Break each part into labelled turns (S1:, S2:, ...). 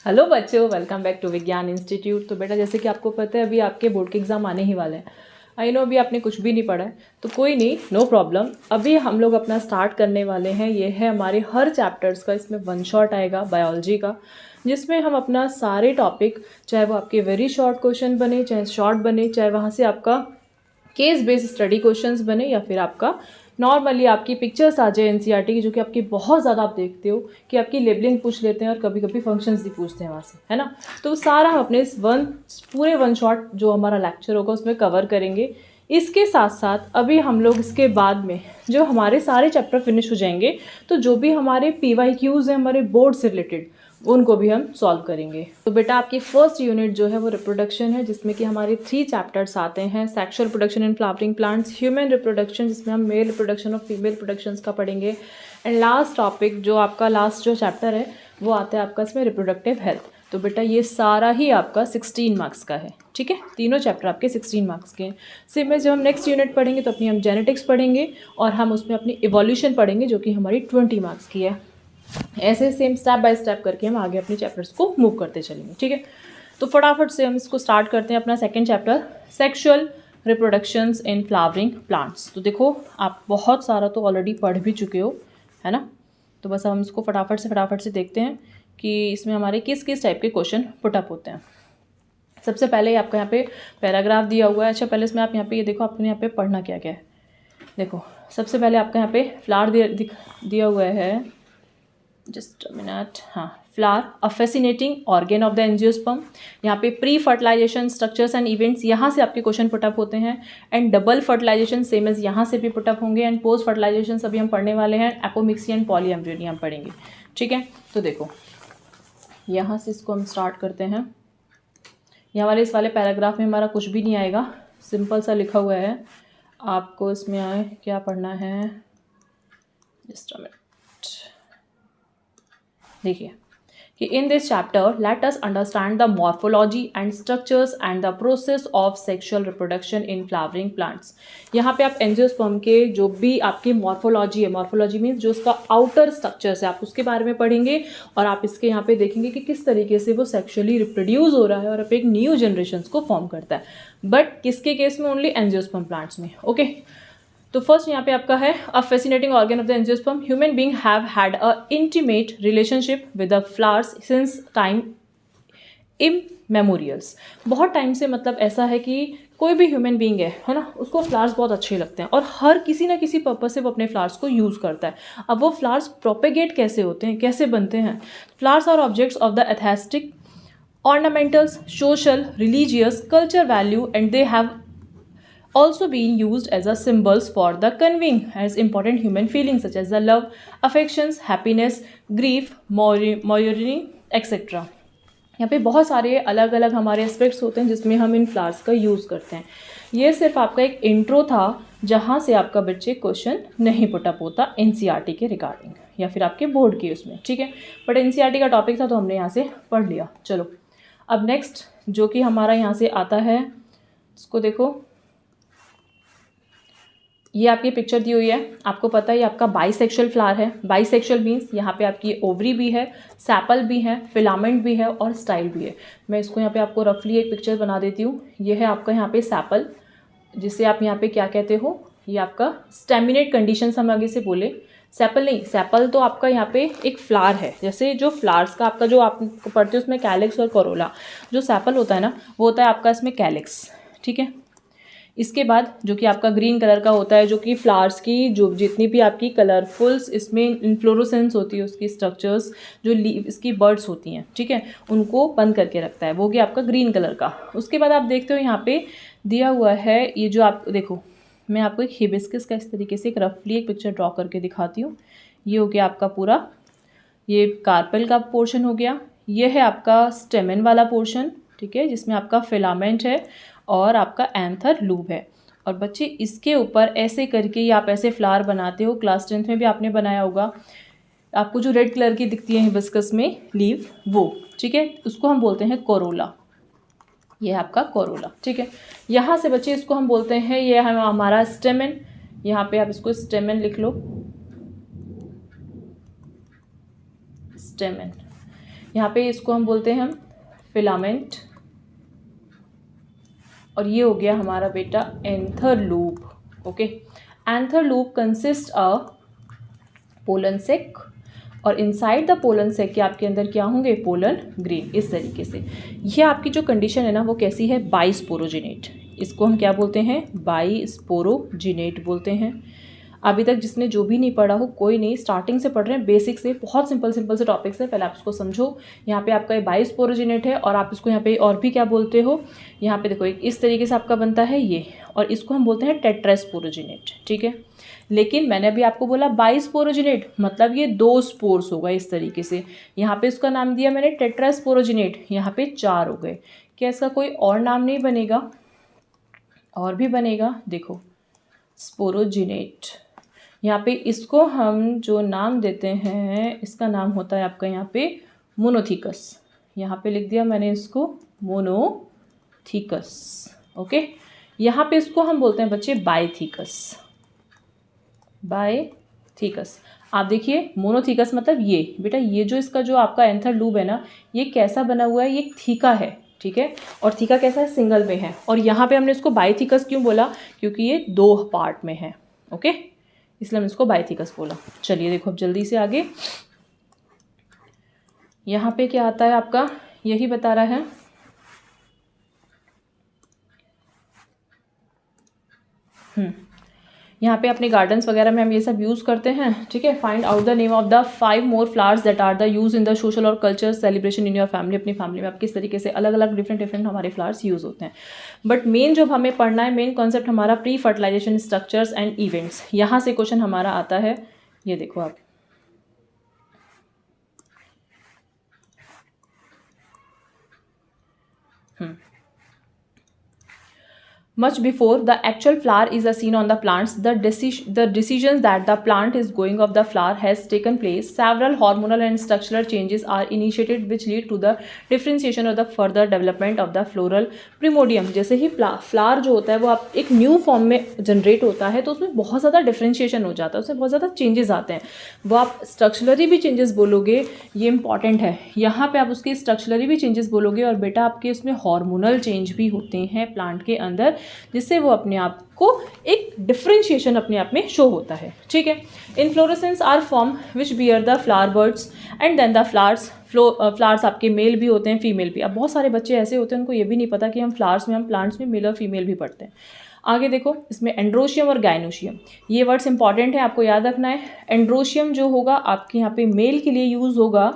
S1: Hello बच्चों, welcome back to विज्ञान institute. तो बेटा, जैसे कि आपको पता है अभी आपके बोर्ड के एग्ज़ाम आने ही वाले हैं। आई नो अभी आपने कुछ भी नहीं पढ़ा है, तो कोई नहीं, नो प्रॉब्लम। अभी हम लोग अपना स्टार्ट करने वाले हैं। ये है हमारे हर चैप्टर्स का, इसमें वन शॉट आएगा बायोलॉजी का, जिसमें हम अपना सारे टॉपिक, चाहे वो आपके वेरी शॉर्ट क्वेश्चन बने, चाहे शॉर्ट बने, चाहे वहाँ से आपका केस बेस्ड स्टडी क्वेश्चंस बने, या फिर आपका नॉर्मली आपकी पिक्चर्स आ जाए एनसीईआरटी की, जो कि आपकी बहुत ज़्यादा आप देखते हो कि आपकी लेबलिंग पूछ लेते हैं और कभी कभी फंक्शंस भी पूछते हैं वहाँ से, है ना। तो सारा हम अपने इस पूरे वन शॉट जो हमारा लेक्चर होगा उसमें कवर करेंगे। इसके साथ साथ अभी हम लोग इसके बाद में जो हमारे सारे चैप्टर फिनिश हो जाएंगे, तो जो भी हमारे PYQs हैं हमारे बोर्ड से रिलेटेड, उनको भी हम सॉल्व करेंगे। तो बेटा, आपकी फर्स्ट यूनिट जो है वो रिप्रोडक्शन है, जिसमें कि हमारे 3 चैप्टर्स आते हैं। Sexual reproduction in flowering plants, human reproduction जिसमें हम मेल रिप्रोडक्शन और फीमेल रिप्रोडक्शन का पढ़ेंगे, एंड लास्ट टॉपिक जो आपका लास्ट जो चैप्टर है वो आता है आपका इसमें रिप्रोडक्टिव हेल्थ। तो बेटा, ये सारा ही आपका 16 मार्क्स का है, ठीक है। तीनों चैप्टर आपके 16 मार्क्स के हैं। सेम में जब हम नेक्स्ट यूनिट पढ़ेंगे तो अपनी हम जेनेटिक्स पढ़ेंगे और हम उसमें अपनी इवोल्यूशन पढ़ेंगे, जो कि हमारी 20 मार्क्स की है। ऐसे सेम स्टेप बाय स्टेप करके हम आगे अपने चैप्टर्स को मूव करते चलेंगे, ठीक है। तो फटाफट से हम इसको स्टार्ट करते हैं अपना second chapter, sexual reproductions in flowering plants. तो देखो, आप बहुत सारा तो ऑलरेडी पढ़ भी चुके हो, है ना। तो बस हम इसको फटाफट से देखते हैं कि इसमें हमारे किस किस टाइप के क्वेश्चन पुटअप होते हैं। सबसे पहले आपका यहाँ पे पैराग्राफ दिया हुआ है। अच्छा, पहले इसमें आप यहाँ पे ये देखो, आपने यहाँ पे पढ़ना क्या क्या है। देखो, सबसे पहले आपका यहाँ पे फ्लावर दिया हुआ है, जस्ट अ मिनट, हाँ, flower a fascinating organ of the angiosperm. यहाँ पे pre fertilization structures and events, यहाँ से आपके क्वेश्चन पुटअप होते हैं। And double fertilization same as यहाँ से भी पुटअप होंगे। एंड पोस्ट फर्टिलाइजेशन अभी हम पढ़ने वाले हैं, एपोमिक्सी एंड पॉलीएम्ब्रियोनी हम पढ़ेंगे, ठीक है। तो देखो, यहाँ से इसको हम स्टार्ट करते हैं। यहाँ वाले इस वाले पैराग्राफ में हमारा कुछ भी नहीं आएगा, सिंपल सा लिखा हुआ है। आपको इसमें आए क्या पढ़ना है, जस्ट अ मिनट। देखिए कि in this chapter late us understand the morphology and structures and the process of sexual reproduction in flowering plants. यहाँ पे आप एंजियोस्पर्म के जो भी आपकी मॉर्फोलॉजी है, मॉर्फोलॉजी मीन्स जो उसका आउटर स्ट्रक्चर्स है, आप उसके बारे में पढ़ेंगे। और आप इसके यहाँ पे देखेंगे कि किस तरीके से वो सेक्सुअली रिप्रोड्यूस हो रहा है और अब एक न्यू जनरेशन को फॉर्म करता है। बट किसके केस में? ओनली एंजियोस्पर्म प्लांट्स में, ओके। तो फर्स्ट यहाँ पे आपका है, a fascinating organ of the angiosperm, human being have had a intimate relationship with the flowers since time immemorials. बहुत टाइम से, मतलब ऐसा है कि कोई भी ह्यूमन बीइंग है ना, उसको फ्लावर्स बहुत अच्छे लगते हैं और हर किसी ना किसी पर्पज से वो अपने फ्लावर्स को यूज़ करता है। अब वो फ्लावर्स प्रोपेगेट कैसे होते हैं, कैसे बनते हैं? Flowers are objects of the aesthetic, ornamentals, social, religious, culture value, and they have also being used as a symbols for the conveying as important human feelings such as the love, affections, happiness, grief, mourning, etc. यहाँ पे बहुत सारे अलग अलग हमारे aspects होते हैं जिसमें हम इन फ्लावर्स का यूज़ करते हैं। ये सिर्फ आपका एक इंट्रो था, जहाँ से आपका बच्चे क्वेश्चन नहीं पुटअप होता एनसीईआरटी के रिगार्डिंग या फिर आपके बोर्ड के उसमें, ठीक है। बट एनसीईआरटी का टॉपिक था तो हमने यहाँ से पढ़ लिया। चलो, अब नेक्स्ट जो कि हमारा यहाँ से आता है, इसको देखो। ये आपकी पिक्चर दी हुई है, आपको पता है ये आपका बाइसेक्सुअल फ्लावर है। बाइसेक्सुअल मीन्स यहाँ पे आपकी ओवरी भी है, सैपल भी है, फिलामेंट भी है और स्टाइल भी है। मैं इसको यहाँ पे आपको रफली एक पिक्चर बना देती हूँ। ये है आपका यहाँ पे सैपल, जिसे आप यहाँ पे क्या कहते हो, ये आपका स्टेमिनेट कंडीशन हम आगे से बोले। सैपल नहीं, सैपल तो आपका यहाँ पे एक फ्लावर है। जैसे जो फ्लावर्स का आपका जो आप पढ़ते हो उसमें कैलिक्स और कोरोला, जो सैपल होता है ना वो होता है आपका इसमें कैलिक्स, ठीक है। इसके बाद जो कि आपका ग्रीन कलर का होता है, जो कि फ्लावर्स की जो जितनी भी आपकी कलरफुल्स इसमें इन्फ्लोरोसेंस होती है, उसकी स्ट्रक्चर्स जो इसकी बर्ड्स होती हैं, ठीक है, उनको बंद करके रखता है, वो गया आपका ग्रीन कलर का। उसके बाद आप देखते हो यहाँ पे दिया हुआ है, ये जो आप देखो, मैं आपको एक हिबिस्कस का इस तरीके से एक रफली एक पिक्चर ड्रॉ करके दिखाती हूँ। ये हो गया आपका पूरा, ये कार्पेल का पोर्शन हो गया। ये है आपका स्टेमन वाला पोर्शन, ठीक है, जिसमें आपका फिलामेंट है और आपका एंथर लूब है। और बच्चे इसके ऊपर ऐसे करके ये आप ऐसे फ्लावर बनाते हो, क्लास 10th में भी आपने बनाया होगा। आपको जो रेड कलर की दिखती है हिबिस्कस में लीव, वो, ठीक है, उसको हम बोलते हैं कोरोला। ये है आपका कोरोला, ठीक है। यहाँ से बच्चे इसको हम बोलते हैं, ये है हमारा स्टेमन। यहाँ पे आप इसको स्टेमन लिख लो, स्टेमन। यहाँ पे इसको हम बोलते हैं हम फिलामेंट, और ये हो गया हमारा बेटा anther lobe. Okay, anther lobe consist a pollen sac, और इनसाइड द पोलन सेक के आपके अंदर क्या होंगे, पोलन ग्रेन। इस तरीके से ये आपकी जो कंडीशन है ना वो कैसी है, बाइस्पोरोजिनेट। इसको हम क्या बोलते हैं, बाइस्पोरोजिनेट बोलते हैं। अभी तक जिसने जो भी नहीं पढ़ा हो कोई नहीं, स्टार्टिंग से पढ़ रहे हैं, बेसिक से, बहुत सिंपल सिंपल से टॉपिक्स है, पहले आप इसको समझो। यहाँ पे आपका ये बाइस्पोरोजिनेट है, और आप इसको यहाँ पे और भी क्या बोलते हो, यहाँ पे देखो इस तरीके से आपका बनता है ये, और इसको हम बोलते हैं टेट्रास्पोरोजिनेट। ठीक है, लेकिन मैंने अभी आपको बोला बाइस्पोरोजिनेट, मतलब ये 2 स्पोर्स होगा इस तरीके से। यहाँ पे इसका नाम दिया मैंने टेट्रास्पोरोजिनेट, यहाँ पे 4 हो गए। क्या इसका कोई और नाम नहीं बनेगा, और भी बनेगा, देखो स्पोरोजिनेट। यहाँ पे इसको हम जो नाम देते हैं, इसका नाम होता है आपका यहाँ पे मोनोथीकस। यहाँ पे लिख दिया मैंने इसको मोनोथीकस। ओके, यहाँ पे इसको हम बोलते हैं बच्चे बाइथीकस, बाइथीकस। आप देखिए मोनोथीकस मतलब ये बेटा, ये जो इसका जो आपका एंथर लूब है ना, ये कैसा बना हुआ है, ये थीका है। ठीक है, और थीका कैसा है, सिंगल में है। और यहाँ पे हमने इसको बाइथीकस क्यों बोला, क्योंकि ये 2 पार्ट में है। ओके, इसलिए हमने इसको बाइथीकस बोला। चलिए देखो अब जल्दी से आगे, यहाँ पे क्या आता है आपका, यही बता रहा है। यहाँ पे अपने गार्डन्स वगैरह में हम ये सब यूज़ करते हैं। ठीक है, find out the name of the 5 more flowers that are the use in the social और culture celebration in your family. अपनी फैमिली में आप किस तरीके से अलग अलग डिफरेंट हमारे फ्लावर्स यूज़ होते हैं। बट मेन जो हमें पढ़ना है, मेन कॉन्सेप्ट हमारा pre fertilization structures and events. यहाँ से क्वेश्चन हमारा आता है, ये देखो आप, Much before the actual flower is seen on the plants, the decisions that the plant is going of the flower has taken place. Several hormonal and structural changes are initiated which lead to the differentiation or the further development of the floral primordium. जैसे ही flower जो होता है वो आप एक new form में generate होता है, तो उसमें बहुत ज़्यादा डिफ्रेंशिएशन हो जाता है, उसमें बहुत ज़्यादा चेंजेस आते हैं। वो आप स्ट्रक्चरली भी चेंजेस बोलोगे, ये इंपॉर्टेंट है। यहाँ पे आप उसकी स्ट्रक्चरली भी चेंजेस बोलोगे, और बेटा आपके उसमें हार्मोनल चेंज भी होते हैं प्लांट के अंदर, जिससे वो अपने आप को एक डिफरेंशिएशन अपने आप में शो होता है। ठीक है, inflorescence are form which bear the flower birds and then the flowers आपके मेल भी होते हैं, फीमेल भी। अब बहुत सारे बच्चे ऐसे होते हैं उनको ये भी नहीं पता कि हम प्लांट्स में मेल और फीमेल भी पढ़ते हैं। आगे देखो, इसमें एंड्रोशियम और गाइनोशियम, ये वर्ड्स इंपॉर्टेंट है, आपको याद रखना है। एंड्रोशियम जो होगा आपके यहाँ पे मेल के लिए यूज़ होगा,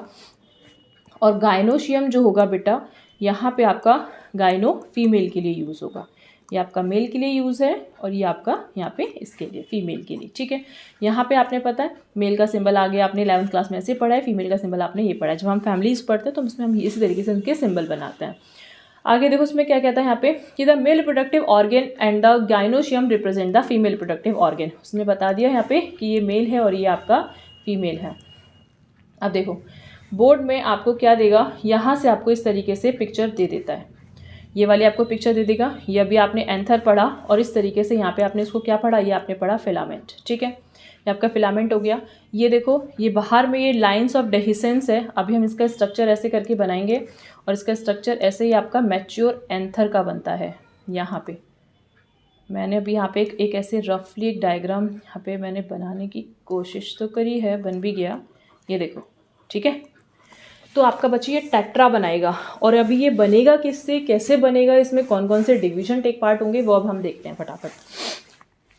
S1: और गाइनोशियम जो होगा बेटा यहाँ पे आपका गाइनो फीमेल के लिए यूज़ होगा। ये आपका मेल के लिए यूज़ है, और ये आपका यहाँ पे इसके लिए फीमेल के लिए। ठीक है, यहाँ पे आपने पता है मेल का सिंबल आ गया, आपने 11th क्लास में ऐसे पढ़ा है, फीमेल का सिंबल आपने ये पढ़ा है। जब हम फैमिलीज पढ़ते हैं तो उसमें हम इसी तरीके से उनके सिंबल बनाते हैं। आगे देखो उसमें क्या कहता है यहाँ पे कि the male reproductive organ and the gynoecium represent the female reproductive organ. उसने बता दिया यहाँ पे कि ये मेल है और ये आपका फीमेल है। अब देखो बोर्ड में आपको क्या देगा, यहाँ से आपको इस तरीके से पिक्चर दे देता है, ये वाली आपको पिक्चर दे देगा। ये अभी आपने एंथर पढ़ा, और इस तरीके से यहाँ पे आपने इसको क्या पढ़ा, ये आपने पढ़ा फिलामेंट। ठीक है, ये आपका फिलामेंट हो गया। ये देखो ये बाहर में ये लाइंस ऑफ डेहिसेंस है। अभी हम इसका स्ट्रक्चर ऐसे करके बनाएंगे, और इसका स्ट्रक्चर ऐसे ही आपका मैच्योर एंथर का बनता है। यहाँ पे मैंने अभी यहाँ पे एक ऐसे रफली एक डायग्राम यहाँ पे मैंने बनाने की कोशिश तो करी है, बन भी गया, ये देखो। ठीक है, तो आपका बच्चा ये टेट्रा बनाएगा, और अभी ये बनेगा किससे, कैसे बनेगा, इसमें कौन कौन से डिवीजन टेक पार्ट होंगे वो अब हम देखते हैं फटाफट।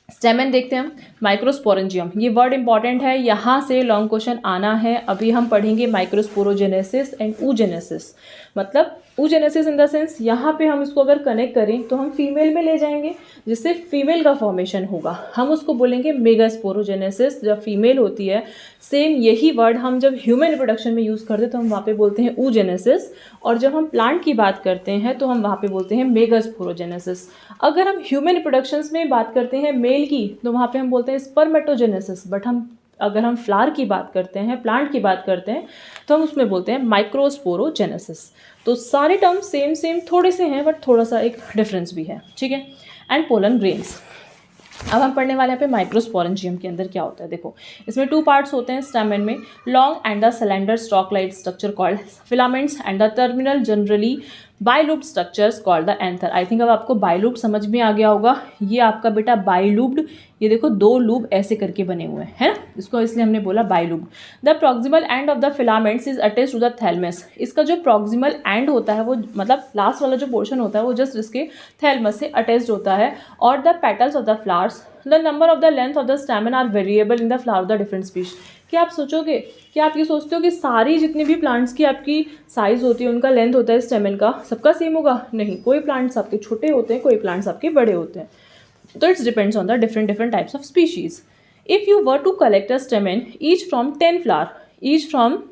S1: स्टेमेन देखते हैं हम, माइक्रोस्पोरेंजियम, ये वर्ड इंपॉर्टेंट है, यहाँ से लॉन्ग क्वेश्चन आना है। अभी हम पढ़ेंगे माइक्रोस्पोरोजेनेसिस एंड ऊजेनेसिस। मतलब ऊजेनेसिस इन द सेंस यहाँ पे हम इसको अगर कनेक्ट करें तो हम फीमेल में ले जाएंगे, जिससे फीमेल का फॉर्मेशन होगा, हम उसको बोलेंगे मेगास्पोरोजेनेसिस। जब फीमेल होती है, सेम यही वर्ड हम जब ह्यूमन रिप्रोडक्शन में यूज़ करते हैं तो हम वहाँ पे बोलते हैं ऊजेनेसिस, और जब हम प्लांट की बात करते हैं तो हम वहाँ पे बोलते हैं मेगास्पोरोजेनेसिस। अगर हम ह्यूमन रिप्रोडक्शंस में बात करते हैं मेल की, तो वहाँ पे हम बोलते हैं स्पर्मेटोजेनेसिस। बट अगर हम फ्लावर की बात करते हैं, प्लांट की बात करते हैं, तो हम उसमें बोलते हैं माइक्रोस्पोरोजेनेसिस। तो सारे टर्म सेम थोड़े से हैं, बट थोड़ा सा एक डिफरेंस भी है। ठीक है, एंड पोलन ग्रेन्स, अब हम पढ़ने वाले हैं पे माइक्रोस्पोरेंजियम के अंदर क्या होता है। देखो, इसमें 2 पार्ट्स होते हैं स्टैमेन में, long and the cylinder stalk like structure called filaments and the terminal generally bilobed structures called the anther. I think अब आपको बाइलूब्ड समझ में आ गया होगा। ये आपका बेटा बाइलूब्ड, ये देखो 2 लूब ऐसे करके बने हुए हैं, है ना, इसको इसलिए हमने बोला bilobed. The proximal end of the filaments is attached to the thalamus. इसका जो प्रॉक्सिमल एंड होता है वो मतलब लास्ट वाला जो पोर्शन होता है वो जस्ट इसके थैलमस से अटैच्ड होता है। और the petals of the flowers, the number of the length of the stamen are variable in the flower of the different species. क्या आप सोचोगे, क्या आप ये सोचते हो कि सारी जितनी भी प्लांट्स की आपकी साइज़ होती है, उनका लेंथ होता है स्टेमन का, सबका सेम होगा? नहीं, कोई प्लांट्स आपके छोटे होते हैं, कोई प्लांट्स आपके बड़े होते हैं। तो it's depends on the different types of species. If you were to collect a stamen each from 10 flower, each from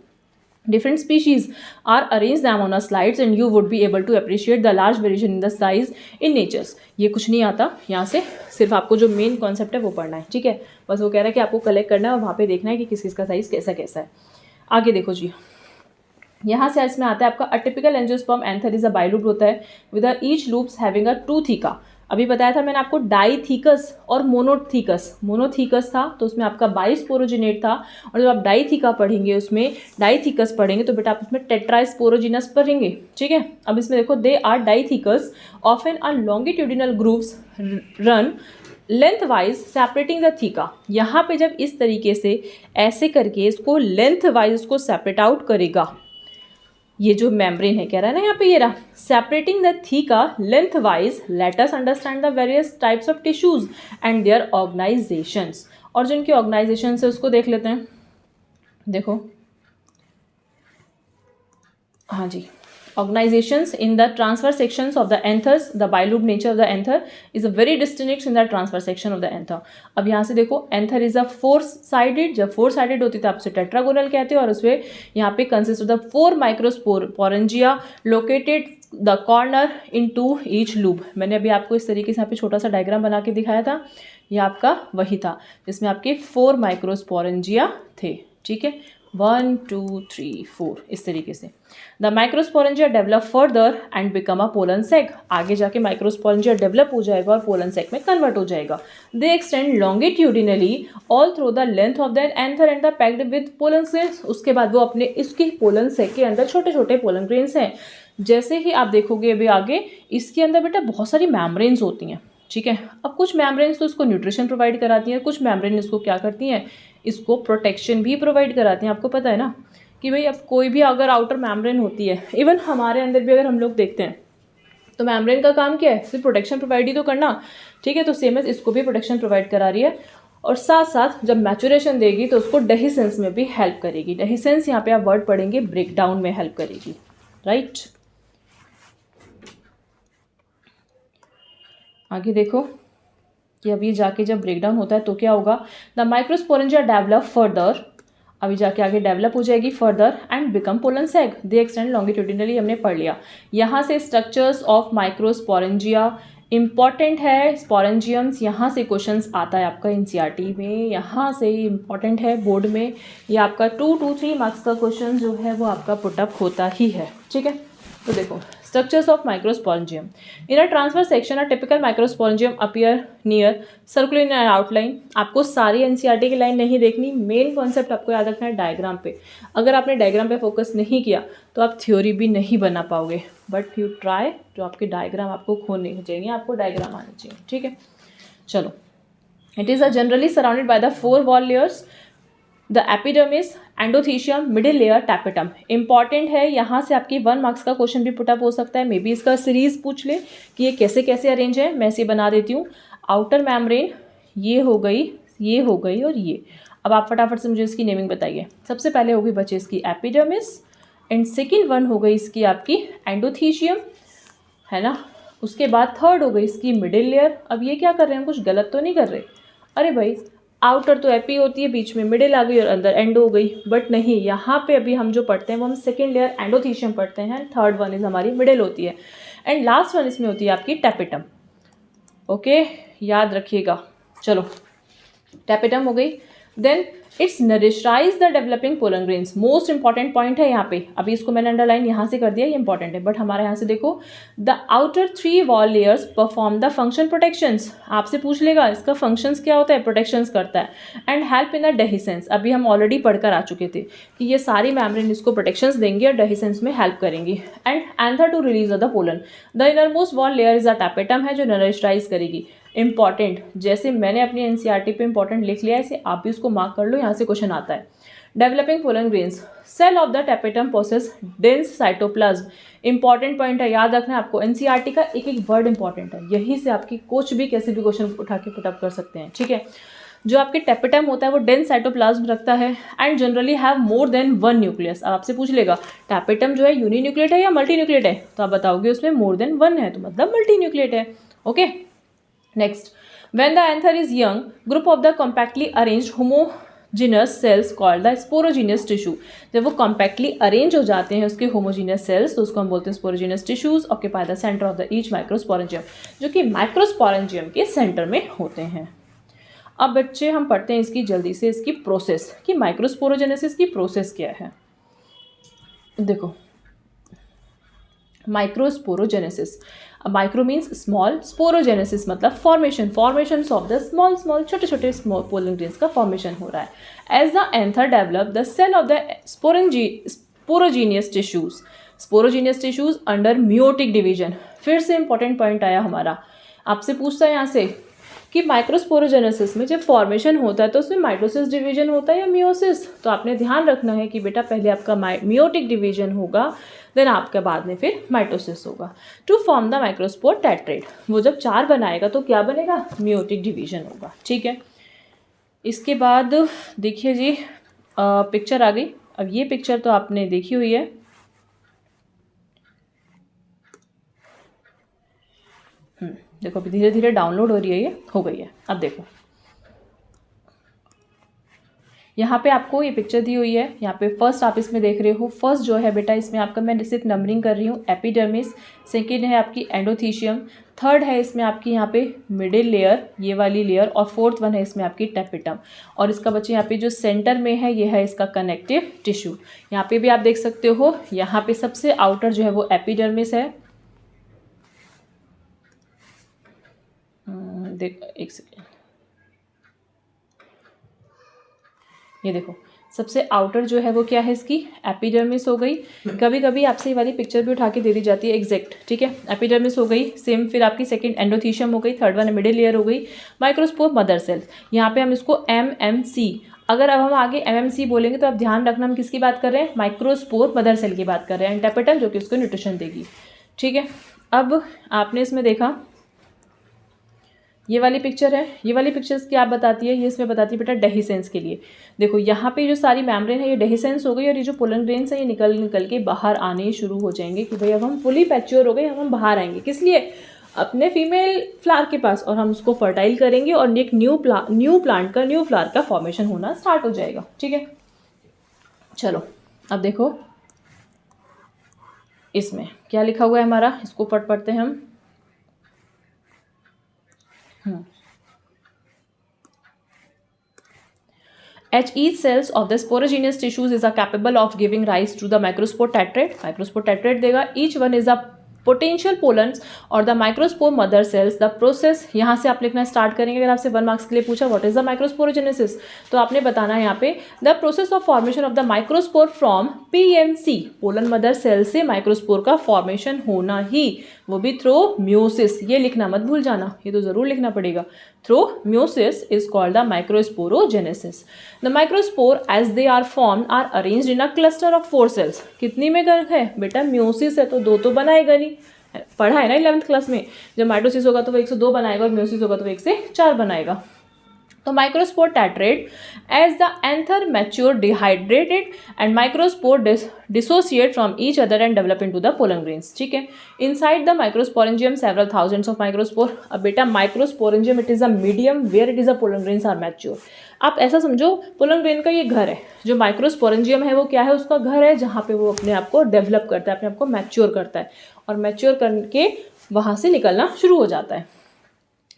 S1: different species are arranged them on a slides and you would be able to appreciate the large variation in the size in natures। ये कुछ नहीं आता यहाँ से, सिर्फ आपको जो main concept है वो पढ़ना है, ठीक है। बस वो कह रहा है कि आपको कलेक्ट करना है और वहाँ पे देखना है कि किस किस का साइज़ कैसा कैसा है। आगे देखो जी, यहाँ से इसमें आता है आपका a typical angiosperm anther is a bilobed होता है with each lobes having a two theca. अभी बताया था मैंने आपको डाईथीकस और मोनोथीकस। मोनोथीकस था तो उसमें आपका बाइस्पोरोजिनेट था, और जब आप डाईथीका पढ़ेंगे, उसमें डाईथीकस पढ़ेंगे तो बेटा आप उसमें टेट्रास्पोरोजिनस पढ़ेंगे, ठीक है। अब इसमें देखो, they are dithecous often are longitudinal grooves run length wise separating the theca. यहाँ पे जब इस तरीके से ऐसे करके इसको लेंथ वाइज उसको सेपरेट आउट करेगा, ये जो मेम्ब्रेन है कह रहा है ना यहाँ पे, ये रहा separating the theca lengthwise, let us understand the various types of tissues and their organizations. और जो इनके ऑर्गेनाइजेशन है उसको देख लेते हैं। देखो, हाँ जी, organizations in the transverse sections of the anthers, the bilobed nature of the anther is a very distinct in the transverse section of the anther। अब यहाँ से देखो, anther is a four sided, जब 4 sided होती है तो आप उसे टेट्रागोनल कहते हो, और उसमें यहाँ पे consist of the 4 microsporangia located the corner in two each lobe. मैंने अभी आपको इस तरीके से यहाँ पे छोटा सा डायग्राम बना के दिखाया था, ये आपका वही था जिसमें आपके 4 माइक्रोस्पोरेंजिया थे, ठीक है, 1 2 3 4 इस तरीके से। The microsporangia develop further and become a pollen sac. आगे जाके माइक्रोस्पोरेंजिया डेवलप हो जाएगा और पोलन सैक में कन्वर्ट हो जाएगा। दे extend longitudinally all through the length of the anther and the packed with pollen sacs. उसके बाद वो अपने इसके पोलन सैक के अंदर छोटे छोटे पोलन ग्रेन्स हैं। जैसे ही आप देखोगे अभी आगे, इसके अंदर बेटा बहुत सारी मेम्ब्रेन्स होती हैं, ठीक है। अब कुछ मेम्ब्रेन्स तो इसको न्यूट्रिशन प्रोवाइड कराती हैं, कुछ मेम्ब्रेन इसको क्या करती हैं, इसको प्रोटेक्शन भी प्रोवाइड कराते हैं। आपको पता है ना कि भाई अब कोई भी अगर आउटर मेम्ब्रेन होती है, इवन हमारे अंदर भी अगर हम लोग देखते हैं तो मेम्ब्रेन का काम क्या है, सिर्फ प्रोटेक्शन प्रोवाइड ही तो करना, ठीक है। तो सेम एज इसको भी प्रोटेक्शन प्रोवाइड करा रही है, और साथ साथ जब मैचुरेशन देगी तो उसको डेहिसेंस में भी हेल्प करेगी। डेहिसेंस यहाँ पे आप वर्ड पढ़ेंगे, ब्रेक डाउन में हेल्प करेगी, राइट। आगे देखो कि अभी जाके जब ब्रेकडाउन होता है तो क्या होगा, द माइक्रोस्पोरेंजिया डेवलप फर्दर, अभी जाके आगे डेवलप हो जाएगी further and become pollen sac. They extend longitudinally, हमने पढ़ लिया। यहाँ से स्ट्रक्चर्स ऑफ माइक्रोस्पोरेंजिया इंपॉर्टेंट है, स्पोरेंजियम्स, यहाँ से क्वेश्चंस आता है आपका एनसीईआरटी में, यहाँ से इंपॉर्टेंट है बोर्ड में। ये आपका 2 to 3 मार्क्स का क्वेश्चन जो है वो आपका पुटअप होता ही है, ठीक है। तो देखो, structures of microsporangium in a transfer section, a typical microsporangium appear near circular in outline. आपको सारी एनसीईआरटी की लाइन नहीं देखनी, मेन कॉन्सेप्ट आपको याद रखना है डायग्राम पे। अगर आपने डायग्राम पे फोकस नहीं किया तो आप थ्योरी भी नहीं बना पाओगे, बट यू ट्राई, जो आपके डायग्राम आपको खोने चाहिए, आपको डायग्राम आने चाहिए, ठीक है। चलो, it is a generally surrounded by the 4 wall layers, the epidermis, endothecium, middle layer, tapetum. Important है, यहाँ से आपकी 1 मार्क्स का क्वेश्चन भी पुटअप हो सकता है। मे बी इसका सीरीज पूछ ले कि ये कैसे कैसे अरेंज है, मैं इसे बना देती हूँ। आउटर मेम्ब्रेन ये हो गई, ये हो गई और ये। अब आप फटाफट से मुझे इसकी नेमिंग बताइए। सबसे पहले होगी बच्चे इसकी एपिडर्मिस, एंड सेकेंड वन हो गई इसकी आपकी एंडोथीशियम, है ना। उसके बाद थर्ड हो गई इसकी मिडिल लेयर। अब ये क्या कर रहे हैं, कुछ गलत तो नहीं कर रहे? अरे भाई, आउटर तो एपी होती है, बीच में मिडिल आ गई और अंदर एंडो हो गई, बट नहीं, यहाँ पे अभी हम जो पढ़ते हैं वो हम सेकेंड लेयर एंडोथीशियम पढ़ते हैं, थर्ड वन इज हमारी मिडिल होती है, एंड लास्ट वन इसमें होती है आपकी टैपेटम। ओके, याद रखिएगा। चलो, टैपेटम हो गई। Then it's nourishes the developing pollen grains. Most important point है यहाँ पे, अभी इसको मैंने अंडरलाइन यहाँ से कर दिया, ये इंपॉर्टेंट है, बट हमारे यहाँ से देखो, the outer 3 wall layers perform the function protections. आपसे पूछ लेगा इसका फंक्शंस क्या होता है, प्रोटेक्शंस करता है, and help in the dehiscence. अभी हम ऑलरेडी पढ़कर आ चुके थे कि ये सारी मेम्ब्रेन इसको प्रोटेक्शंस देंगे और डेहिसेंस में हेल्प करेंगी। And anther to release of the pollen. The innermost wall layer is a tapetum है जो नरिशराइज करेगी। इंपॉर्टेंट, जैसे मैंने अपनी एनसीईआरटी पे इंपॉर्टेंट लिख लिया है, इसे आप भी उसको मार्क कर लो, यहाँ से क्वेश्चन आता है। Developing pollen grains, cell of the tapetum possess dense cytoplasm. Important point है, याद रखना है आपको, एनसीईआरटी का एक एक वर्ड इंपॉर्टेंट है, यही से आपकी कोच भी कैसे भी क्वेश्चन उठा के पुटअप कर सकते हैं, ठीक है। जो आपके टैपेटम होता है वो डेंस साइटोप्लाज्म रखता है and generally have more than 1 nucleus. अब आपसे पूछ लेगा टैपेटम जो है यूनिन्यूक्लिएट है या मल्टी न्यूक्लिएट है, तो आप बताओगे उसमें मोर देन 1 है, तो मतलब मल्टी न्यूक्लिएट है। Okay, next, when the anther is young, group of the compactly arranged homogeneous cells called the sporogenous tissue। जब वो compactly arrange हो जाते हैं उसके homogeneous cells, तो उसको हम बोलते हैं sporogenous tissues, occupy the center of the each microsporangium, जो कि microsporangium के center में होते हैं। अब बच्चे हम पढ़ते हैं इसकी जल्दी से इसकी प्रोसेस कि माइक्रोस्पोरोजेनेसिस की प्रोसेस क्या है। देखो, microsporogenesis, micro means small, sporogenesis मतलब फॉर्मेशन ऑफ द स्मॉल छोटे छोटे स्मॉल पोलन ग्रेन्स का फॉर्मेशन हो रहा है। As the anther develop the cell of the sporogenous tissues under meiotic division. फिर से इंपॉर्टेंट पॉइंट आया हमारा, आपसे पूछता है यहाँ से कि माइक्रोस्पोरोजेनेसिस में जब फॉर्मेशन होता है तो उसमें माइटोसिस डिवीजन होता है या मियोसिस। तो आपने ध्यान रखना है कि बेटा पहले आपका मियोटिक डिवीजन होगा, देन आपके बाद में फिर माइटोसिस होगा to form the microspore tetrad. वो जब 4 बनाएगा तो क्या बनेगा, मियोटिक डिवीजन होगा, ठीक है। इसके बाद देखिए जी, पिक्चर आ गई। अब ये पिक्चर तो आपने देखी हुई है, देखो अभी धीरे धीरे डाउनलोड हो रही है, ये हो गई है। अब देखो यहाँ पे आपको ये पिक्चर दी हुई है, यहाँ पे फर्स्ट आप इसमें देख रहे हो, फर्स्ट जो है बेटा इसमें आपका मैं सिर्फ नंबरिंग कर रही हूँ, एपिडर्मिस, सेकेंड है आपकी एंडोथीशियम, थर्ड है इसमें आपकी यहाँ पे मिडिल लेयर, ये वाली लेयर, और फोर्थ वन है इसमें आपकी टैपेटम। और इसका बच्चे यहाँ पे जो सेंटर में है ये है इसका कनेक्टिव टिश्यू। यहाँ पे भी आप देख सकते हो, यहाँ पे सबसे आउटर जो है वो एपिडर्मिस है। देख एक सेकेंड, ये देखो सबसे आउटर जो है वो क्या है, इसकी एपिडर्मिस हो गई। कभी कभी आपसे ये वाली पिक्चर भी उठा के दे दी जाती है एग्जैक्ट, ठीक है। एपिडर्मिस हो गई, सेम, फिर आपकी सेकंड एंडोथीशियम हो गई, थर्ड वन मिडिल लेयर हो गई, माइक्रोस्पोर मदर सेल्स। यहाँ पे हम इसको MMC, अगर अब हम आगे MMC बोलेंगे तो आप ध्यान रखना हम किसकी बात कर रहे हैं, माइक्रोस्पोर मदर सेल की बात कर रहे हैं, एंड टैपेटम जो कि उसको न्यूट्रिशन देगी, ठीक है। अब आपने इसमें देखा ये वाली पिक्चर है, ये वाली पिक्चर्स क्या बताती है, ये इसमें बताती है बेटा डेहिसेंस के लिए। देखो यहाँ पे जो सारी मेम्ब्रेन है ये डेहिसेंस हो गई, और ये जो पोलन ग्रेन्स है ये निकल के बाहर आने शुरू हो जाएंगे कि भाई अब हम फुली मैच्योर हो गए, अब हम बाहर आएंगे, किस लिए, अपने फीमेल फ्लावर के पास, और हम उसको फर्टाइल करेंगे और एक न्यू फ्लावर का फॉर्मेशन होना स्टार्ट हो जाएगा, ठीक है। चलो अब देखो इसमें क्या लिखा हुआ है हमारा, इसको पढ़ते हैं हम। Each cells of the sporogenous tissues is capable of giving rise to the microspore tetrad. Microspore tetrad देगा. Each one is a potential pollens और the microspore mother cells. The process, यहाँ से आप लिखना स्टार्ट करेंगे। अगर आपसे 1 मार्क्स के लिए पूछा व्हाट इज द माइक्रोस्पोरोजेनेसिस, तो आपने बताना है यहाँ पे the process of formation of the microspore from PMC, pollen mother cell से माइक्रोस्पोर का फॉर्मेशन होना ही, वो भी थ्रो म्योसिस। ये लिखना मत भूल जाना, ये तो जरूर लिखना पड़ेगा। Through meiosis is called the microsporogenesis. The microspore as they are formed are arranged in a cluster of 4 cells. कितनी में है बेटा, म्योसिस है तो 2 तो बनाएगा नहीं, पढ़ा है ना 11th क्लास में, जब माइटोसिस होगा तो वो 1 से 2 बनाएगा और म्योसिस होगा तो 1 से 4 बनाएगा। तो microspore tetrad as the anther mature dehydrated and microspore dissociate from each other and develop into the pollen grains, ठीक है। Inside the microsporangium several thousands of microspore. अब बेटा microsporangium it is a medium where it is a pollen grains are mature. आप ऐसा समझो pollen grain का ये घर है, जो माइक्रोस्पोरेंजियम है वो क्या है, उसका घर है जहाँ पे वो अपने आप को डेवलप करता है, अपने आप को मैच्योर करता है और मैच्योर करके वहाँ से निकलना शुरू हो जाता है।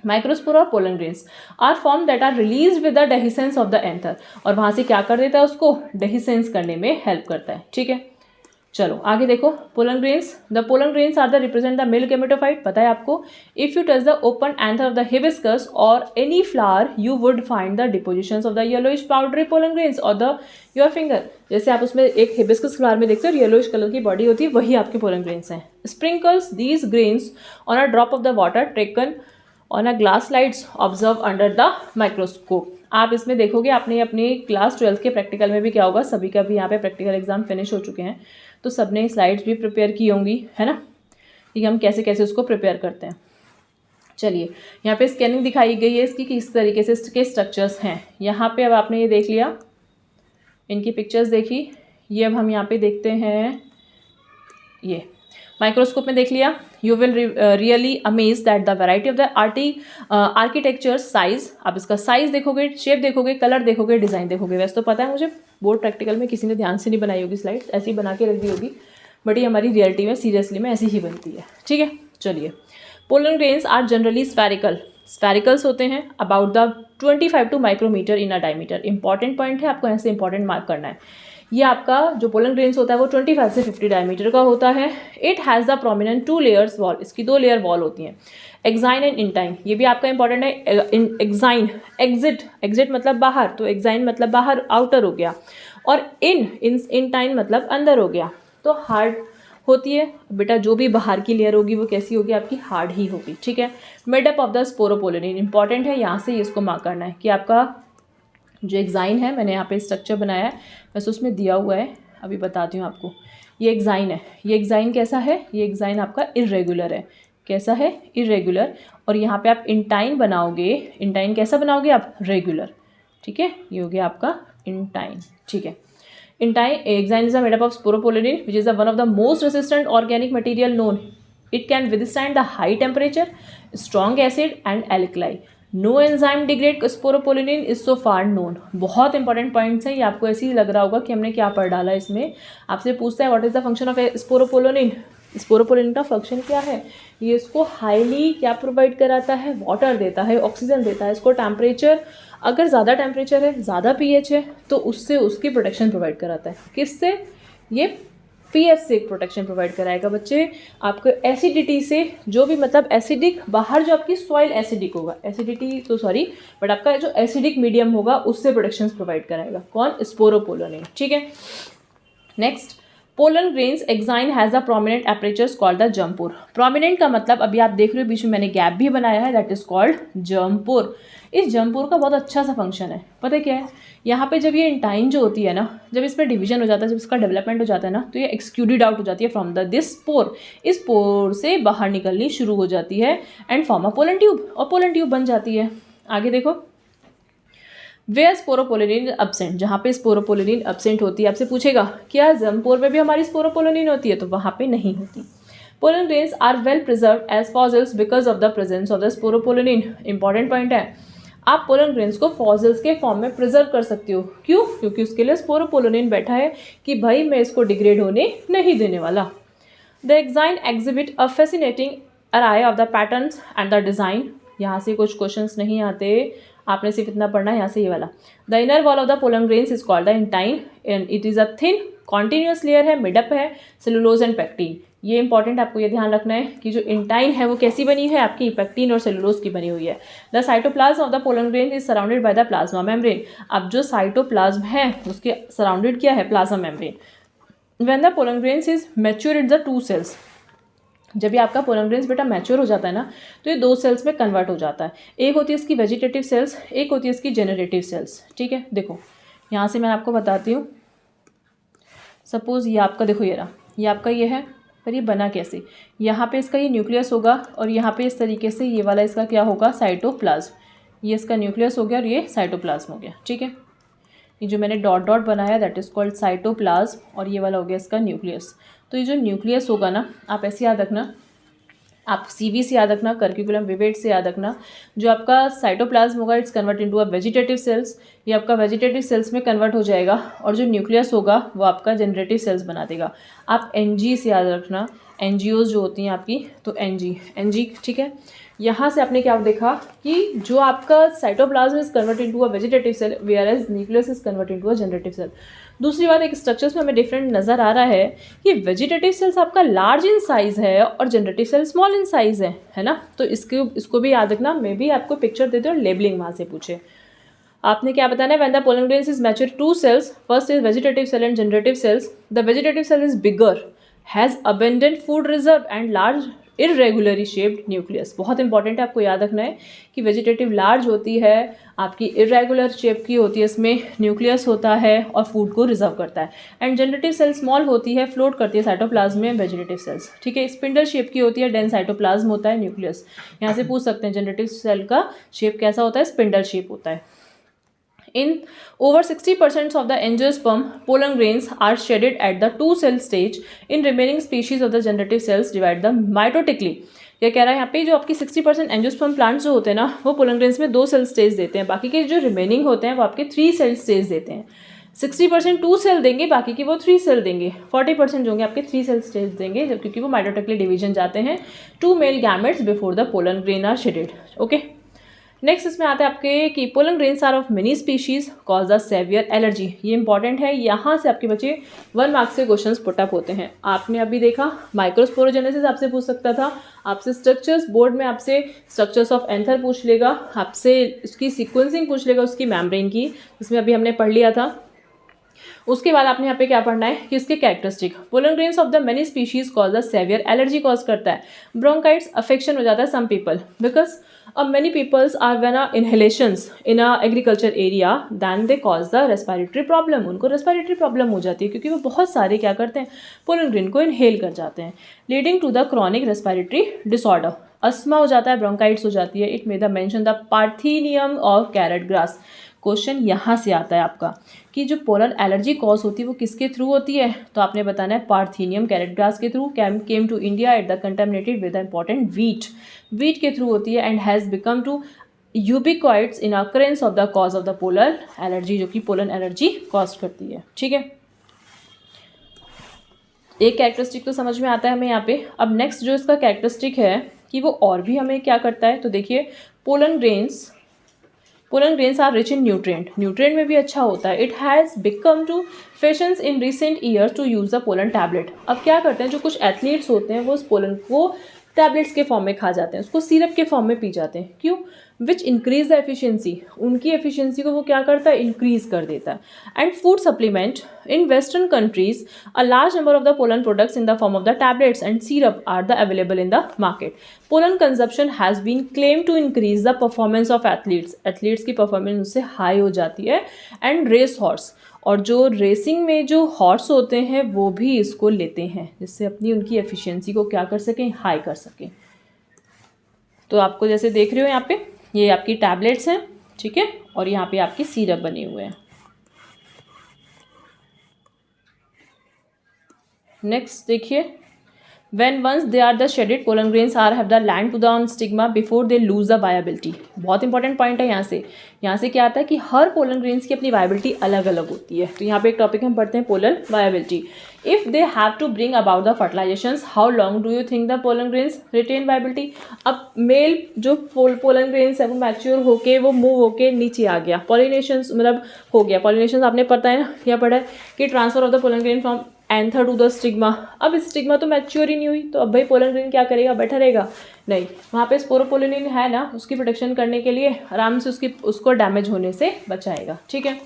S1: माइक्रोस्पोर और pollen grains are form that are release with the dehiscence of the anther, और वहाँ से क्या कर देता है, उसको डेहिसेंस करने में हेल्प करता है। ठीक है, चलो आगे देखो। Pollen grains, the pollen grains are the represent the male gametophyte, पता है आपको। If you touch the open anther of the hibiscus और any flower you would find the depositions of the yellowish powdery pollen grains और the your finger. जैसे आप उसमें एक hibiscus flower में देखते हो येलोइश कलर की बॉडी होती है, वही आपके पोलन ग्रेन्स हैं। Sprinkles these grains on a drop of the water taken on a glass slides observe under the microscope. आप इसमें देखोगे, आपने अपनी क्लास 12th के प्रैक्टिकल में भी क्या होगा, सभी का भी यहाँ पे प्रैक्टिकल एग्जाम फिनिश हो चुके हैं, तो सबने स्लाइड्स भी प्रिपेयर की होंगी, है ना, कि हम कैसे कैसे उसको प्रिपेयर करते हैं। चलिए, यहाँ पे स्कैनिंग दिखाई गई है इसकी, किस तरीके से इसके स्ट्रक्चर्स हैं। यहाँ पे अब आपने ये देख लिया, इनकी पिक्चर्स देखी, ये अब हम यहाँ पे देखते हैं, ये माइक्रोस्कोप में देख लिया। You will really amaze that the variety of the architecture size, आप इसका साइज देखोगे, शेप देखोगे, कलर देखोगे, डिज़ाइन देखोगे। वैसे तो पता है मुझे, बोर्ड प्रैक्टिकल में किसी ने ध्यान से नहीं बनाई होगी स्लाइड, ऐसी बना के रख दी होगी, बट ये हमारी रियलिटी में सीरियसली में ऐसी ही बनती है। ठीक है, चलिए। Pollen grains are generally spherical, sphericals होते हैं, about the 25 to micrometer in a diameter. Important point है, आपको ऐसे इंपॉर्टेंट मार्क करना है। ये आपका जो पोलन ग्रेन्स होता है वो 25 से 50 डायमीटर का होता है। It has the prominent 2 layers wall, इसकी 2 लेयर वॉल होती हैं। एक्साइन एंड इंटाइन, ये भी आपका इंपॉर्टेंट है। एक्साइन, एग्जिट, एग्जिट मतलब बाहर, तो एक्साइन मतलब बाहर, आउटर हो गया, और इंटाइन मतलब अंदर हो गया। तो हार्ड होती है बेटा, जो भी बाहर की लेयर होगी वो कैसी होगी, आपकी हार्ड ही होगी। ठीक है, made up of the sporopollenin, important है, यहाँ से इसको मार्क करना है कि आपका जो एक्साइन है, मैंने यहाँ पे स्ट्रक्चर बनाया है, वैसे उसमें दिया हुआ है, अभी बताती हूँ आपको। ये एक्साइन है, ये एक्साइन कैसा है, ये एक्साइन आपका इरेगुलर है। कैसा है, इरेगुलर। और यहाँ पे आप इंटाइन बनाओगे, इंटाइन कैसा बनाओगे आप, रेगुलर। ठीक है, ये हो गया आपका इंटाइन। ठीक है, intine exine is a made up of sporopollenin which is one of the most resistant organic material known. It can withstand the high temperature, strong acid and alkali. No enzyme degrade sporopollenin is so far known. बहुत important points हैं, ये आपको ऐसे ही लग रहा होगा कि हमने क्या पढ़ डाला इसमें। आपसे पूछता है what is the function of sporopollenin, sporopollenin का फंक्शन क्या है। ये इसको हाईली क्या प्रोवाइड कराता है, वाटर देता है, ऑक्सीजन देता है, इसको टेम्परेचर, अगर ज़्यादा टेम्परेचर है, ज़्यादा पीएच है, तो उससे उसकी प्रोटेक्शन प्रोवाइड कराता है। किससे, ये पीएच से प्रोटेक्शन प्रोवाइड कराएगा बच्चे आपको। एसिडिटी से, जो भी मतलब एसिडिक, बाहर जो आपकी सॉइल एसिडिक होगा, एसिडिटी तो सॉरी, बट आपका जो एसिडिक मीडियम होगा उससे प्रोटेक्शन प्रोवाइड कराएगा। कौन, स्पोरोपोलिन। ठीक है, next, pollen grains exine has a prominent apertures called the germ pore. Prominent का मतलब अभी आप देख रहे हो बीच में मैंने गैप भी बनाया है, दैट इज कॉल्ड जम्पोर। इस जम्पोर का बहुत अच्छा सा फंक्शन है, पता है क्या है, यहाँ पे जब ये इंटाइन जो होती है ना, जब इस पर डिवीजन हो जाता है, जब इसका डेवलपमेंट हो जाता है ना, तो ये एक्सक्लूडेड आउट हो जाती है फ्रॉम द दिस पोर, इस पोर से बाहर निकलनी शुरू हो जाती है and form a pollen tube, और पोलन ट्यूब बन जाती है। आगे देखो, वेयर स्पोरोपोलिन एब्सेंट, जहाँ पे स्पोरोपोलिन एब्सेंट होती है, आपसे पूछेगा क्या जम्पोर में भी हमारी स्पोरोपोलिन होती है, तो वहाँ पे नहीं होती। Pollen grains are well preserved as fossils because of the presence of the sporopollenin. Important point है, आप पोलन ग्रेन्स को फॉसिल्स के फॉर्म में प्रिजर्व कर सकते हो। क्यों, क्योंकि उसके लिए स्पोरोपोलिन बैठा है कि भाई मैं इसको डिग्रेड होने नहीं देने वाला। The exine exhibit a fascinating array of the patterns and the design. यहाँ से कुछ क्वेश्चंस नहीं आते, आपने सिर्फ इतना पढ़ना है, यहाँ से ये वाला। The inner wall of the pollen grains is called the intine and it is a thin continuous layer है, मिडअप है, सेलुलोज एंड पेक्टिन। ये इंपॉर्टेंट आपको ये ध्यान रखना है कि जो इंटाइन है वो कैसी बनी है, आपकी पेक्टिन और सेलुलोज की बनी हुई है। The cytoplasm of the pollen grain is surrounded by the plasma membrane. अब जो साइटोप्लाज्म है उसके सराउंडेड क्या है, plasma membrane. When the pollen grains is mature in the 2 cells, जब भी आपका पोलन ग्रेन्स बेटा मैच्योर हो जाता है ना, तो ये 2 सेल्स में कन्वर्ट हो जाता है। एक होती है इसकी वेजिटेटिव सेल्स, एक होती है इसकी जेनरेटिव सेल्स। ठीक है, देखो यहाँ से मैं आपको बताती हूँ। सपोज ये आपका, देखो ये रहा, ये आपका ये है, पर ये बना कैसे, यहाँ पे इसका ये न्यूक्लियस होगा और यहाँ पे इस तरीके से ये वाला इसका क्या होगा, साइटोप्लाज्म। ये इसका न्यूक्लियस हो गया और ये साइटोप्लाज्म हो गया। ठीक है, ये जो मैंने डॉट डॉट बनाया दैट इज़ कॉल्ड साइटोप्लाज्म, और ये वाला हो गया इसका न्यूक्लियस। तो ये जो न्यूक्लियस होगा ना, आप ऐसे याद रखना, आप CV से याद रखना, कर्क्यूकुलम विवेट से याद रखना। जो आपका साइटोप्लाज्म होगा it's convert into a vegetative cells, ये आपका वेजिटेटिव सेल्स में कन्वर्ट हो जाएगा, और जो न्यूक्लियस होगा वो आपका जनरेटिव सेल्स बना देगा। आप NG से याद रखना, NGOs जो होती हैं आपकी, तो NG ठीक है। यहाँ से आपने क्या देखा कि जो आपका cytoplasm is convert into a vegetative cell, whereas nucleus is convert into a generative cell. दूसरी बात, एक स्ट्रक्चर्स में हमें डिफरेंट नज़र आ रहा है कि वेजिटेटिव सेल्स आपका लार्ज इन साइज़ है और generative cell small in size है ना। तो इसको भी याद रखना। मैं भी आपको पिक्चर देते और लेबलिंग वहाँ से पूछे। आपने क्या बताना है, when the pollen grains is mature two cells, first is vegetative cell and generative cells, the vegetative cell is bigger, has abundant food reserve and large irregularly shaped nucleus. बहुत इंपॉर्टेंट है, आपको याद रखना है कि वेजिटेटिव लार्ज होती है, आपकी इरेगुलर शेप की होती है, इसमें न्यूक्लियस होता है और फूड को रिजर्व करता है। एंड जनरेटिव सेल स्मॉल होती है, फ्लोट करती है साइटोप्लाज्म में वेजिटेटिव सेल्स, ठीक है। स्पिंडल शेप की होती है, डेंस साइटोप्लाज्म होता है, न्यूक्लियस। यहाँ से पूछ सकते हैं जनरेटिव सेल का शेप कैसा होता है, स्पिंडल शेप होता है। In over 60% of the angiosperm, pollen grains are shedded at the two-cell stage. In remaining species of the generative cells divide them mitotically. क्या कह रहा है यहाँ पे, जो आपकी 60% एंजियोस्पर्म प्लांट्स जो होते हैं ना, वो पोलन ग्रेन्स में 2 सेल स्टेज देते हैं, बाकी के जो रिमेनिंग होते हैं वो आपके 3 सेल स्टेज देते हैं। 60% 2 सेल देंगे, बाकी की वो 3 सेल देंगे। 40% जो होंगे आपके 3 सेल स्टेज देंगे, जब क्योंकि वो माइटोटिकली डिवीजन जाते हैं। 2 male gametes before the pollen grain are shedded. Okay, next इसमें आता है आपके कि pollen grains are of many species cause the severe allergy. ये इंपॉर्टेंट है, यहाँ से आपके बच्चे 1 मार्क्स से क्वेश्चंस पुटअप होते हैं। आपने अभी देखा माइक्रोस्पोरोजेनेसिस आपसे पूछ सकता था, आपसे स्ट्रक्चर्स, बोर्ड में आपसे स्ट्रक्चर्स ऑफ एंथर पूछ लेगा, आपसे उसकी सीक्वेंसिंग पूछ लेगा, उसकी मेम्ब्रेन की, इसमें अभी हमने पढ़ लिया था। उसके बाद आपने यहाँ पे क्या पढ़ना है कि इसके characteristic, pollen grains of the many species cause the severe allergy cause करता है, ब्रोंकाइट्स, अफेक्शन हो जाता है some people, because many peoples are when inhalations in a agriculture area then they cause the respiratory problem। उनको respiratory problem हो जाती है क्योंकि वो बहुत सारे क्या करते हैं, पोलन ग्रेन को इनहेल कर जाते हैं, leading to the chronic respiratory disorder। Asthma हो जाता है, ब्रोंकाइट्स हो जाती है। It may the mention the parthenium of carrot grass. Question यहाँ से आता है आपका कि जो पोलन एलर्जी कॉज होती है वो किसके थ्रू होती है, तो आपने बताना है पार्थेनियम कैरेट ग्रास के through. Came to India at the contaminated with the important wheat के थ्रू होती है and has become to ubiquitous in occurrence of the cause of the pollen allergy, जो कि पोलन एलर्जी कॉज करती है, ठीक है। एक कैरेक्टरिस्टिक तो समझ में आता है हमें यहाँ पे। अब नेक्स्ट जो इसका कैरेक्टरिस्टिक है कि वो और भी हमें क्या करता है, तो देखिए pollen grains are rich in nutrient में भी अच्छा होता है। It has become to fashions in recent years to use the pollen tablet. अब क्या करते हैं, जो कुछ एथलीट्स होते हैं वो उस पोलन को टैबलेट्स के फॉर्म में खा जाते हैं, उसको सिरप के फॉर्म में पी जाते हैं। क्यों? विच इंक्रीज द एफिशिएंसी, उनकी एफिशिएंसी को वो क्या करता है, इंक्रीज कर देता है। And food supplement in western countries a large number of the pollen products in the form of the tablets and syrup are the available in the market. Pollen consumption has been claim to increase the performance of athletes की performance उससे high हो जाती है। And race horse, और जो racing में जो horse होते हैं वो भी इसको लेते हैं, जिससे अपनी उनकी एफिशिएंसी को क्या कर सकें, हाई कर सकें। तो आपको जैसे देख रहे हो यहाँ पे ये आपकी टैबलेट्स हैं, ठीक है, और यहाँ पे आपकी सिरप बने हुए हैं। नेक्स्ट देखिए, when once they are the shedded pollen grains are have the land to the on stigma before they lose the viability। बहुत इंपॉर्टेंट पॉइंट है यहाँ से क्या आता है कि हर पोलन ग्रेन्स की अपनी वायबिलिटी अलग अलग होती है। तो यहाँ पे एक टॉपिक हम पढ़ते हैं, pollen viability. If they have to bring about the fertilisations, how long do you think the pollen grains retain viability. अब मेल जो पोलन ग्रेन्स है वो मैच्योर होके वो मूव होके नीचे आ गया, पॉलिनेशन मतलब हो गया। पॉलिनेशन आपने पता है ना, क्या पढ़ा है कि transfer of the pollen grain from anther to the stigma. अब स्टिग्मा तो मैच्योर ही नहीं हुई, तो अब भाई पोलन ग्रेन क्या करेगा, बैठा रहेगा नहीं। वहाँ पे स्पोरोपोलिन है ना, उसकी प्रोटेक्शन करने के लिए आराम से उसको डैमेज होने से बचाएगा, ठीक है।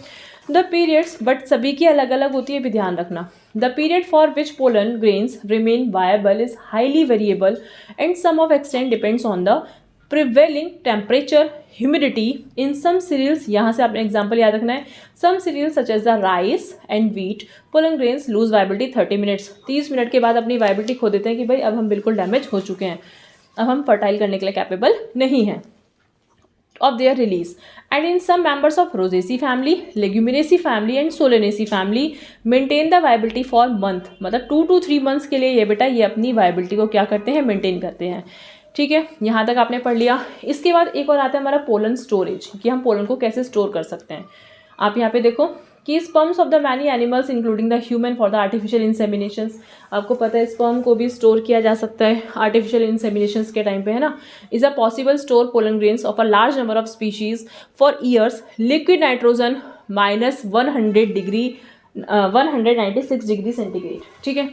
S1: द पीरियड्स, बट सभी की अलग अलग होती है, भी ध्यान रखना। The period for which pollen grains remain viable is highly variable and some of extent depends on the prevailing temperature, humidity in some cereals. यहाँ से आपने एग्जाम्पल याद रखना है। Some cereals such as the rice and wheat pollen grains lose viability 30 minutes. 30 minute के बाद अपनी viability खो देते हैं कि भाई अब हम बिल्कुल डैमेज हो चुके हैं, अब हम फर्टाइल करने के लिए कैपेबल नहीं हैं। of their release. And in some members of Rosaceae family, Leguminosae family and Solanaceae family maintain the viability for month, मतलब 2 to 3 months के लिए ये बेटा ये अपनी viability को क्या करते हैं, मेंटेन करते हैं. ठीक है, यहाँ तक आपने पढ़ लिया. इसके बाद एक और आता है हमारा पोलन स्टोरेज, कि हम पोलन को कैसे स्टोर कर सकते हैं. आप यहाँ पे देखो कि sperms of the many animals including the human for the artificial inseminations. आपको पता है स्पर्म को भी स्टोर किया जा सकता है आर्टिफिशियल इंसेमिनेशंस के टाइम पे, है ना. Is a possible store pollen grains of a large number of species for years. Liquid nitrogen -196 degree centigrade. ठीक है,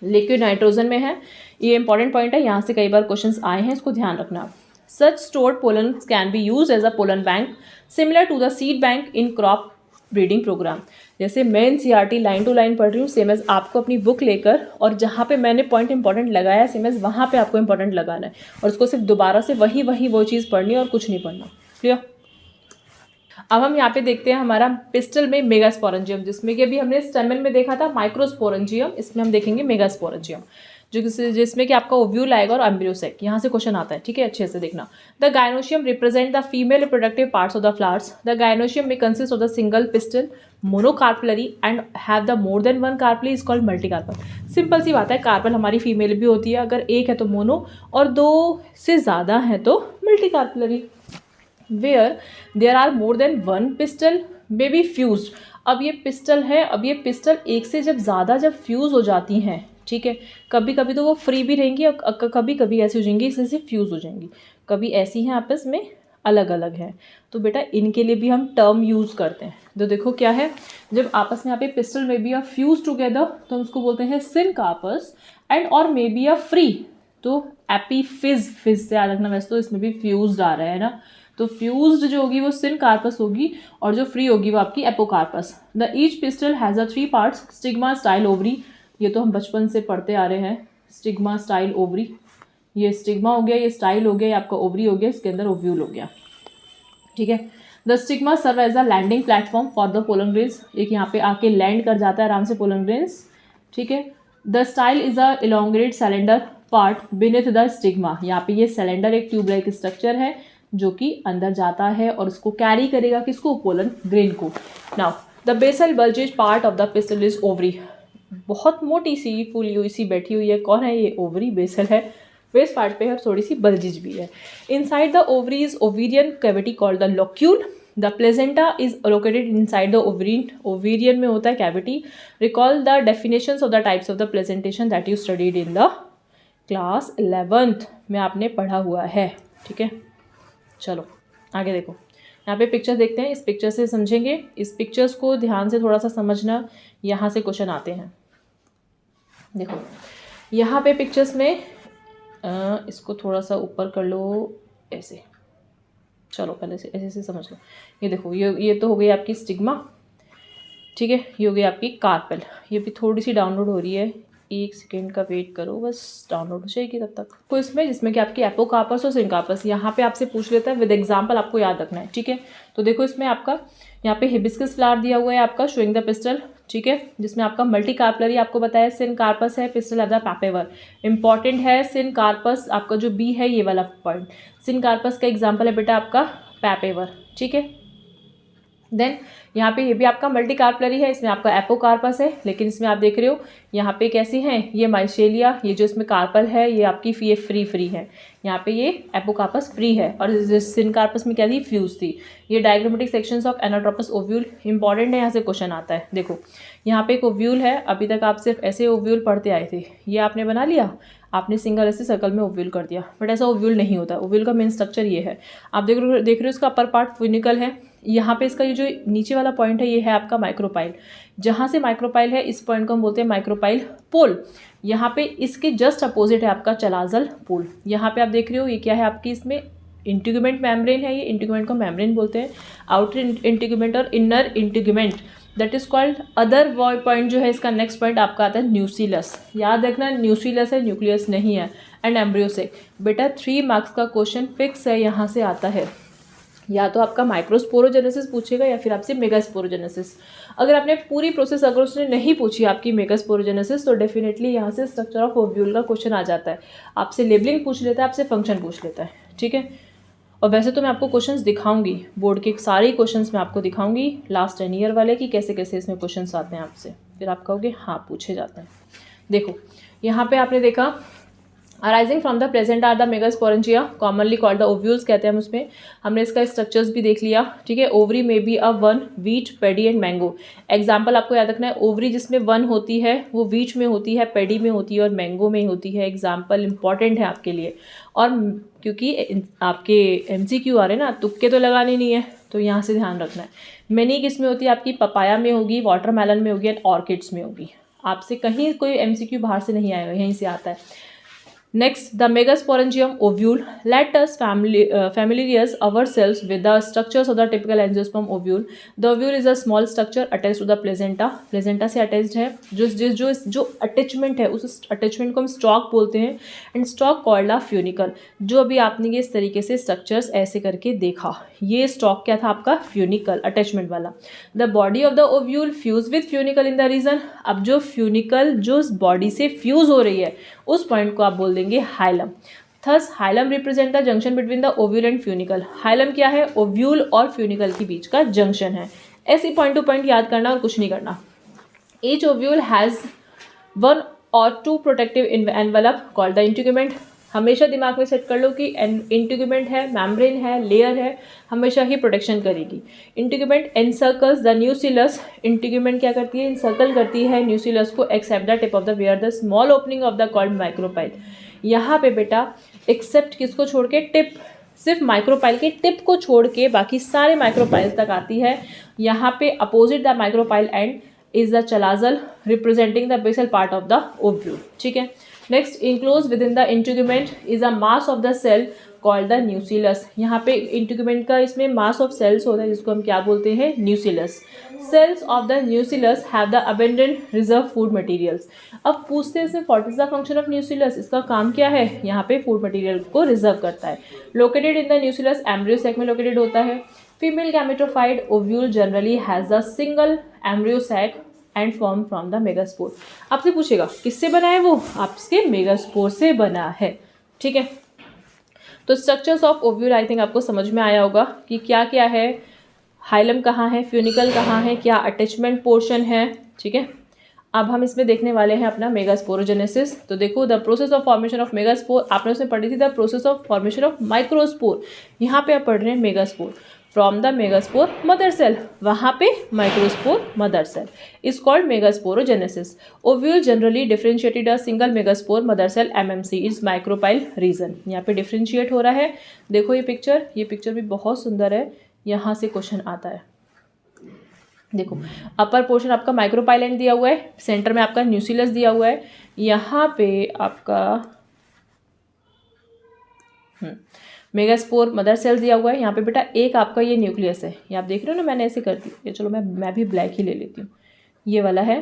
S1: लिक्विड नाइट्रोजन में है. ये इंपॉर्टेंट पॉइंट है, यहाँ से कई बार क्वेश्चंस आए हैं, इसको ध्यान रखना. Such stored pollen can be use as a pollen bank similar to the seed bank in crop breeding programme. जैसे मैं एनसीईआरटी लाइन टू लाइन पढ़ रही हूँ, सेम एज आपको अपनी बुक लेकर और जहाँ पे मैंने पॉइंट इंपॉर्टेंट लगाया सेम एज वहाँ पे आपको इंपॉर्टेंट लगाना है और उसको सिर्फ दोबारा से वही वो चीज़ पढ़नी है और कुछ नहीं पढ़ना. क्लियर. अब हम यहाँ पे देखते हैं हमारा पिस्टल में मेगास्पोरेंजियम, जिसमें कि अभी हमने स्टेमन में देखा था माइक्रोस्पोरेंजियम, इसमें हम देखेंगे मेगास्पोरेंजियम, जिसमें कि आपका ओव्यूल आएगा और एम्ब्रियोसेक. यहाँ से क्वेश्चन आता है. ठीक है, अच्छे से देखना. The gynoecium represent the female reproductive parts of the flowers. The gynoecium में consist of the single pistil monocarpellary and have the more than one carpel is called multicarpel. Simple सी बात है, कार्पल हमारी फीमेल भी होती है, अगर एक है तो मोनो और 2 से ज़्यादा है तो multicarpellary. Where there are more than one pistil may be fused. अब ये पिस्टल है, अब ये पिस्टल एक से जब फ्यूज़ हो जाती हैं, ठीक है, कभी कभी तो वो फ्री भी रहेंगी और कभी कभी ऐसी हो जाएंगी इससे फ्यूज़ हो जाएंगी, कभी ऐसी हैं आपस में अलग अलग हैं. तो बेटा इनके लिए भी हम टर्म यूज़ करते हैं. तो देखो क्या है, जब आपस में यहाँ पे पिस्टल में बी आर फ्यूज टुगेदर तो हम उसको बोलते हैं सिनकार्पस एंड और मे बी आर फ्री तो एपीफिज. फिज से याद रखना, वैसे तो इसमें भी फ्यूज्ड आ रहा है ना, तो फ्यूज्ड जो होगी वो सिनकार्पस होगी और जो फ्री होगी वो आपकी apocarpous. The each pistol has a 3 parts. Stigma, style, ovary. ये तो हम बचपन से पढ़ते आ रहे हैं. Stigma, style, ovary. ये स्टिग्मा हो गया, ये स्टाइल हो गया, ये आपका ओवरी हो गया, इसके अंदर ओव्यूल हो गया. ठीक है. The stigma serve as a landing platform for the pollen grains. एक यहाँ पे आके लैंड कर जाता है आराम से पोलन ग्रेन्स. ठीक है. The style is a elongate cylinder part beneath the stigma. यहाँ पे ये सिलेंडर एक ट्यूब लाइक स्ट्रक्चर है जो कि अंदर जाता है और उसको कैरी करेगा किसको, पोलन ग्रेन को. Now the basal bulgish part of the pistil is ovary. बहुत मोटी सी फूली हुई सी बैठी हुई है, कौन है ये, ओवरी. बेसल है, बेस पार्ट पे है और थोड़ी सी बल्जिज भी है. Inside the ovary is ovarian cavity called the locule. The placenta is located inside the ovary. Ovarian में होता है cavity. Recall the definitions of the types of the placentation that you studied in the class 11th में आपने पढ़ा हुआ है. ठीक है, चलो आगे देखो. यहाँ पे पिक्चर देखते हैं, इस पिक्चर से समझेंगे. इस पिक्चर्स को ध्यान से थोड़ा सा समझना, यहाँ से क्वेश्चन आते हैं. देखो यहाँ पे पिक्चर्स में इसको थोड़ा सा ऊपर कर लो ऐसे. चलो पहले से ऐसे से समझ लो. ये देखो, ये तो हो गई आपकी स्टिग्मा. ठीक है, ये हो गई आपकी कार्पल. ये भी थोड़ी सी डाउनलोड हो रही है, 1 सेकेंड का वेट करो, बस डाउनलोड हो जाएगी तब तक. तो इसमें जिसमें कि आपकी एपोकार्पस और सिनकार्पस यहाँ पे आपसे पूछ लेता है, विद एग्जांपल आपको याद रखना है. ठीक है, तो देखो इसमें आपका यहाँ पे हिबिस्कस फ्लावर दिया हुआ है आपका शोइंग द पिस्टल. ठीक है, जिसमें आपका मल्टीकार्पलरी आपको बताया सिनकार्पस है, पिस्टल एज द पैपेवर. इंपॉर्टेंट है सिनकार्पस, आपका जो बी है ये वाला पॉइंट. सिनकार्पस का एग्जाम्पल है बेटा आपका पैपेवर. ठीक है, देन यहाँ पे ये भी आपका मल्टीकार्पलरी है, इसमें आपका एपोकार्पस है, लेकिन इसमें आप देख रहे हो यहाँ पे कैसी हैं, ये माइशेलिया, ये जो इसमें कार्पल है ये आपकी ये फ्री है. यहाँ पे ये एपोकार्पस फ्री है और सिनकार्पस में क्या थी, फ्यूज थी. ये diagrammatic sections of anatropous ovule. Important है, यहाँ से क्वेश्चन आता है. देखो यहाँ पे एक ओव्यूल है, अभी तक आप सिर्फ ऐसे ओव्यूल पढ़ते आए थे, ये आपने बना लिया, आपने सिंगल ऐसे सर्कल में ओव्यूल कर दिया, बट ऐसा ओव्यूल नहीं होता. ओव्यूल का मेन स्ट्रक्चर ये है, आप देख रहे हो इसका अपर पार्ट फ्यूनिकल है. यहाँ पे इसका ये जो नीचे वाला पॉइंट है ये है आपका माइक्रोपाइल. जहाँ से माइक्रोपाइल है इस पॉइंट को हम बोलते हैं माइक्रोपाइल पोल. यहाँ पे इसके जस्ट अपोजिट है आपका चलाजल पोल. यहाँ पे आप देख रहे हो ये क्या है आपकी, इसमें इंटीग्यूमेंट मेम्ब्रेन है, ये इंटीग्यूमेंट को मेम्ब्रेन बोलते हैं. आउटर इंटीग्यूमेंट और inner integument that is called other point जो है इसका नेक्स्ट पॉइंट आपका आता है न्यूक्लियस. याद रखना न्यूक्लियस है, न्यूक्लियस नहीं है. And embryo sac. बेटा 3 मार्क्स का क्वेश्चन फिक्स है, यहाँ से आता है. या तो आपका माइक्रोस्पोरोजेनेसिस पूछेगा या फिर आपसे मेगास्पोरोजेनेसिस. अगर आपने पूरी प्रोसेस अगर उसने नहीं पूछी आपकी मेगास्पोरोजेनेसिस तो डेफिनेटली यहाँ से स्ट्रक्चर ऑफ ओव्यूल का क्वेश्चन आ जाता है. आपसे लेबलिंग पूछ लेता है, आपसे फंक्शन पूछ लेता है. ठीक है, और वैसे तो मैं आपको क्वेश्चंस दिखाऊंगी, बोर्ड के सारे क्वेश्चंस मैं आपको दिखाऊंगी लास्ट 10 ईयर वाले कि कैसे कैसे इसमें क्वेश्चंस आते हैं आपसे, फिर आप कहोगे हाँ पूछे जाते हैं। देखो यहाँ पे आपने देखा arising from the present are the megasporangia commonly called the ovules कहते हैं हम उसमें। हमने इसका स्ट्रक्चर्स भी देख लिया, ठीक है। ओवरी में be a one, wheat, pedi and mango. Example आपको याद रखना है, ओवरी जिसमें वन होती है वो वीट में होती है, पेडी में होती है और मैंगो में होती है। एग्जाम्पल इंपॉर्टेंट है आपके लिए, और क्योंकि आपके MCQ आ रहे हैं ना, तुक्के तो लगाने नहीं है, तो यहाँ से ध्यान रखना है। मैनी किस में होती है आपकी, पपाया में होगी, वाटरमेलन में होगी एंड ऑर्किड्स में होगी। आपसे कहीं कोई MCQ बाहर से नहीं आएगा, यहीं से आता है। Next, the megasporangium ovule. Let us familiarize ourselves with the structures of the typical angiosperm ovule. The ovule is a small structure attached to the placenta. Placenta से attached है। जो attachment है उस attachment को हम stalk बोलते हैं, and stalk called a funicle. जो अभी आपने ये इस तरीके से structures ऐसे करके देखा, ये stalk क्या था आपका, funicle attachment वाला। The body of the ovule fuse with funicle in the region. अब जो funicle जो body से fuse हो रही है उस पॉइंट को आप बोल देंगे hilum. Thus hilum represent the junction between the ovule and funicle. Hilum क्या है, ओव्यूल और फ्यूनिकल के बीच का जंक्शन है। ऐसी पॉइंट टू पॉइंट याद करना और कुछ नहीं करना। Each ovule has 1 or 2 protective envelope called the integument. हमेशा दिमाग में सेट कर लो कि इंटीग्यूमेंट है, मेम्ब्रेन है, लेयर है, हमेशा ही प्रोटेक्शन करेगी। Integument encircles the nucellus. Integument क्या करती है, इनसर्कल करती है न्यूसिलस को except the tip of the where the small opening of the called micropyle. यहाँ पे बेटा एक्सेप्ट किसको छोड़ के, टिप, सिर्फ माइक्रोपाइल के टिप को छोड़ के बाकी सारे माइक्रोपाइल तक आती है। यहाँ पे opposite the micropyle end is the chalazal representing the basal part of the ovule, ठीक है। Next, enclose within the integument is a mass of the cell called the nucellus. यहाँ पे इंटीग्यूमेंट का इसमें मास ऑफ सेल्स होता है जिसको हम क्या बोलते हैं, nucellus. Cells of the nucellus have the abundant reserve food materials. अब पूछते हैं इसमें what is the function of nucellus, इसका काम क्या है, यहाँ पे फूड मटेरियल को रिजर्व करता है। Located in the nucellus, embryo sac में लोकेटेड होता है। Female gametophyte ovule generally has the single embryo sac and form from the megaspore. आपसे पूछेगा किससे बना है, वो आपके मेगास्पोर से बना है, ठीक है। तो structures of ovule I think आपको समझ में आया होगा कि क्या क्या है, हाइलम कहाँ है, फ्यूनिकल कहाँ है, क्या अटैचमेंट पोर्शन है, ठीक है। अब हम इसमें देखने वाले हैं अपना मेगास्पोरोजेनेसिस। तो देखो, the process of formation of megaspore, आपने उसमें पढ़ी थी the process of formation of microspore. यहाँ पे आप पढ़ रहे हैं megaspore. From the megaspore mother cell, वहाँ पे microspore mother cell is called megasporogenesis. Ovule generally differentiated a single megaspore mother cell MMC is micropyle region. यहाँ पे डिफरेंशिएट हो रहा है। देखो ये पिक्चर भी बहुत सुंदर है, यहाँ से क्वेश्चन आता है। देखो अपर पोर्शन आपका माइक्रोपाइलेंट दिया हुआ है, सेंटर में आपका न्यूसिलस दिया हुआ है, यहाँ पे आपका मेगास्पोर मदर सेल दिया हुआ है। यहाँ पे बेटा एक आपका ये न्यूक्लियस है, ये आप देख रहे हो ना, मैंने ऐसे कर दी। चलो मैं भी ब्लैक ही ले लेती हूँ, ये वाला है,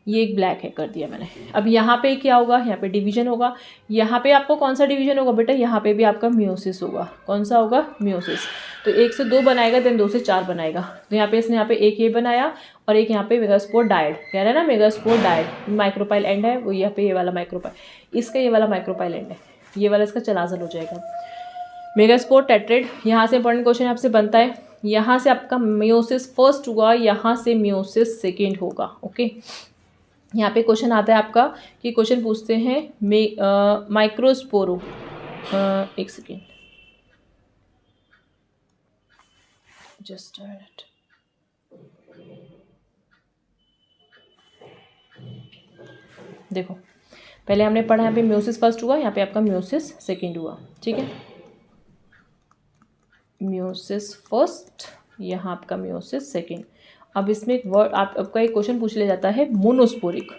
S1: ये एक ब्लैक है, कर दिया मैंने। अब यहाँ पे क्या होगा, यहाँ पे डिवीजन होगा। यहाँ पे आपको कौन सा डिवीजन होगा बेटा, यहाँ पे भी आपका मियोसिस होगा। कौन सा होगा, मियोसिस। तो 1 से 2 बनाएगा, देन 2 से 4 बनाएगा। तो यहाँ पे इसने यहाँ पे एक ये बनाया और एक यहाँ पे मेगास्पोर डायड, कह रहा है ना मेगास्पोर डायड। माइक्रोपाइल एंड है वो, यहाँ पे ये वाला माइक्रोपाइल, इसका ये वाला माइक्रोपाइल एंड है, ये वाला इसका चलाजल हो जाएगा। मेगास्पोर टेट्रेड, यहाँ से इंपॉर्टेंट क्वेश्चन आपसे बनता है। यहाँ से आपका मियोसिस फर्स्ट हुआ, यहाँ से मियोसिस सेकेंड होगा, ओके। यहाँ पे क्वेश्चन आता है आपका कि क्वेश्चन पूछते हैं माइक्रोस्पोरो, एक सेकेंड, जस्ट अ मिनट। देखो पहले हमने पढ़ा यहाँ पे मियोसिस फर्स्ट हुआ, यहाँ पे आपका मियोसिस सेकेंड हुआ, ठीक है। मियोसिस फर्स्ट, यहाँ आपका मियोसिस सेकेंड। अब इसमें एक वर्ड आपका एक क्वेश्चन पूछ लिया जाता है, मोनोस्पोरिक।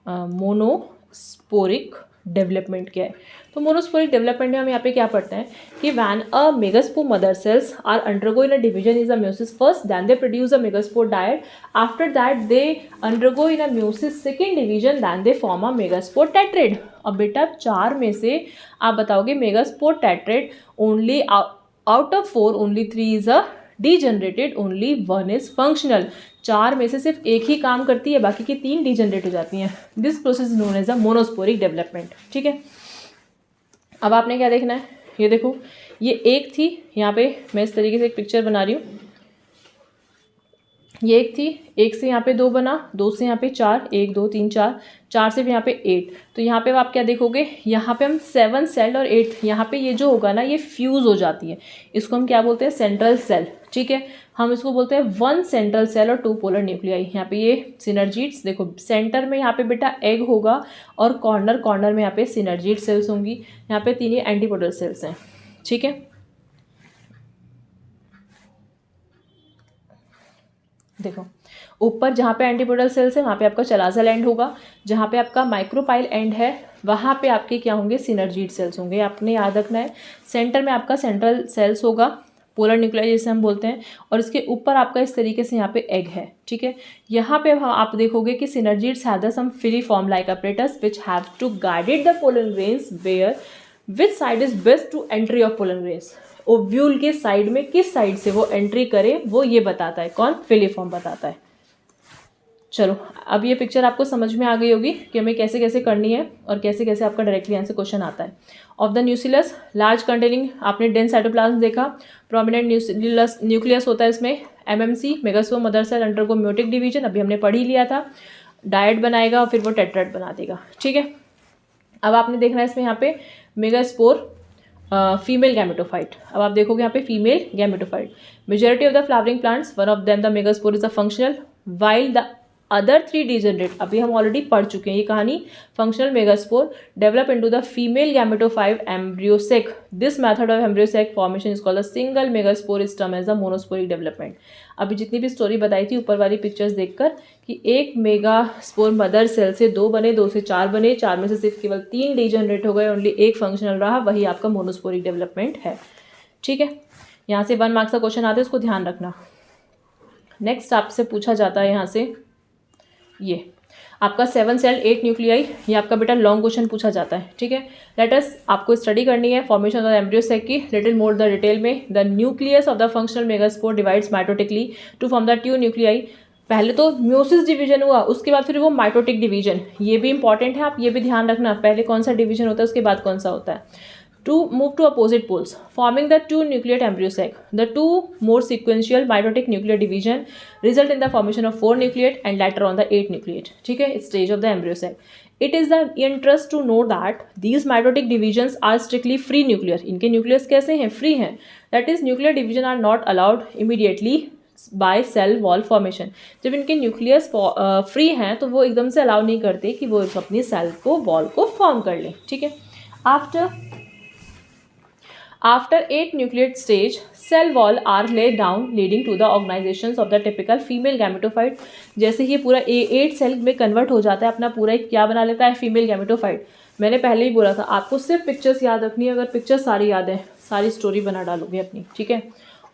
S1: मोनोस्पोरिक डेवलपमेंट क्या है। तो मोनोस्पोरिक डेवलपमेंट में हम यहाँ पे क्या पढ़ते हैं कि when a megaspore mother cells are undergo in a division is a meiosis first, then they produce a megaspore dyad, after that they undergo in a meiosis second division, then they form a megaspore tetrad. अब बेटा 4 में से आप बताओगे megaspore tetrad, only out of 4 only 3 is a degenerated, only 1 is functional. 4 में से सिर्फ एक ही काम करती है, बाकी की 3 डीजनरेट हो जाती हैं। This process is known as a monosporic development, ठीक है। अब आपने क्या देखना है, ये देखो ये एक थी, यहाँ पे मैं इस तरीके से एक पिक्चर बना रही हूँ, ये एक थी, एक से यहाँ पे 2 बना, 2 से यहाँ पे 4, 1 2 3 4, 4 से भी यहाँ पे 8। तो यहाँ पे आप क्या देखोगे, यहाँ पे हम 7 सेल और 8, यहाँ पे ये जो होगा ना ये फ्यूज़ हो जाती है, इसको हम क्या बोलते हैं, सेंट्रल सेल। ठीक है, हम इसको बोलते हैं 1 सेंट्रल सेल और 2 पोलर न्यूक्लियाई। यहाँ पे ये सिनर्जीड्स देखो, सेंटर में यहाँ पे बेटा एग होगा और कॉर्नर कॉर्नर में यहाँ पे सिनर्जीड सेल्स होंगी। यहाँ पे 3 ये एंटीपोडल सेल्स हैं। ठीक है, देखो ऊपर जहाँ पे एंटीपोडल सेल्स है वहाँ पे आपका चलाज़ल एंड होगा, जहाँ पे आपका माइक्रोपाइल एंड है वहाँ पे आपके क्या होंगे, सिनर्जीड सेल्स होंगे। आपने याद रखना है, सेंटर में आपका सेंट्रल सेल्स होगा, पोलर न्यूक्लियाई जिसे हम बोलते हैं, और इसके ऊपर आपका इस तरीके से यहाँ पे एग है। ठीक है, यहाँ पे आप देखोगे कि synergids have some filiform like apparatus which have to guide the pollen grains where which side is best to entry of pollen grains। Ovule के साइड में किस साइड से वो एंट्री करे वो ये बताता है, कौन, फिलीफॉर्म बताता है। चलो अब ये पिक्चर आपको समझ में आ गई होगी कि हमें कैसे कैसे करनी है और कैसे कैसे आपका डायरेक्टली आंसर क्वेश्चन आता है। Of the nucleus, large containing, आपने डेंस साइटोप्लाज्म देखा, प्रोमिनेंट न्यूक्लियस होता है इसमें, MMC megaspore mother cell undergo meiotic division, अभी हमने पढ़ ही लिया था, डायट बनाएगा और फिर वो टेट्राइड बना देगा। ठीक है, अब आपने देखना है इसमें यहाँ पे मेगास्पोर फीमेल गैमेटोफाइट। अब आप देखोगे यहाँ पे female gametophyte, majority of the flowering plants, one of them the megaspore is a functional while the other 3 degenerate, अभी हम ऑलरेडी पढ़ चुके हैं ये कहानी, functional megaspore develop into the female gametophyte embryo sac. This method of embryo sac formation is called the single megaspore is term as the monosporic development. अभी जितनी भी स्टोरी बताई थी ऊपर वाली पिक्चर्स देखकर कि एक मेगास्पोर मदर सेल से 2 बने, 2 से 4 बने, 4 में से सिर्फ केवल 3 डिजेनरेट हो गए, ओनली एक फंक्शनल रहा, वही आपका मोनोस्पोरिक डेवलपमेंट है। ठीक है, यहाँ से 1 मार्क्स का क्वेश्चन आता है, इसको ध्यान रखना। नेक्स्ट आपसे पूछा जाता है यहाँ से ये आपका 7 सेल 8 न्यूक्लियाई, ये आपका बेटा लॉन्ग क्वेश्चन पूछा जाता है। ठीक है, लेट अस, आपको स्टडी करनी है फॉर्मेशन ऑफ द एम्ब्रियोसेक की, लिटिल मोर द डिटेल में। The nucleus of the functional megaspore divides mitotically to form the 2 nuclei. पहले तो म्योसिस डिवीजन हुआ, उसके बाद फिर वो माइटोटिक डिवीजन, ये भी इंपॉर्टेंट है, आप ये भी ध्यान रखना, पहले कौन सा डिवीजन होता है उसके बाद कौन सा होता है। To move to opposite poles, forming the 2 nucleate embryo sac. The 2 more sequential mitotic nuclear division result in the formation of 4 nucleate and later on the 8 nucleate. ठीक है, stage of the embryo sac. It is the interest to know that these mitotic divisions are strictly free nuclear. इनके nucleus कैसे हैं, free हैं. That is, nuclear division are not allowed immediately by cell wall formation. जब इनके nucleus free हैं तो वो एकदम से अलाउ नहीं करते कि वो अपनी सेल को वॉल को फॉर्म कर लें। ठीक है, After 8 nucleate stage, cell wall are laid down leading to the organizations of the typical female gametophyte। जैसे ये पूरा 8 सेल में कन्वर्ट हो जाता है, अपना पूरा एक क्या बना लेता है, फीमेल गैमेटोफाइट। मैंने पहले ही बोला था आपको सिर्फ पिक्चर्स याद रखनी है, अगर पिक्चर सारी याद है सारी स्टोरी बना डालोगे अपनी। ठीक है,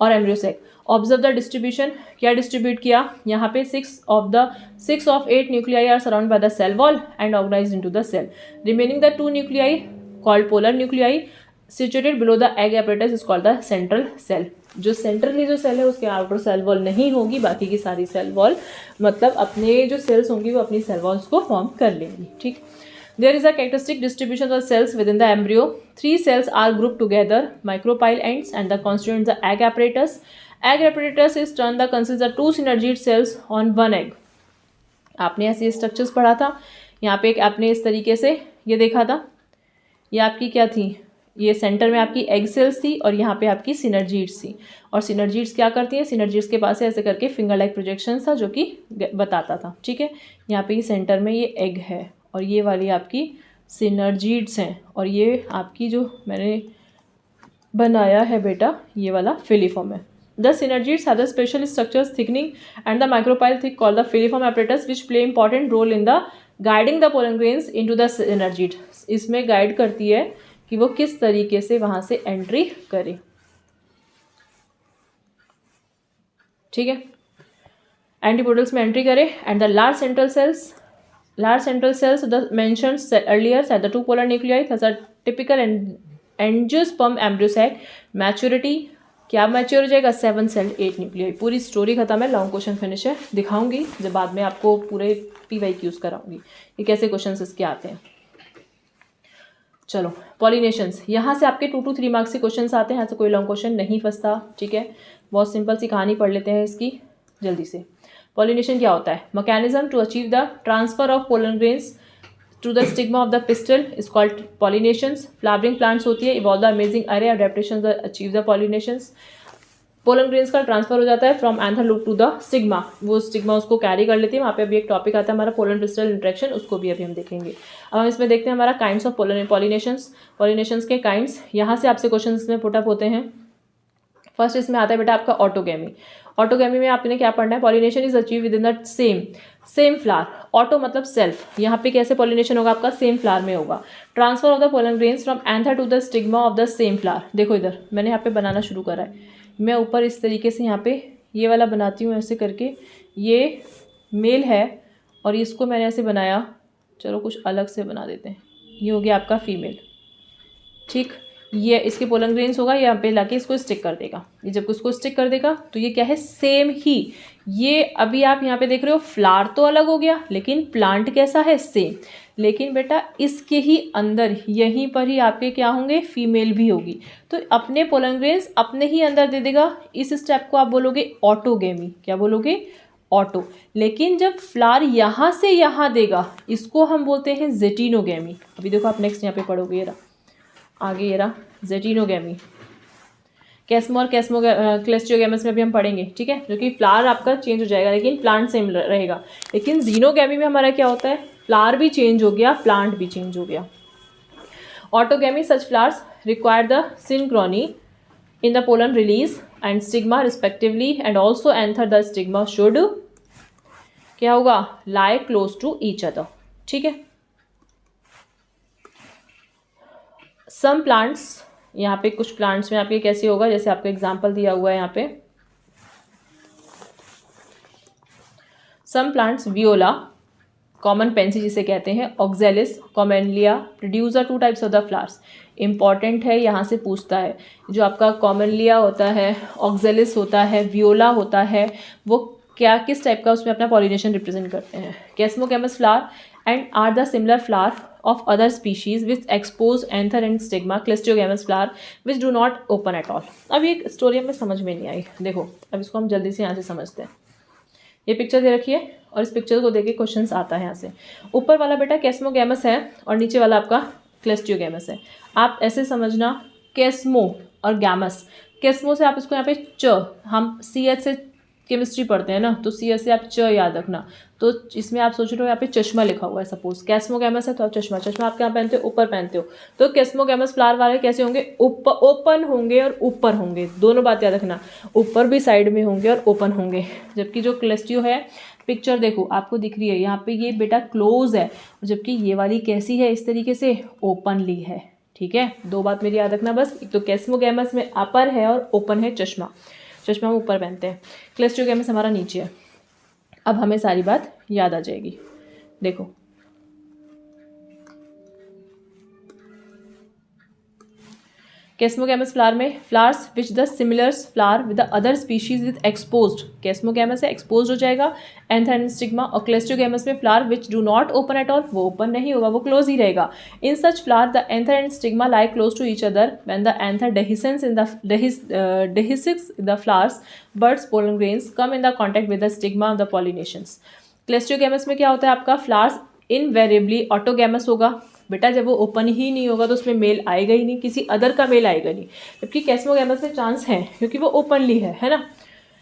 S1: और एम्ब्रियोसेक, ऑब्जर्व द डिस्ट्रीब्यूशन, क्या डिस्ट्रीब्यूट किया, यहाँ पे 6 of 8 nuclei are surround by the cell wall and organised into the cell. Remaining the 2 nuclei called polar nuclei situated below the egg apparatus is called the central cell. जो centrally जो cell है उसके outer cell wall नहीं होगी, बाकी की सारी cell wall मतलब अपने जो सेल्स होंगी वो अपनी सेल वॉल्स को फॉर्म कर लेंगी। ठीक, there is a characteristic distribution of cells within the embryo. 3 cells are group together, micropyle ends and the constituent the egg apparatus. Egg apparatus is termed the consists of 2 synergid cells on 1 egg। आपने ऐसे structures पढ़ा था, यहाँ पे एक आपने इस तरीके से ये देखा था, ये आपकी क्या थी, ये सेंटर में आपकी एग सेल्स थी और यहाँ पे आपकी सिनर्जीड्स थी। और सिनर्जीड्स क्या करती हैं, सिनर्जीड्स के पास ऐसे करके फिंगर लाइक प्रोजेक्शन था जो कि बताता था। ठीक है, यहाँ पे ये सेंटर में ये एग है और ये वाली आपकी सिनर्जीड्स हैं और ये आपकी जो मैंने बनाया है बेटा ये वाला फिलीफॉर्म है। The synergids have the special structures thickening and the micropyle thick called the filiform apparatus which play important role in the guiding the pollen grains into the synergid। इसमें गाइड करती है कि वो किस तरीके से वहाँ से एंट्री करे। ठीक है, एंटीपोडल्स में एंट्री करे and the large central cells the mentioned earlier said the 2 polar nuclei has a typical angiosperm embryo sac। Maturity क्या मैच्योर हो जाएगा, 7 सेल 8 न्यूक्लियाई। पूरी स्टोरी खत्म है, लॉन्ग क्वेश्चन फिनिश है, दिखाऊंगी जब बाद में आपको पूरे PYQs कराऊंगी कि कैसे क्वेश्चन इसके आते हैं। चलो पॉलिनेशंस, यहाँ से आपके 2 to 3 मार्क्स के क्वेश्चन आते हैं, यहाँ से कोई लॉन्ग क्वेश्चन नहीं फंसता, ठीक है। बहुत सिंपल सी कहानी पढ़ लेते हैं इसकी जल्दी से। पॉलिनेशन क्या होता है? Mechanism to achieve the transfer of pollen grains to the stigma of the pistil is called pollinations. Flowering plants होती है, evolve the amazing array adaptation achieve the pollinations. Pollen grains का ट्रांसफर हो जाता है from anther loop to the stigma, वो stigma उसको carry कर लेती है। वहाँ पे अभी एक टॉपिक आता है हमारा पोलन पिस्टल इंट्रैक्शन, उसको भी अभी हम देखेंगे। अब हम इसमें देखते हैं हमारा काइंड्स ऑफ पॉलिनेशंस, पॉलिनेशंस के काइंड्स। यहाँ से आपसे क्वेश्चन इसमें पुटअप होते हैं। फर्स्ट इसमें आता है बेटा आपका ऑटोगैमी। ऑटोगैमी में आपने क्या पढ़ना है? Pollination is achieve with in the same flower. Auto मतलब सेल्फ, यहाँ पे कैसे पॉलिनेशन होगा आपका? सेम फ्लावर में होगा। Transfer of the pollen grains from anther to the stigma of the same flower. देखो इधर मैंने यहाँ पे बनाना शुरू करा है, मैं ऊपर इस तरीके से यहाँ पे ये वाला बनाती हूँ ऐसे करके, ये मेल है और इसको मैंने ऐसे बनाया, चलो कुछ अलग से बना देते हैं, ये हो गया आपका फीमेल, ठीक। ये इसके पोलन ग्रेन्स होगा, यहाँ पे लाके इसको स्टिक कर देगा। ये जब उसको स्टिक कर देगा तो ये क्या है? सेम ही। ये अभी आप यहाँ पे देख रहे हो फ्लावर तो अलग हो गया, लेकिन प्लांट कैसा है? सेम। लेकिन बेटा इसके ही अंदर यहीं पर ही आपके क्या होंगे? फीमेल भी होगी। तो अपने पोलन ग्रेन्स अपने ही अंदर दे देगा। इस स्टेप को आप बोलोगे ऑटोगैमी। क्या बोलोगे? ऑटो। लेकिन जब फ्लावर यहाँ से यहाँ देगा, इसको हम बोलते हैं जेटिनोगैमी। अभी देखो आप नेक्स्ट यहाँ पे पढ़ोगे, ये रहा आगे, ये रहा जेटिनोगैमी। कैस्मो और क्लेस्टियोगैमस में भी हम पढ़ेंगे, ठीक है, जो कि फ्लावर आपका चेंज हो जाएगा लेकिन प्लांट सेम रहेगा। लेकिन जीनोगैमी में हमारा क्या होता है? फ्लावर भी चेंज हो गया, प्लांट भी चेंज हो गया। Autogamy such flowers require the synchrony in the pollen release and stigma respectively and also anther the stigma should क्या होगा? लाई क्लोज टू ईच अदर, ठीक है। सम प्लांट्स, यहाँ पे कुछ प्लांट्स में आपके कैसे होगा, जैसे आपको एग्जांपल दिया हुआ है यहाँ पे। Some plants Viola, common pansy जिसे कहते हैं, Oxalis, commonly produce are 2 types of the flowers. Important है, यहाँ से पूछता है जो आपका कॉमनलिया होता है, ऑक्जेलिस होता है, वियोला होता है, वो क्या किस टाइप का उसमें अपना पॉलिनेशन रिप्रेजेंट करते हैं। Chasmogamous flower and are the similar flower of other species with exposed anther and stigma, cleistogamous flower which do not open at all। अब ये स्टोरी हमें समझ में नहीं आई, देखो अब इसको हम जल्दी से यहाँ से समझते हैं। ये पिक्चर दे रखी है और इस पिक्चर को देख के क्वेश्चन आता है यहाँ से। ऊपर वाला बेटा कैस्मोगैमस है और नीचे वाला आपका क्लेस्टियोगैमस है। आप ऐसे समझना, कैस्मो और गैमस। कैस्मो से आप इसको यहाँ पे च, हम CH से केमिस्ट्री पढ़ते हैं ना, तो CH से आप च याद रखना। तो इसमें आप सोच रहे हो यहाँ पे चश्मा लिखा हुआ है, सपोज कैस्मोगैमस है तो आप चश्मा आप क्या पहनते हो? ऊपर पहनते हो। तो कैस्मोगैमस फ्लावर वाले कैसे होंगे? ओपन होंगे और ऊपर होंगे, दोनों बात याद रखना, ऊपर भी साइड में होंगे और ओपन होंगे। जबकि जो क्लेस्टियो है, पिक्चर देखो आपको दिख रही है यहाँ पे, ये बेटा क्लोज है, जबकि ये वाली कैसी है? इस तरीके से ओपनली है, ठीक है। 2 बात मेरी याद रखना बस, एक तो कैस्मोगैमस में अपर है और ओपन है, चश्मा हम ऊपर पहनते हैं, क्लेस्टियोगैमस हमारा नीचे है। अब हमें सारी बात याद आ जाएगी। देखो कैस्मोगैमस फ्लावर में flowers which the similar flower with the other species with exposed, chasmogamous है एक्सपोज हो जाएगा, एंथर एंड स्टिग्मा। और क्लेस्टियोगैमस में flower which do not open at all, वो ओपन नहीं होगा, वो क्लोज ही रहेगा। In such flower the anther and stigma lie close to each other when the anther dehiscence in the dehisces the flowers buds pollen grains come in the contact with the stigma of the pollinations. Cleistogamous में क्या होता है आपका? Flowers invariably ऑटोगैमस होगा बेटा, जब वो open ही नहीं होगा तो उसमें मेल आएगा ही नहीं, किसी अदर का मेल आएगा नहीं। जबकि कैस्मोगैमस में चांस है क्योंकि वो ओपनली है ना।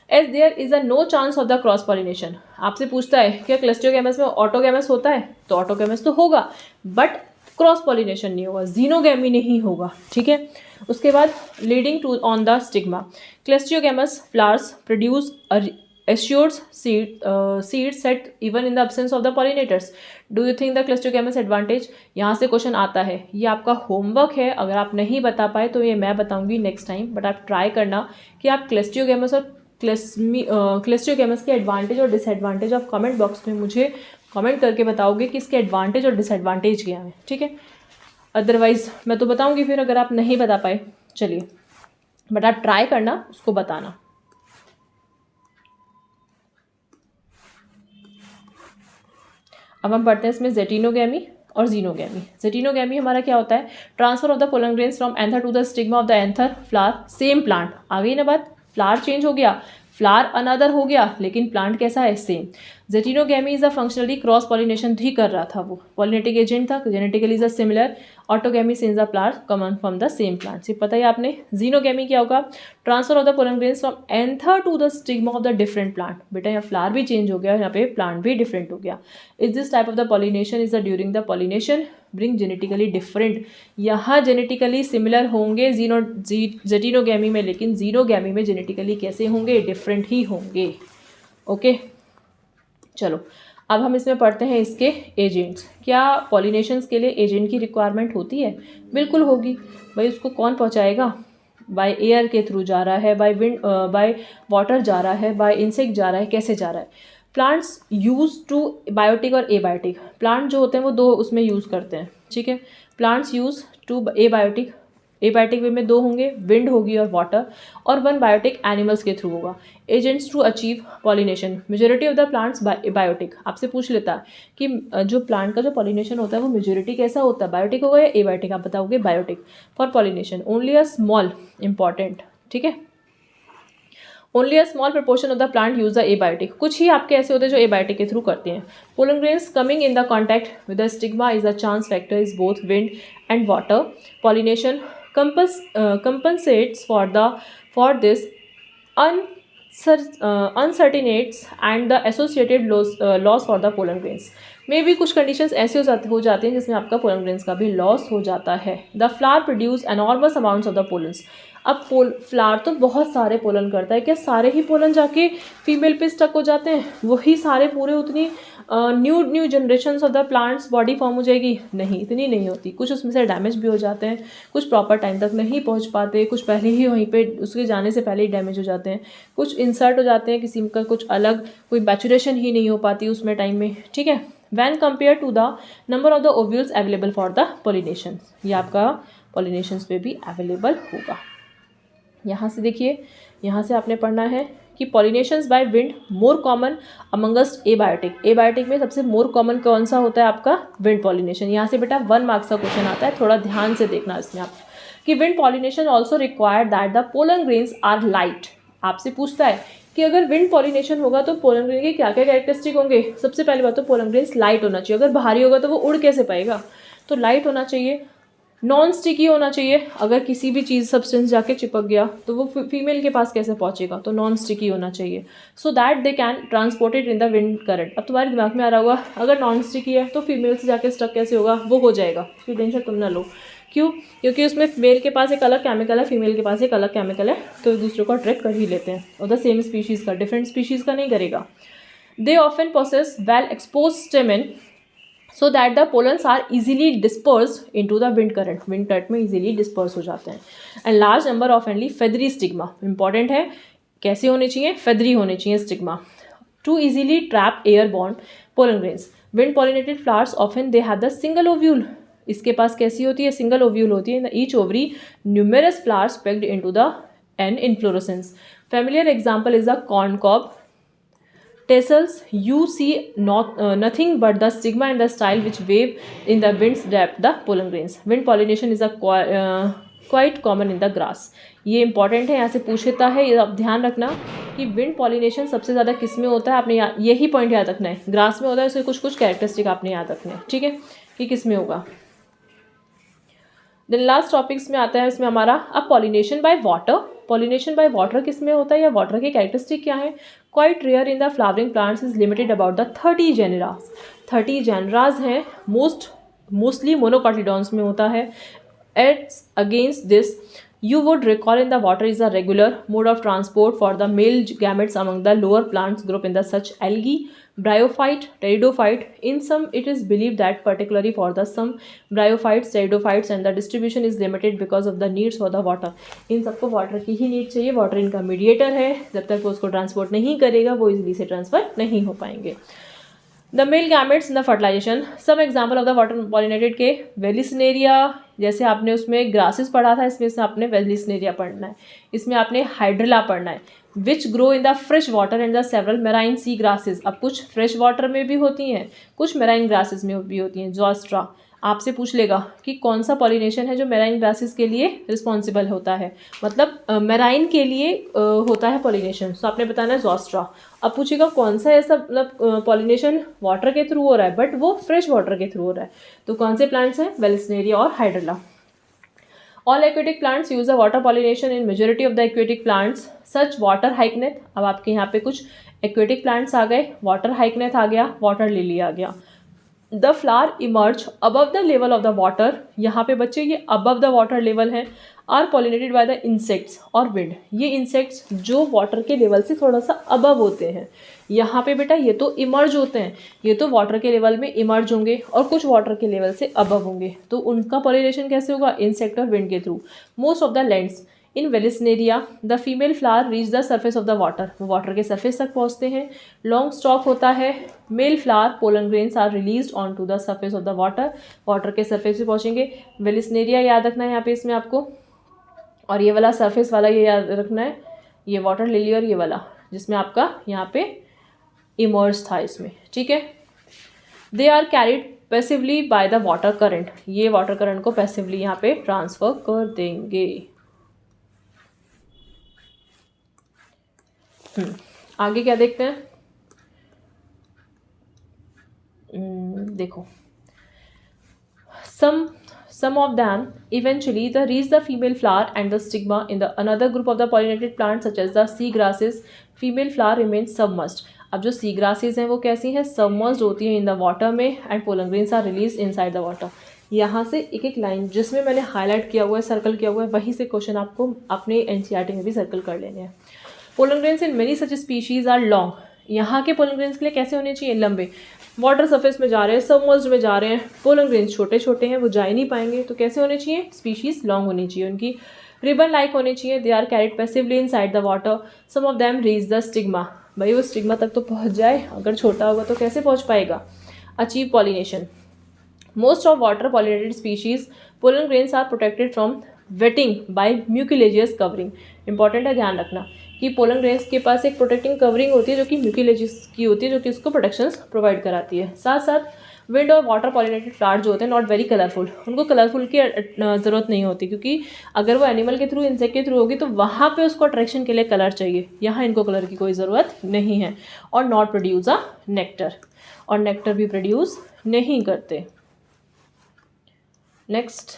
S1: As there is a no chance of the cross pollination. आपसे पूछता है क्या क्लेस्टियोगैमस में ऑटोगैमस होता है? तो ऑटोगैमस तो होगा बट क्रॉस पॉलिनेशन नहीं होगा, जीनोगैमी नहीं होगा, ठीक है। उसके बाद leading to on the stigma, cleistogamous flowers produce assured seed set even in the absence of the pollinators. Do you think the cleistogamous advantage? यहाँ से क्वेश्चन आता है, ये आपका होमवर्क है, अगर आप नहीं बता पाए तो ये मैं बताऊंगी नेक्स्ट टाइम, बट आप ट्राई करना कि आप क्लेस्टियोगैमस और क्लेस्टियोगैमस के एडवांटेज और डिसएडवांटेज आप कमेंट बॉक्स में मुझे कमेंट करके बताओगे कि इसके एडवांटेज और डिसएडवांटेज क्या है, ठीक है। अदरवाइज मैं तो बताऊंगी फिर अगर आप नहीं बता पाए, चलिए, बट आप ट्राई करना, उसको बताना। अब हम पढ़ते हैं इसमें जेटिनोगैमी और जीनोगैमी। जेटिनोगैमी हमारा क्या होता है, transfer of the pollen grains from anther to the stigma of the anther flower, same plant. आ गई ना बात, फ्लावर चेंज हो गया, फ्लावर अनदर हो गया, लेकिन प्लांट कैसा है, same. Geitonogamy is a functionally cross pollination ही कर रहा था, वो पॉलिनेटिक एजेंट था, genetically is a similar. Autogamy since the flower coming from the same plant, ये पता है आपने। जीनोगैमी क्या होगा, transfer of the pollen grains from anther to the stigma of the different plant. बेटा यहाँ फ्लावर भी चेंज हो गया, यहाँ पे प्लांट भी डिफरेंट हो गया। Is this type of the pollination is the during the pollination bring genetically different. यहाँ जेनेटिकली सिमिलर होंगे जेटिनोगैमी में, लेकिन जीनोगैमी में जेनेटिकली कैसे होंगे, डिफरेंट ही होंगे। ओके चलो अब हम इसमें पढ़ते हैं इसके एजेंट्स। क्या पॉलिनेशंस के लिए एजेंट की रिक्वायरमेंट होती है, बिल्कुल होगी भाई। उसको कौन पहुँचाएगा, बाय एयर के थ्रू जा रहा है, बाय विंड, बाय वाटर जा रहा है, बाय इंसेक्ट जा रहा है, कैसे जा रहा है। प्लांट्स यूज टू बायोटिक और एबायोटिक, प्लांट जो होते हैं वो दो उसमें यूज़ करते हैं, ठीक है। Plants use two abiotic, abiotic way में दो होंगे, विंड होगी और वाटर, और वन बायोटिक एनिमल्स के थ्रू होगा। Agents to achieve pollination, majority of the plants biotic. आपसे पूछ लेता है कि जो प्लांट का जो पॉलिनेशन होता है वो मेजोरिटी कैसा होता है, बायोटिक होगा या एबायोटिक, आप बताओगे biotic. For pollination only a small, important, ठीक है, only a small proportion of the plant use the abiotic. कुछ ही आपके ऐसे होते हैं जो एबायोटिक के थ्रू करते हैं। Pollen grains coming in the contact with the stigma is the chance factor is both wind and water. Pollination compensates for this uncertainties and the associated loss for the pollen grains। में भी कुछ conditions ऐसे हो जाते हैं जिसमें आपका pollen grains का भी लॉस हो जाता है। The flower produce enormous amounts of the pollens. अब फ्लावर तो बहुत सारे पोलन करता है, क्या सारे ही पोलन जाके फीमेल पे स्टक हो जाते हैं, वही सारे पूरे उतनी new generations of the plants body form हो जाएगी, नहीं, इतनी नहीं होती। कुछ उसमें से डैमेज भी हो जाते हैं, कुछ प्रॉपर टाइम तक नहीं पहुंच पाते, कुछ पहले ही वहीं पे उसके जाने से पहले ही डैमेज हो जाते हैं, कुछ इंसर्ट हो जाते हैं किसी का, कुछ अलग, कोई मैचुरेशन ही नहीं हो पाती उसमें टाइम में, ठीक है। When compare to the number of the ovules available for the pollination, ये आपका पॉलिनेशंस पे भी अवेलेबल होगा। यहाँ से देखिए, यहाँ से आपने पढ़ना है कि pollinations by wind more common amongst abiotic. Abiotic में सबसे मोर कॉमन कौन सा होता है आपका, विंड पॉलिनेशन। यहाँ से बेटा 1 मार्क्स का क्वेश्चन आता है, थोड़ा ध्यान से देखना इसमें आप, कि wind pollination also require that the pollen grains are light. आपसे पूछता है कि अगर विंड पॉलिनेशन होगा तो पोलन ग्रेन के क्या क्या कैरेक्टरिस्टिक होंगे। सबसे पहली बात तो पोलन ग्रेन्स लाइट होना चाहिए, अगर भारी होगा तो वो उड़ कैसे पाएगा, तो लाइट होना चाहिए। नॉन स्टिकी होना चाहिए, अगर किसी भी चीज़ सब्सटेंस जाके चिपक गया तो वो फीमेल के पास कैसे पहुंचेगा, तो नॉन स्टिकी होना चाहिए। So that they can transport it in the wind current. अब तुम्हारे दिमाग में आ रहा होगा अगर नॉन स्टिकी है तो फीमेल से जाके स्टक कैसे होगा, वो हो जाएगा, फिर टेंशन तुम ना लो। क्यों, क्योंकि उसमें मेल के पास एक अलग केमिकल है, फीमेल के पास एक अलग केमिकल है, तो एक दूसरे को अट्रैक्ट कर ही लेते हैं, और द सेम स्पीशीज़ का, डिफरेंट स्पीशीज़ का नहीं करेगा। They often possess well exposed stamen so that the pollens are easily dispersed into the wind current में easily disperse हो जाते हैं। and large number of only feathery stigma, important है, कैसे होने चाहिए, feathery होने चाहिए stigma to easily trap airborne pollen grains। wind pollinated flowers often they have the single ovule, इसके पास कैसी होती है, सिंगल ओव्यूल होती है। each ovary numerous flowers pegged into the an inflorescence। familiar example is the corn cob tassels। you see nothing but the stigma and the style which wave in the winds wrap the pollen grains। wind pollination is a quite common in the grass। ये important है, यहाँ से पूछता है, ये आप ध्यान रखना कि विंड पॉलिनेशन सबसे ज़्यादा किस में होता है, आपने यही पॉइंट याद रखना है, ग्रास में होता है, उसके कुछ कुछ कैरेक्टरिस्टिक आपने याद रखने हैं, ठीक है, कि किस में होगा। देन लास्ट टॉपिक्स में आता है इसमें हमारा अब pollination by water. Pollination by water किस में होता है, या वाटर की कैरेक्टरिस्टिक क्या है। Quite rare in the flowering plants is limited about the 30 genera. 30 genera हैं, मोस्टली मोनोकॉटिडॉन्स में होता है। As against this you would recall in the water is a regular mode of transport for the male gametes among the lower plants group in the such algae, bryophyte, pteridophyte। in some it is believed that particularly for the some bryophytes, pteridophytes and the distribution is limited because of the needs for the water। इन सबको water की ही need चाहिए, water इनका mediator है, जब तक वो उसको transport नहीं करेगा वो इजीली से ट्रांसफर नहीं हो पाएंगे। The male gametes in the fertilization, सब example of the water pollinated के वेलिसिनेरिया, जैसे आपने उसमें ग्रासेस पढ़ा था, इसमें से आपने वेलिसिनेरिया पढ़ना है, इसमें आपने हाइड्रिला पढ़ना है। Which grow in the fresh water and the several marine sea grasses. अब कुछ फ्रेश वाटर में भी होती हैं, कुछ मेराइन ग्रासेस में भी होती हैं। जोस्ट्रा आपसे पूछ लेगा कि कौन सा पॉलिनेशन है जो मेराइन ग्रासेस के लिए रिस्पॉन्सिबल होता है, मतलब मेराइन के लिए होता है पॉलिनेशन, तो आपने बताना है ज़ोस्ट्रा। अब पूछेगा कौन सा ऐसा मतलब पॉलिनेशन वाटर के थ्रू हो रहा है बट वो फ्रेश वाटर के थ्रू हो रहा है, तो कौन से प्लांट्स हैं, वेलिस्नेरिया और hydrilla. All aquatic plants use a water pollination in majority of the aquatic plants. Such water hycneth, अब आपके यहाँ पे कुछ aquatic plants आ गए, water hycneth आ गया, water lily आ गया। The flower emerge above the level of the water, यहाँ पे बच्चे ये above the water level है, are pollinated by the insects और wind। ये insects जो water के level से थोड़ा सा above होते हैं, यहाँ पे बेटा ये तो इमर्ज होते हैं, ये तो वाटर के लेवल में इमर्ज होंगे और कुछ वाटर के लेवल से अबव होंगे, तो उनका पॉलिनेशन कैसे होगा, इंसेक्ट और विंड के through. Most of the lands in Vallisneria the female flower reach the surface of the water, वो वाटर के सर्फेस तक पहुँचते हैं। लॉन्ग स्टॉक होता है। Male flower pollen grains are release on to the surface of the water, water के surface पे पहुँचेंगे। वेलिस्नेरिया याद रखना है यहाँ पे इसमें आपको, और ये वाला सरफेस वाला ये याद रखना है, ये वाटर लिली और ये वाला जिसमें आपका यहाँ पे इमर्ज था इसमें, ठीक है। They are carried passively by the water current, ये वाटर करंट को पैसिवली यहाँ पे ट्रांसफर कर देंगे। आगे क्या देखते हैं, देखो some of them eventually reach the female flower and the stigma in the another group of the pollinated plants such as the sea grasses. Female flower remains submerged. अब जो सी ग्रासेस हैं वो कैसी हैं, सबमर्ज्ड होती हैं इन द वाटर में, and pollen grains are release inside the water. यहाँ से एक एक लाइन जिसमें मैंने हाईलाइट किया हुआ है, सर्कल किया हुआ है, वहीं से क्वेश्चन आपको अपने एनसीईआरटी में भी सर्कल कर लेने हैं। Pollen grains in many such species are long, यहाँ के पोलन ग्रेन्स के लिए कैसे होने चाहिए, लंबे। वाटर सरफेस में जा रहे हैं, सबमर्ज्ड में जा रहे हैं, पोलन ग्रेन्स छोटे छोटे हैं, वो जा ही नहीं पाएंगे, तो कैसे होने चाहिए, स्पीशीज लॉन्ग होनी चाहिए, उनकी रिबन लाइक होनी चाहिए। They are carried passively inside the water, some of them reach the stigma, भाई वो स्टिग्मा तक तो पहुंच जाए, अगर छोटा होगा तो कैसे पहुंच पाएगा। Achieve pollination, most of water pollinated species pollen grains are protected from wetting by mucilaginous covering. Important है ध्यान रखना कि पोलन ग्रेन्स के पास एक प्रोटेक्टिंग कवरिंग होती है जो कि म्यूकिलेजियस की होती है, जो कि उसको प्रोटेक्शंस प्रोवाइड कराती है। साथ साथ विंड और वाटर पॉलिनेटेड फ्लावर जो होते हैं नॉट वेरी कलरफुल, उनको कलरफुल की ज़रूरत नहीं होती, क्योंकि अगर वो एनिमल के थ्रू, इंसेक्ट के थ्रू होगी तो वहाँ पे उसको अट्रैक्शन के लिए कलर चाहिए, यहाँ इनको कलर की कोई ज़रूरत नहीं है। और नॉट प्रोड्यूस अ नेक्टर, और नेक्टर भी प्रोड्यूस नहीं करते। नेक्स्ट,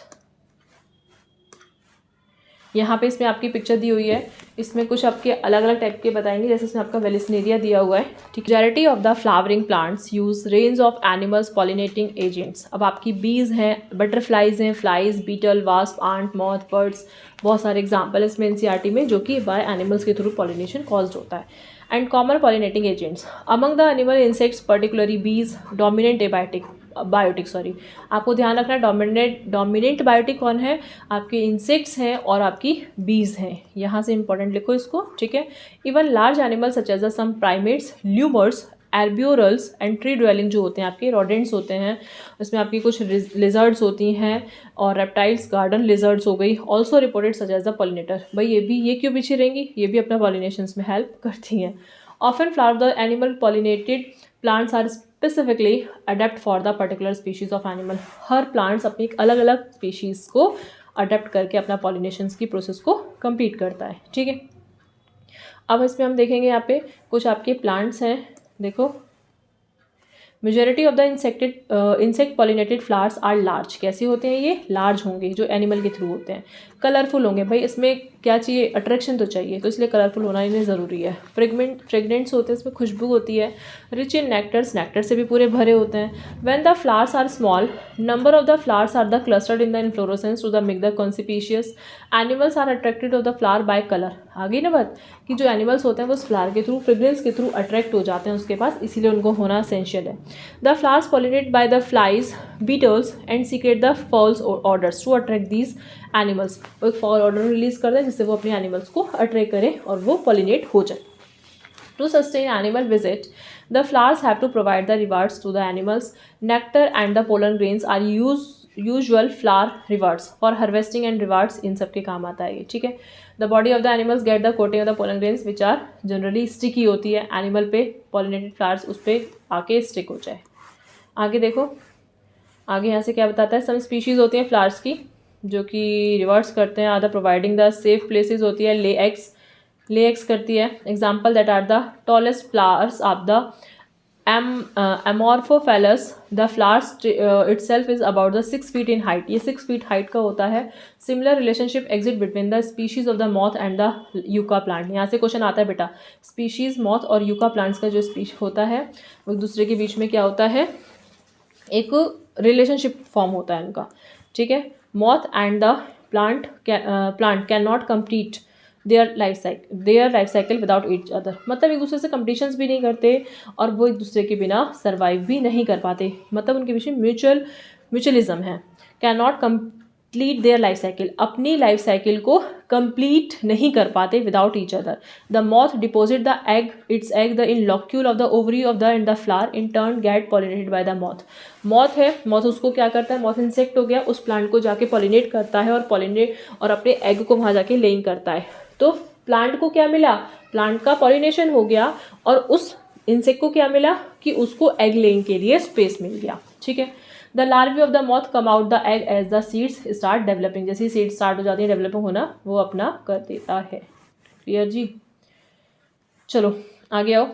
S1: यहाँ पे इसमें आपकी पिक्चर दी हुई है, इसमें कुछ आपके अलग अलग टाइप के बताएंगे, जैसे इसमें आपका वेलिस्नेरिया दिया हुआ है, ठीक। Majority of the flowering plants use range of animals pollinating agents. अब आपकी बीज हैं, बटरफ्लाइज हैं, flies, beetle, wasp, ant, moth, birds, बहुत सारे एग्जाम्पल इसमें एनसीईआरटी में जो कि बाय एनिमल्स के थ्रू पॉलिनेशन कॉज्ड होता है। And common pollinating agents among the animal insects particularly bees, dominant biotic आपको ध्यान रखना है, डोमिनेंट बायोटिक कौन है, आपके इंसेक्ट्स हैं और आपकी बीज हैं, यहाँ से इंपॉर्टेंट लिखो इसको, ठीक है। Even large animals such as some primates, lemurs, arboreals and tree dwelling जो होते हैं आपके रोडेंट्स होते हैं, उसमें आपकी कुछ लिजर्ड्स होती हैं और रेप्टाइल्स, गार्डन लिजर्ड्स हो गई, also reported such as the pollinator. भाई ये क्यों पीछे रहेंगी, ये भी अपना पॉलिनेशंस में हेल्प करती हैं। Often flower the animal pollinated plants are specifically adapt for the particular species of animal. हर प्लांट्स अपनी एक अलग अलग स्पीशीज़ को अडेप्ट करके अपना पॉलिनेशंस की प्रोसेस को कंप्लीट करता है, ठीक है। अब इसमें हम देखेंगे यहाँ पे कुछ आपके प्लांट्स हैं, देखो majority of the insect pollinated flowers are large, कैसे होते हैं ये, लार्ज होंगे, जो एनिमल के थ्रू होते हैं। कलरफुल होंगे, भाई इसमें क्या चाहिए, अट्रैक्शन तो चाहिए, तो इसलिए कलरफुल होना इन्हें ज़रूरी है। फ्रेगनेंट्स होते हैं, इसमें खुशबू होती है। रिच इन नेक्टर्स, नेक्टर से भी पूरे भरे होते हैं। When the flowers are small, number of the flowers are the clustered in the inflorescence to the make the conspicuous. Animals are attracted of the flower by colour, आगे ना बात कि जो एनिमल्स होते हैं वो उस फ्लावर के थ्रू, फ्रेगनेंस के थ्रू अट्रैक्ट हो जाते हैं उसके पास, इसीलिए उनको होना एसेंशियल है। The flowers pollinated by the flies, beetles and secrete the foul odours to attract these animals. वो एक फॉल ऑर्डर रिलीज करते हैं जिससे वो अपने एनिमल्स को अट्रैक्ट करें और वो पॉलिनेट हो जाए। To sustain animal visit, the flowers have to provide the rewards to the animals. Nectar and the pollen grains are usual flower rewards for harvesting and rewards, इन सब के काम आता है ये, ठीक है। The body of the animals get the coating of the pollen grains which are generally sticky होती है, एनिमल पे पॉलिनेटेड फ्लावर्स उस पर आके स्टिक हो जाए। आगे देखो, आगे यहाँ से क्या बताता है, सम स्पीशीज़ होती हैं फ्लावर्स की जो कि रिवर्स करते हैं, आदर प्रोवाइडिंग द सेफ प्लेसेस होती है, ले एग्स करती है। Example that are the tallest flowers of the Amorphophallus, the flowers itself is about the 6 feet in height. ये 6 feet height का होता है। Similar relationship exist between the species of the moth and the yucca plant. यहाँ से question आता है बेटा, species moth और yucca plants का जो स्पीश होता है वो एक दूसरे के बीच में क्या होता है, एक रिलेशनशिप फॉर्म होता है उनका, ठीक है। moth and the plant cannot complete there life cycle without each other, मतलब एक दूसरे से कंपटीशंस भी नहीं करते और वो एक दूसरे के बिना सर्वाइव भी नहीं कर पाते, मतलब उनके बीच में म्यूचुअलिज्म है। Can not complete their life cycle, अपनी लाइफ साइकिल को कंप्लीट नहीं कर पाते without each other. The moth deposit the egg its egg the in locule of the ovary of the in the flower, in turn get pollinated by the moth. Moth है, moth उसको क्या करता है, moth insect हो गया, उस plant को जाके पॉलिनेट करता है और अपने एग को वहाँ जाके लेइंग करता है। तो प्लांट को क्या मिला, प्लांट का पॉलिनेशन हो गया और उस इंसेक्ट को क्या मिला कि उसको एग लेइंग के लिए स्पेस मिल गया, ठीक है। The larvae of the moth come out the egg as the seeds start developing, जैसे सीड स्टार्ट हो जाती है डेवलप होना, वो अपना कर देता है। क्लियर जी, चलो आगे आओ।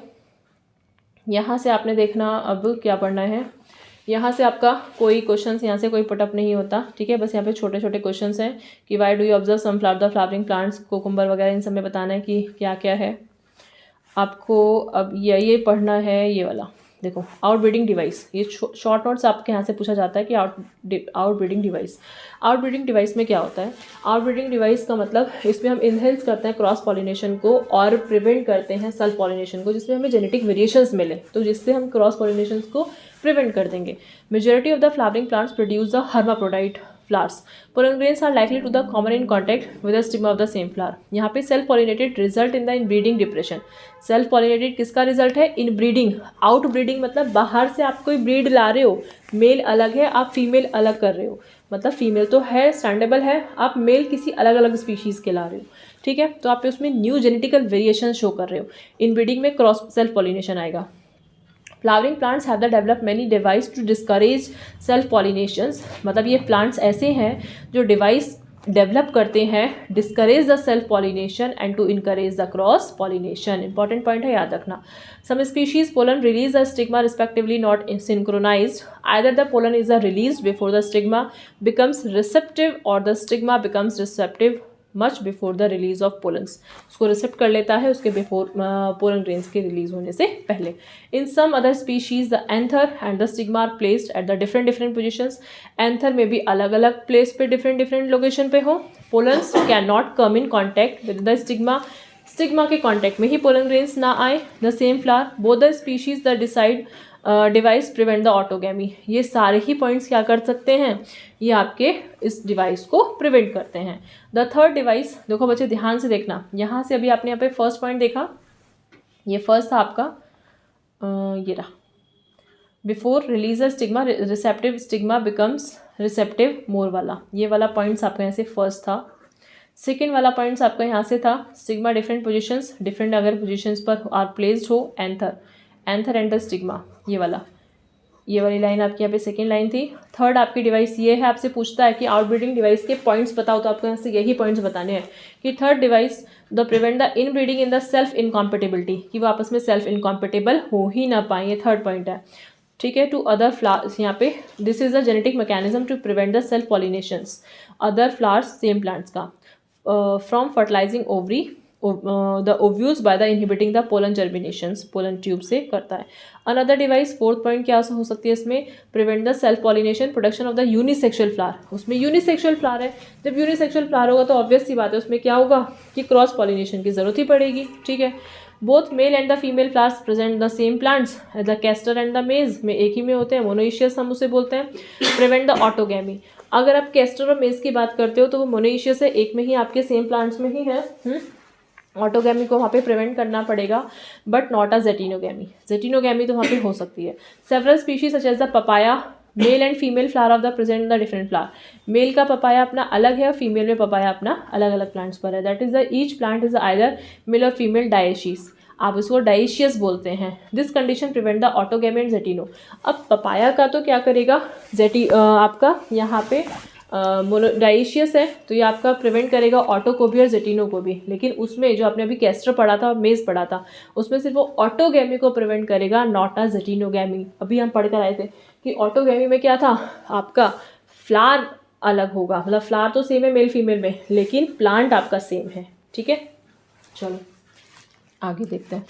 S1: यहाँ से आपने देखना अब क्या पढ़ना है, यहाँ से आपका कोई क्वेश्चंस यहाँ से कोई पुटअप नहीं होता, ठीक है। बस यहाँ पे छोटे छोटे क्वेश्चंस हैं कि why do you observe some the flowering plants, cucumber वगैरह, इन सब में बताना है कि क्या क्या है आपको। अब ये पढ़ना है, ये वाला देखो, आउटब्रीडिंग डिवाइस। ये शॉर्ट नोट्स आपके यहाँ से पूछा जाता है कि आउटब्रीडिंग डिवाइस में क्या होता है। आउटब्रीडिंग डिवाइस का मतलब इसमें हम इनहेंस करते हैं क्रॉस पॉलिनेशन को और प्रिवेंट करते हैं सेल्फ पॉलिनेशन को, जिसमें हमें जेनेटिक वेरिएशंस मिले, तो जिससे हम क्रॉस पॉलिनेशन को प्रिवेंट कर देंगे। Majority of the flowering plants produce the hermaphrodite flowers. Pollen grains are likely to the common in contact with the stigma of the same flower. यहाँ पे self pollinated result in the inbreeding depression. Self pollinated किसका result है, inbreeding. Out breeding मतलब बाहर से आप कोई breed ला रहे हो, मेल अलग है, आप फीमेल अलग कर रहे हो, मतलब फीमेल तो है स्टैंडेबल है, आप मेल किसी अलग अलग स्पीशीज़ के ला रहे हो, ठीक है। तो आप उसमें न्यू जेनेटिकल वेरिएशन शो कर रहे हो। इनब्रीडिंग में क्रॉस सेल्फ पॉलिनेशन आएगा। Flowering plants have the develop many device to discourage self pollinations, मतलब ये प्लांट्स ऐसे हैं जो डिवाइस डेवलप करते हैं discourage the self pollination and to encourage the cross pollination. Important point है, याद रखना। Some species pollen release the stigma respectively not synchronized, either the pollen is release before the stigma becomes receptive और the stigma becomes receptive much before the release of pollens, उसको रिसेप्ट कर लेता है उसके बिफोर पोलन ग्रेन्स के release होने से पहले। In some other species the anther and the stigma are placed at the different positions. Anther में भी अलग अलग प्लेस पे डिफरेंट लोकेशन पे हो। Pollens can not come in contact with the stigma, stigma के कॉन्टैक्ट में ही पोलन ग्रेन्स ना आए। The same flower both the species the decide device prevent the autogamy. ये सारे ही पॉइंट्स क्या कर सकते हैं, ये आपके इस डिवाइस को प्रिवेंट करते हैं। द थर्ड डिवाइस, देखो बच्चे ध्यान से देखना, यहाँ से अभी आपने यहाँ पे फर्स्ट पॉइंट देखा, ये फर्स्ट था आपका, ये रहा, before release the stigma receptive stigma becomes receptive more वाला, ये वाला पॉइंट्स आपका यहाँ से फर्स्ट था। सेकेंड वाला पॉइंट्स आपका यहाँ से था, स्टिग्मा डिफरेंट पोजिशंस, डिफरेंट अगर पोजिशंस पर आर प्लेस्ड हो, एंथर एंड द स्टिग्मा, ये वाली लाइन आपकी यहाँ पे सेकेंड लाइन थी। थर्ड आपकी डिवाइस ये है, आपसे पूछता है कि आउटब्रीडिंग डिवाइस के पॉइंट्स बताओ, तो आपको यहाँ से यही पॉइंट्स बताने हैं कि third device the prevent the inbreeding in the self incompatibility, कि वो आपस में सेल्फ इनकॉम्पेटिबल हो ही ना पाए, ये थर्ड पॉइंट है, ठीक है। टू अदर फ्लावर्स, यहाँ पे this is the genetic mechanism to prevent the self pollinations other flowers same plants का from fertilizing ovary the ovules by the inhibiting the pollen germinations, pollen tube से करता है। Another device fourth point क्या हो सकती है इसमें, prevent the self pollination production of the unisexual flower. उसमें यूनिसेक्सुअल फ्लावर है, जब यूनिसेक्सुअल फ्लावर होगा तो ऑब्वियस सी बात है उसमें क्या होगा कि क्रॉस पॉलिनेशन की जरूरत ही पड़ेगी, ठीक है। Both male and the female flowers present the same plants, the castor and the मेज में एक ही में होते हैं, मोनोइशियस हम उसे बोलते हैं। प्रिवेंट द ऑटोगैमी, अगर आप कैस्टर और मेज की बात करते हो तो वो मोनोइशियस है, एक में ही आपके सेम प्लांट्स में ही है, ऑटोगैमी को वहाँ पे प्रिवेंट करना पड़ेगा, बट नॉट अ जेटिनोगैमी। जेटिनोगैमी तो वहाँ पे हो सकती है। Several species such as the papaya, male and female flower of the present the different flower, male का पपाया अपना अलग है और फीमेल में पपाया अपना अलग अलग प्लांट्स पर है, that is the each plant is either male और फीमेल डायशीज। आप उसको डाइशियस बोलते हैं। This condition prevent the autogamy and geitonogamy. अब पपाया का तो क्या करेगा, आपका यहाँ पे डाइशियस है तो ये आपका प्रिवेंट करेगा ऑटो को भी और जेटिनो को भी, लेकिन उसमें जो आपने अभी कैस्टर पढ़ा था, मेज पढ़ा था, उसमें सिर्फ वो ऑटोगैमी को प्रिवेंट करेगा, नॉट अ जेटिनोगैमी। अभी हम पढ़ कर आए थे कि ऑटोगैमी में क्या था, आपका फ्लावर अलग होगा, मतलब फ्लावर तो सेम है मेल फीमेल में, लेकिन प्लांट आपका सेम है। ठीक है, चलो आगे देखते हैं।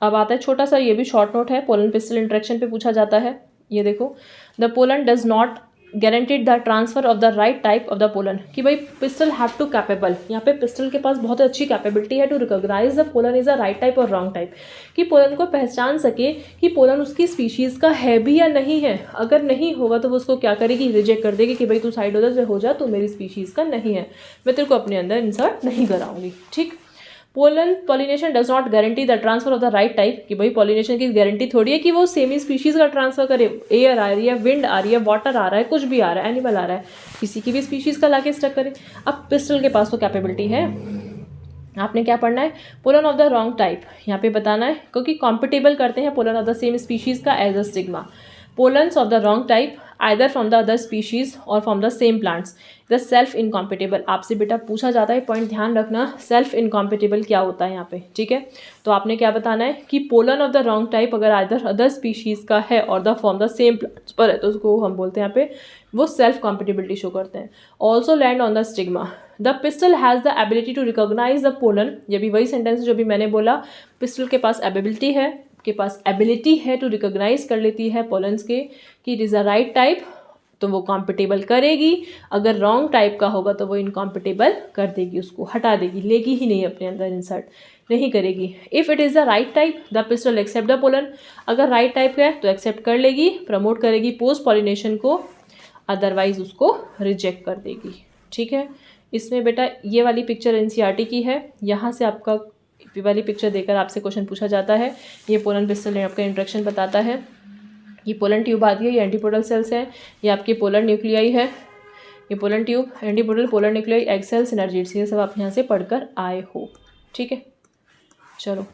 S1: अब आता है छोटा सा, ये भी शॉर्ट नोट है, पोलन पिस्टल इंटरेक्शन पे पूछा जाता है। ये देखो, the pollen does not guaranteed the transfer of the right type of the pollen, कि भाई पिस्टल हैव टू कैपेबल, यहाँ पे पिस्टल के पास बहुत अच्छी कैपेबिलिटी है to recognise the pollen is a right type और रॉन्ग टाइप, कि पोलन को पहचान सके कि पोलन उसकी स्पीशीज़ का है भी या नहीं है। अगर नहीं होगा तो वो उसको क्या करेगी, रिजेक्ट कर देगी कि भाई तू साइड हो जा, तू मेरी स्पीशीज़ का नहीं है, मैं तेरे को अपने अंदर इंसर्ट नहीं कराऊंगी। ठीक, pollen pollination does not guarantee the transfer of the right type, कि भाई पॉलिनेशन की गारंटी थोड़ी है कि वो सेम ही स्पीशीज़ का ट्रांसफर करे। एयर आ रही है, विंड आ रही है, वाटर आ रहा है, कुछ भी आ रहा है, एनिमल आ रहा है, किसी की भी स्पीशीज़ का लाके स्टक करे। अब पिस्टल के पास तो कैपेबिलिटी है। आपने क्या पढ़ना है, pollen of the wrong type यहाँ पे बताना है, क्योंकि कॉम्पिटेबल करते हैं pollen of the same species का as a stigma. Pollens of the wrong type either from the other species और from the same plants. The self incompatible आपसे बेटा पूछा जाता है, पॉइंट ध्यान रखना, सेल्फ इनकॉम्पिटेबल क्या होता है यहाँ पे। ठीक है, तो आपने क्या बताना है कि pollen of the wrong type अगर आइदर अदर स्पीशीज़ का है और the from the same plants पर है तो उसको हम बोलते हैं यहाँ पे वो सेल्फ कॉम्पिटेबिलिटी शो करते हैं। Also land on the stigma. The pistil has the ability to recognise the pollen, ये भी वही सेंटेंस जो भी मैंने बोला, पिस्टल के पास एबिलिटी है टू रिकॉग्नाइज कर लेती है पोलन्स के कि it is a right type, तो वो कॉम्पिटेबल करेगी। अगर रॉन्ग टाइप का होगा तो वो इनकॉम्पिटेबल कर देगी, उसको हटा देगी, लेगी ही नहीं अपने अंदर, इंसर्ट नहीं करेगी। If it is the right type the pistil accept the pollen, अगर राइट टाइप का है तो एक्सेप्ट कर लेगी, प्रमोट करेगी पोस्ट पॉलिनेशन को, अदरवाइज उसको रिजेक्ट कर देगी। ठीक है, इसमें बेटा ये वाली पिक्चर एनसीईआरटी की है, यहाँ से आपका ये वाली पिक्चर देकर आपसे क्वेश्चन पूछा जाता है। ये पोलन पिस्टल आपका इंट्रैक्शन बताता है। ये पोलन ट्यूब आती है, ये एंटीपोडल सेल्स हैं, ये आपकी पोलर न्यूक्लियाई है, ये pollen tube, antipodal, polar nuclei, egg cell, synergids, ये सब आप यहाँ से पढ़कर आए हो। ठीक है, चलो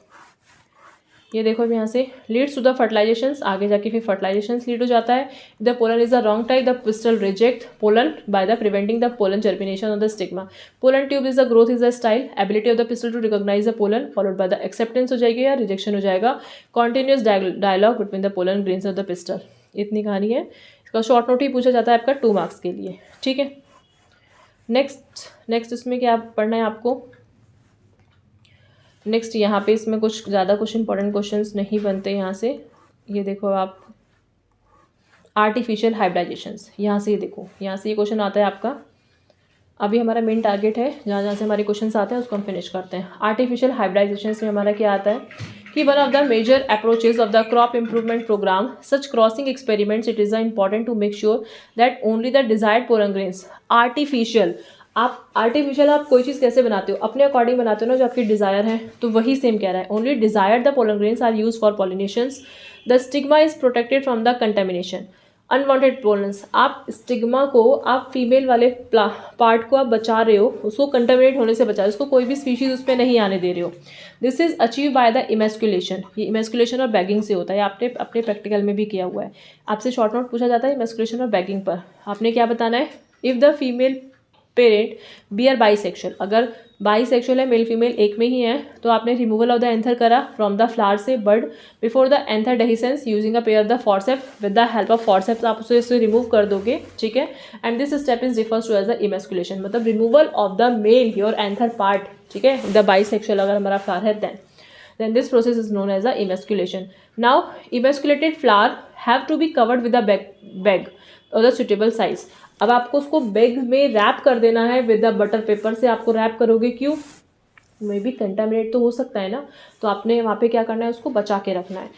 S1: ये देखो अब यहाँ से लीड्स टू द फर्टिलाइजेशंस, आगे जाके फिर फर्टिलाइजेशंस लीड हो जाता है। The pollen is the wrong type, the pistil reject pollen by the preventing the pollen germination of the stigma. Pollen tube is the growth is the style, ability of the pistil to recognise the pollen followed by the acceptance हो जाएगी या rejection हो जाएगा। Continuous dialogue between the pollen grains of the pistil. इतनी कहानी है, इसका short note ही पूछा जाता है आपका 2 मार्क्स के लिए। ठीक है, नेक्स्ट इसमें क्या पढ़ना है आपको, नेक्स्ट यहाँ पे इसमें कुछ ज़्यादा कुछ इंपॉर्टेंट क्वेश्चंस नहीं बनते यहाँ से। ये देखो आप आर्टिफिशियल हाइब्रिडाइजेशंस, यहाँ से ये देखो, यहाँ से ये क्वेश्चन आता है आपका। अभी हमारा मेन टारगेट है जहाँ जहाँ से हमारे क्वेश्चंस आते हैं उसको हम फिनिश करते हैं। आर्टिफिशियल हाइब्रिडाइजेशंस में हमारा क्या आता है कि one of the major approaches of the crop improvement programme such crossing experiments it is important to make sure that only the desired pollen grains. Artificial, आप आर्टिफिशियल आप कोई चीज़ कैसे बनाते हो, अपने अकॉर्डिंग बनाते हो ना, जो आपकी डिज़ायर है, तो वही सेम कह रहा है। Only desired the pollen grains are use for pollinations, the stigma is protected from the contamination. Unwanted pollens, आप स्टिग्मा को, आप फीमेल वाले पार्ट को आप बचा रहे हो, उसको कंटेमिनेट होने से बचा रहे हो, उसको कोई भी स्पीशीज उस पर नहीं आने दे रहे हो। This is achieve by the emasculation, ये इमेस्कुलेशन और बैगिंग से होता है, आपने अपने प्रैक्टिकल में भी किया हुआ है। आपसे शॉर्ट नोट पूछा जाता है इमेस्कुलेशन और बैगिंग पर, आपने क्या बताना है, if the female parent be are bisexual, अगर बाईसेक्शुअल है, मेल फीमेल एक में ही है, तो आपने रिमूवल ऑफ द एंथर करा फ्रॉम द फ्लावर से bud before the anther dehiscence using a pair the forceps, with the help of forceps आप उसे रिमूव कर दोगे। ठीक है, and this step is refers to as the emasculation, मतलब removal of the male your anther part. ठीक है, the bisexual अगर हमारा फ्लावर है then this process is known as the emasculation. Now emasculated flower have to be covered with a bag or the suitable size. अब आपको उसको bag में rap कर देना है विद द बटर पेपर से, आपको रैप करोगे, क्यों, मे बी कंटामिनेट तो हो सकता है ना, तो आपने वहाँ पे क्या करना है, उसको बचा के रखना है।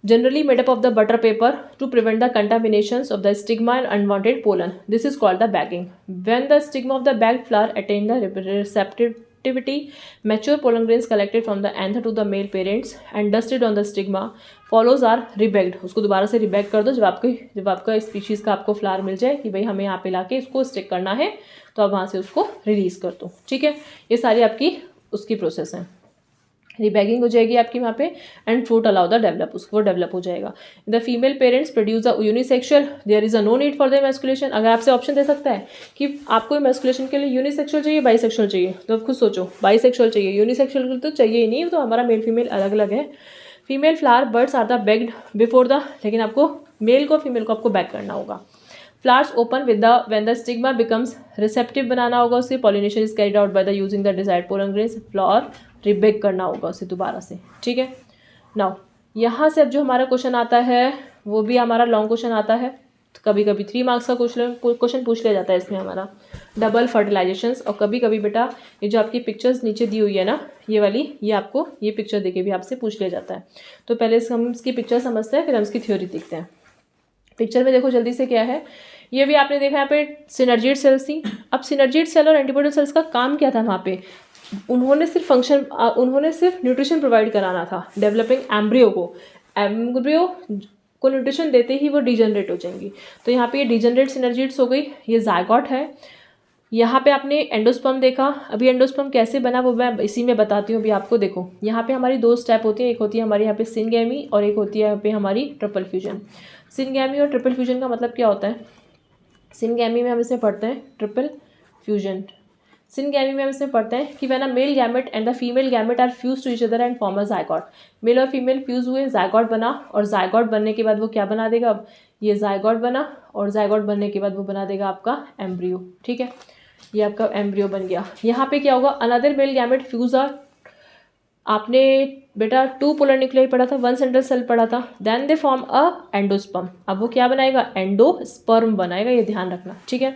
S1: Generally made up of the butter paper to prevent the contaminations of the stigma and unwanted pollen, this is called the bagging. When the stigma of the bag flower attain the receptive receptivity, mature pollen grains collected from the anther to the male parents and dusted on the stigma, follows are rebagged. उसको दोबारा से रिबैग कर दो जब आपका species का आपको flower मिल जाए कि भाई हमें यहाँ पे लाके इसको स्टिक करना है, तो आप वहाँ से उसको रिलीज़ कर दो। ठीक है, ये सारी आपकी उसकी प्रोसेस है। रिबैगिंग हो जाएगी आपकी वहाँ पे and fruit allow the develop, उसको डेवलप हो जाएगा। The female parents produce a unisexual, there is a no need for the emasculation. अगर आपसे ऑप्शन दे सकता है कि आपको मैस्कुलेशन के लिए यूनिसेक्सुअल चाहिए बाइसेक्सुअल चाहिए, तो आप खुद सोचो बाइसेक्सुअल चाहिए, यूनिसेक्सुअल तो चाहिए ही नहीं, तो हमारा मेल फीमेल अलग अलग है। Female flower buds are the bagged before the, लेकिन आपको मेल को फीमेल को आपको बैक करना होगा। Flowers open with the when the stigma becomes receptive बनाना होगा उसे, pollination is carried out by the using the desired pollen grains, flower rebag करना होगा उसे दोबारा से। ठीक है, नाउ यहाँ से अब जो हमारा क्वेश्चन आता है वो भी हमारा लॉन्ग क्वेश्चन आता है, तो कभी कभी 3 मार्क्स का क्वेश्चन पूछ लिया जाता है इसमें हमारा डबल फर्टिलाइजेशंस। और कभी कभी बेटा ये जो आपकी पिक्चर्स नीचे दी हुई है ना, ये वाली, ये आपको ये पिक्चर देके भी आपसे पूछ लिया जाता है। तो पहले हम इसकी पिक्चर समझते हैं, फिर हम इसकी थ्योरी देखते हैं। पिक्चर में देखो जल्दी से क्या है, ये भी आपने देखा यहाँ पे सिनर्जिड सेल्स थी। अब सिनर्जिड सेल और एंटीबॉडी सेल्स का काम क्या था वहाँ पे, उन्होंने सिर्फ न्यूट्रिशन प्रोवाइड कराना था डेवलपिंग एम्ब्रियो को। एम्ब्रियो को न्यूट्रिशन देते ही वो डिजनरेट हो जाएंगी। तो यहाँ पे ये डिजनरेट सिनर्जिड्स हो गई, ये जायगॉट है। यहाँ पे आपने एंडोस्पर्म देखा, अभी एंडोस्पर्म कैसे बना वो मैं इसी में बताती हूँ अभी आपको। देखो यहाँ पे हमारी 2 स्टेप होती है, एक होती है हमारी यहाँ पे सिनगैमी और एक होती है यहाँ पे हमारी ट्रिपल फ्यूजन। सिनगैमी और ट्रिपल फ्यूजन का मतलब क्या होता है, सिनगैमी में हम इसे पढ़ते हैं ट्रिपल फ्यूजन। सिनगैमी में हम इसमें पढ़ते हैं कि when a male gamete and the female gamete are fuse to each other and form a zygote. Male और फीमेल फ्यूज हुए, जायगॉट बना, और जायगॉट बनने के बाद वो क्या बना देगा, अब ये जायगॉट बना, और जायगॉट बनने के बाद वो बना देगा आपका एम्ब्रियो। ठीक है, ये आपका एम्ब्रियो बन गया। यहाँ पे क्या होगा, another male gamete fuse are, आपने बेटा 2 पोलर न्यूक्लियाई पढ़ा था, 1 सेंट्रल सेल पढ़ा था, then they form a endosperm. अब वो क्या बनाएगा, एंडोस्पर्म बनाएगा, ये ध्यान रखना। ठीक है,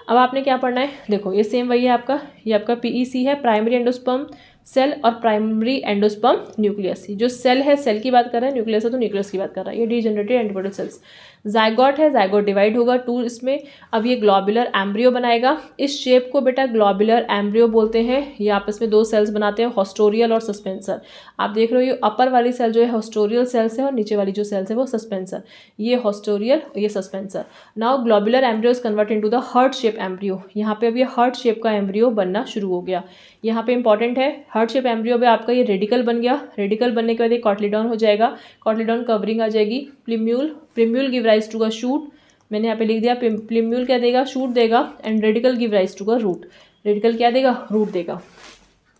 S1: अब आपने क्या पढ़ना है, देखो ये सेम वही है आपका, ये आपका पीईसी है, प्राइमरी एंडोस्पर्म सेल और प्राइमरी एंडोस्पर्म न्यूक्लियस। जो सेल है सेल की बात कर रहा है, न्यूक्लियस है तो न्यूक्लियस की बात कर रहा है। ये डीजनरेटेड एंटीबॉडी सेल्स। जायगॉट है, जायगॉट डिवाइड होगा 2 इसमें। अब ये ग्लोबुलर एम्ब्रियो बनाएगा। इस शेप को बेटा ग्लोबुलर एम्ब्रियो बोलते हैं। ये आपस में 2 सेल्स बनाते हैं, हॉस्टोरियल और सस्पेंसर। आप देख रहे हो ये अपर वाली सेल जो है हॉस्टोरियल सेल्स है और नीचे वाली जो सेल्स है वो सस्पेंसर। ये हॉस्टोरियल, ये suspensor. Now globular embryo is convert into the heart shape embryo. यहाँ पे अब ये हार्ट शेप का एम्ब्रियो बनना शुरू हो गया। यहाँ पे इंपॉर्टेंट है, हार्ट शेप एम्ब्रियो में आपका ये रेडिकल बन गया। रेडिकल बनने के बाद ये कॉटलीडॉन हो जाएगा, कॉटलीडॉन कवरिंग आ जाएगी। Plumule give rise to a shoot, मैंने यहाँ पे लिख दिया प्लिम्यूल क्या देगा, शूट देगा, and radicle give rise to a root. Radicle क्या देगा, रूट देगा।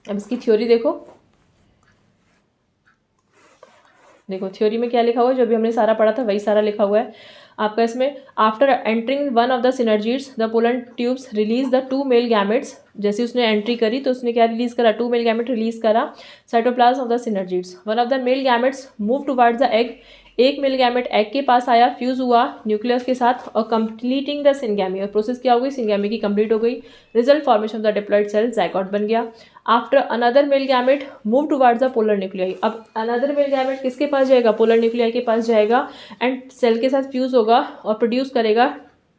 S1: अब इसकी थ्योरी देखो, देखो थ्योरी में क्या लिखा हुआ है, जो भी हमने सारा पढ़ा था वही सारा लिखा हुआ है आपका इसमें। After entering one of the synergids the pollen tubes release the 2 male gametes. जैसे उसने एंट्री करी तो उसने क्या रिलीज करा, 2 मेल गैमेट रिलीज करा cytoplasm of the synergids. One of the male gametes move towards the egg, एक male gamete egg के पास आया, फ्यूज हुआ न्यूक्लियस के साथ और कंप्लीटिंग द सिनगैमी। और प्रोसेस क्या हो गई, सिनगैमी की कंप्लीट हो गई। Result formation of the diploid cell, zygote बन गया। After another male gamete move towards the polar nuclei. अब अनदर मेल गैमेट किसके पास जाएगा, पोलर न्यूक्लियाई के पास जाएगा एंड सेल के साथ फ्यूज होगा और प्रोड्यूस करेगा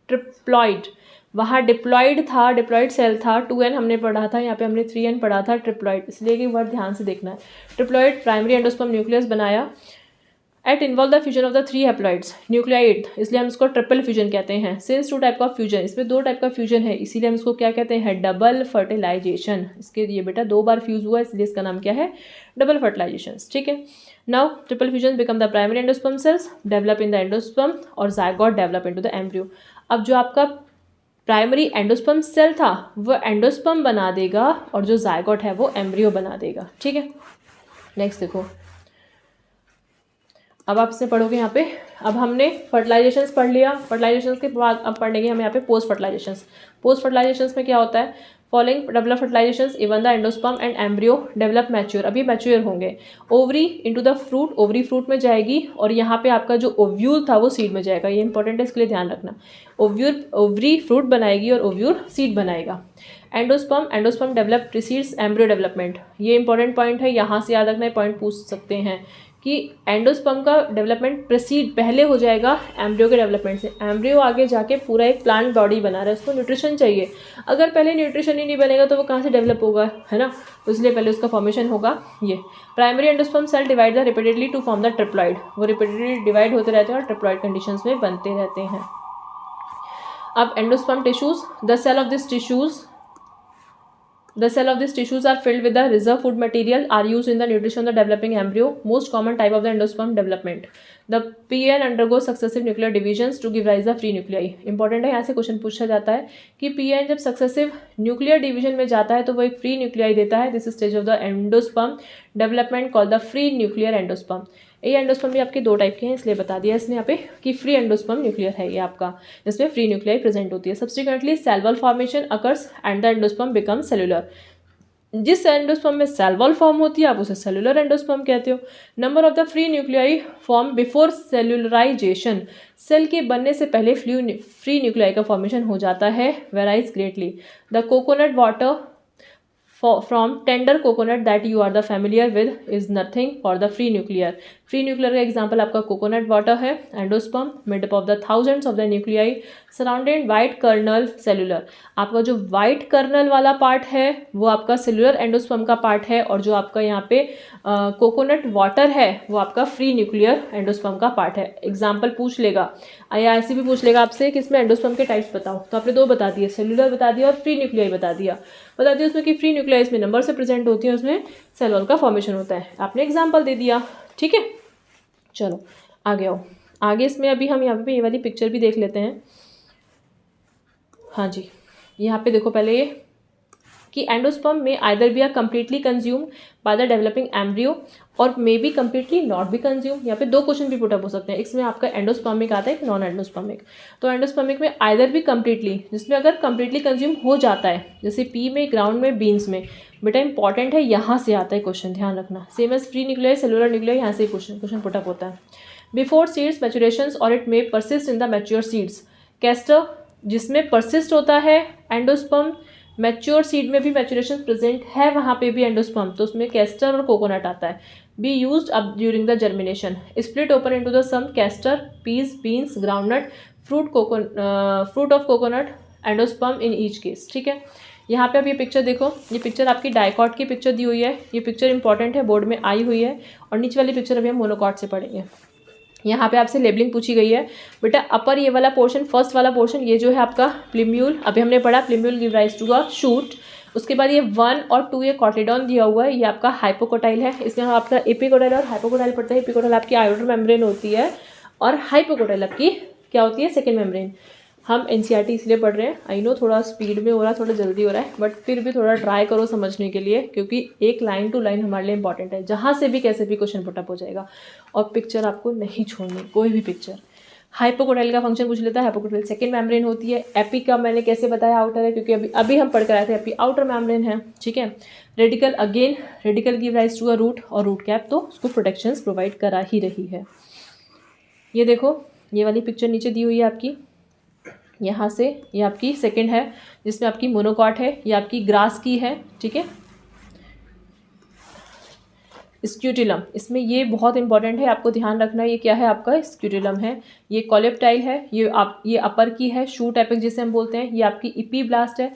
S1: ट्रिप्लॉइड। वहाँ डिप्लॉइड था, डिप्लॉइड सेल था, 2n हमने पढ़ा था, यहाँ पे हमने 3n पढ़ा था ट्रिप्लॉइड, इसलिए कि वर्ड ध्यान से देखना है। ट्रिप्लॉइड प्राइमरी एंडोस्पर्म न्यूक्लियस बनाया it involve the fusion of the 3 haploids nuclei, इसलिए हम इसको ट्रिपल फ्यूजन कहते हैं। सिंस 2 टाइप का फ्यूजन, इसमें 2 टाइप का फ्यूजन है, इसीलिए हम इसको क्या कहते हैं, डबल फर्टिलाइजेशन। इसके ये बेटा 2 बार फ्यूज हुआ इसलिए इसका नाम क्या है, डबल फर्टिलाइजेशन। ठीक है, now triple fusion become the primary endosperm cells develop in the endosperm और zygote develop into the embryo. अब जो आपका प्राइमरी एंडोस्पर्म सेल था वो एंडोस्पर्म बना देगा और जो जायगॉट है वो एम्ब्रियो बना देगा। ठीक है, नेक्स्ट देखो, अब आप इसे पढ़ोगे यहाँ पे। अब हमने फर्टिलाइजेशंस पढ़ लिया, फर्टिलाइजेशंस के बाद अब पढ़ेंगे हम यहाँ पे पोस्ट फर्टिलाइजेशंस। पोस्ट फर्टिलाइजेशंस में क्या होता है, following develop fertilizations even the endosperm and embryo develop mature. अभी मैच्योर होंगे। Ovary into the fruit, ovary fruit में जाएगी और यहाँ पे आपका जो ओव्यूल था वो सीड में जाएगा। ये इंपॉर्टेंट है, इसके लिए ध्यान रखना। ओवरी फ्रूट बनाएगी और ओव्यूल सीड बनाएगा। Endosperm develop precedes embryo development, ये इंपॉर्टेंट पॉइंट है, यहाँ से याद रखना है, पॉइंट पूछ सकते हैं कि एंडोस्पर्म का डेवलपमेंट प्रोसीड पहले हो जाएगा एम्ब्रियो के डेवलपमेंट से। एम्ब्रियो आगे जाके पूरा एक प्लांट बॉडी बना रहा है, उसको न्यूट्रिशन चाहिए। अगर पहले न्यूट्रिशन ही नहीं बनेगा तो वो कहाँ से डेवलप होगा, है ना। तो इसलिए पहले उसका फॉर्मेशन होगा। ये primary endosperm cell divide the repeatedly to form the triploid, वो रिपीटेडली डिवाइड होते रहते हैं और ट्रिप्लॉइड कंडीशंस में बनते रहते हैं। अब endosperm tissues, the cell of this tissues are filled with the reserve food material are used in the nutrition of the developing embryo, most common type of the endosperm development. The PN undergoes successive nuclear divisions to give rise the free nuclei. Important है, यहाँ से question पूछा जाता है कि PN जब successive nuclear division में जाता है तो वो एक फ्री न्यूक्लियाई देता है। This stage of the endosperm development called the free nuclear endosperm. ये एंडोस्पर्म भी आपके दो टाइप के हैं, इसलिए बता दिया इसने यहाँ पे कि फ्री एंडोस्पर्म न्यूक्लियर है ये आपका, इसमें फ्री न्यूक्लियाई प्रेजेंट होती है। Subsequently cell formation occurs and the endosperm become cellular. जिस एंडोस्पर्म में सेल वॉल फॉर्म होती है आप उसे सेलुलर एंडोस्पर्म कहते हो। Number of the free nuclei form before cellularization, cell के बनने से पहले फ्री न्यूक्लियाई का फॉर्मेशन हो जाता है, varies greatly. The coconut water from tender coconut that you are the familiar with is nothing for the free nuclear. Free nuclear का example आपका कोकोनट वाटर है। Endosperm made up of the thousands of the nuclei surrounded white kernel cellular. आपका जो white colonel वाला part है वो आपका cellular endosperm का पार्ट है, और जो आपका यहाँ पे कोकोनट वाटर है वो आपका फ्री न्यूक्लियर एंडोस्पर्म का पार्ट है। एग्जाम्पल पूछ लेगा या ऐसे भी पूछ लेगा आपसे कि इसमें एंडोस्पर्म के टाइप्स बताओ, तो आपने दो बता दिए, सेलुलर बता दिया और फ्री न्यूक्लियाई बता दिया उसमें कि फ्री न्यूक्लियाई इसमें नंबर से प्रेजेंट होती है, उसमें सेल वॉल का फॉर्मेशन होता है। आपने एग्जाम्पल दे दिया, ठीक है। चलो आगे आओ, आगे इसमें अभी हम यहाँ पे ये वाली पिक्चर भी देख लेते हैं। हाँ जी, यहाँ पे देखो पहले ये कि एंडोस्पर्म में either be are completely consume by the developing embryo और may be completely not be consume. यहाँ पे दो क्वेश्चन भी पुटअप हो सकते हैं। इसमें आपका एंडोस्पर्मिक आता है कि नॉन एंडोस्पर्मिक। तो एंडोस्पर्मिक में आइदर भी कम्प्लीटली, जिसमें अगर कम्प्लीटली कंज्यूम हो जाता है, जैसे पी में, ग्राउंड में, बीन्स में। बेटा इंपॉर्टेंट है, यहाँ से आता है क्वेश्चन, ध्यान रखना। Same as free nuclei, cellular nuclei, यहाँ से क्वेश्चन पुटअप होता है। बिफोर सीड्स मैचुरेशंस और it may persist in the mature seeds. Castor जिसमें परसिस्ट होता है एंडोस्पर्म, मैच्योर सीड में भी मैचुरेशन प्रेजेंट है, वहाँ पे भी एंडोस्पर्म, तो उसमें कैस्टर और कोकोनट आता है। Be used up during the germination, split open into the some castor, peas, beans, groundnut, fruit of coconut, endosperm in each case. ठीक है, यहाँ पे आप ये पिक्चर देखो, ये पिक्चर आपकी डाइकॉट की पिक्चर दी हुई है। ये पिक्चर इंपॉर्टेंट है, बोर्ड में आई हुई है। और नीचे वाली पिक्चर अभी हम मोनोकॉट से पढ़ेंगे। यहाँ पे आपसे लेबलिंग पूछी गई है बेटा। अपर ये वाला पोर्शन, फर्स्ट वाला पोर्शन, ये जो है आपका प्लिम्यूल, अभी हमने पढ़ा plumule give rise to a shoot. उसके बाद ये 1 और 2 ये कॉटिडॉन दिया हुआ है, ये आपका हाइपोकोटाइल है। इसमें हम आपका एपिकोटाइल और हाइपोकोटाइल पढ़ते हैं। एपिकोटाइल आपकी आउटर मेम्ब्रेन होती है और हाइपोकोटाइल आपकी क्या होती है, सेकेंड मेम्ब्रेन। हम एनसीईआरटी इसलिए पढ़ रहे हैं, आई नो थोड़ा स्पीड में हो रहा है, थोड़ा जल्दी हो रहा है, बट फिर भी थोड़ा ट्राई करो समझने के लिए, क्योंकि एक लाइन टू लाइन हमारे लिए इंपॉर्टेंट है। जहाँ से भी कैसे भी क्वेश्चन पुटअप हो जाएगा। और पिक्चर आपको नहीं छोड़नी, कोई भी पिक्चर। हाइपोकोटाइल का फंक्शन पूछ लेता है। हाइपोकोटाइल सेकेंड मेम्ब्रेन होती है। एपी का मैंने कैसे बताया आउटर है, क्योंकि अभी हम पढ़ कर आए थे, एपी आउटर मेम्ब्रेन है। ठीक है। Radicle, again radicle give rise to a root, और रूट कैप तो उसको प्रोटेक्शन प्रोवाइड करा ही रही है। ये देखो, ये वाली पिक्चर नीचे दी हुई है आपकी, यहाँ से ये आपकी सेकंड है, जिसमें आपकी मोनोकॉट है, ये आपकी ग्रास की है। ठीक है। स्क्यूटिलम, इसमें ये बहुत इंपॉर्टेंट है, आपको ध्यान रखना है। ये क्या है, आपका स्क्यूटिलम है। ये कॉलेप्टाइल है, ये अपर की है, शूट एपिक जिसे हम बोलते हैं। ये आपकी इपीब्लास्ट है।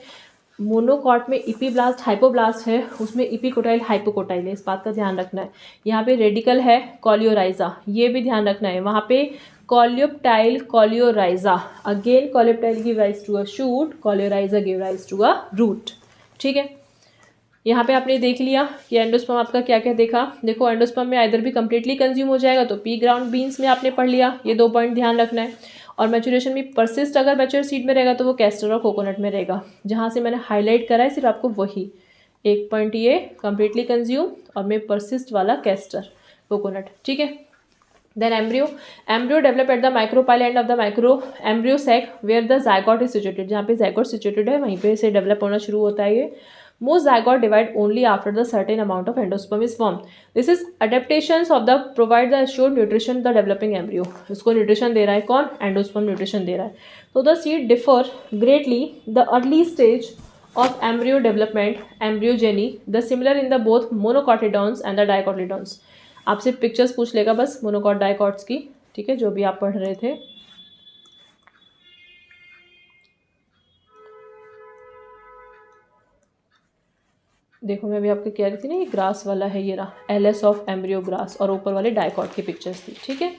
S1: मोनोकॉट में इपीब्लास्ट हाइपोब्लास्ट है, उसमें इपीकोटाइल हाइपोकोटाइल है, इस बात का ध्यान रखना है। यहाँ पे रेडिकल है, कॉलियोराइजा, ये भी ध्यान रखना है। वहाँ पे coleoptile, coleorhiza, again coleoptile give rise to a shoot, coleorhiza give rise to a root. ठीक है। यहाँ पे आपने देख लिया कि एंडोस्पर्म आपका क्या क्या देखा। देखो, एंडोस्पर्म में आइदर भी कंप्लीटली कंज्यूम हो जाएगा, तो पी ग्राउंड बीन्स में आपने पढ़ लिया, ये 2 पॉइंट ध्यान रखना है। और मैचुरेशन भी परसिस्ट अगर मैच्योर सीड में रहेगा तो वो कैस्टर और कोकोनट में रहेगा। जहाँ से मैंने हाईलाइट करा है सिर्फ आपको वही एक पॉइंट, ये कंप्लीटली कंज्यूम और में परसिस्ट वाला कैस्टर कोकोनट। ठीक है। Then embryo develop at the micropyle end of the micro embryo sac where the zygote is situated. जहाँ पे जायगॉट सिचुएटेड है वहीं पे से डेवलप होना शुरू होता है ये। Most zygote divide only after the certain amount of endosperm is formed. This is adaptations of the provide the assured nutrition the developing embryo. इसको nutrition दे रहा है कौन, एंडोस्पर्म nutrition दे रहा है। So the seed differ greatly the early stage of embryo development, embryogeny, the similar in the both monocotyledons and the dicotyledons. आपसे pictures पूछ लेगा बस मोनोकॉट डाइकॉट्स की, ठीक है, जो भी आप पढ़ रहे थे। देखो मैं भी आपको कह रही थी ना, ये ग्रास वाला है, ये रहा एलएस ऑफ एम्ब्रियो ग्रास, और ऊपर वाले डाइकॉट की पिक्चर्स थी, ठीक है।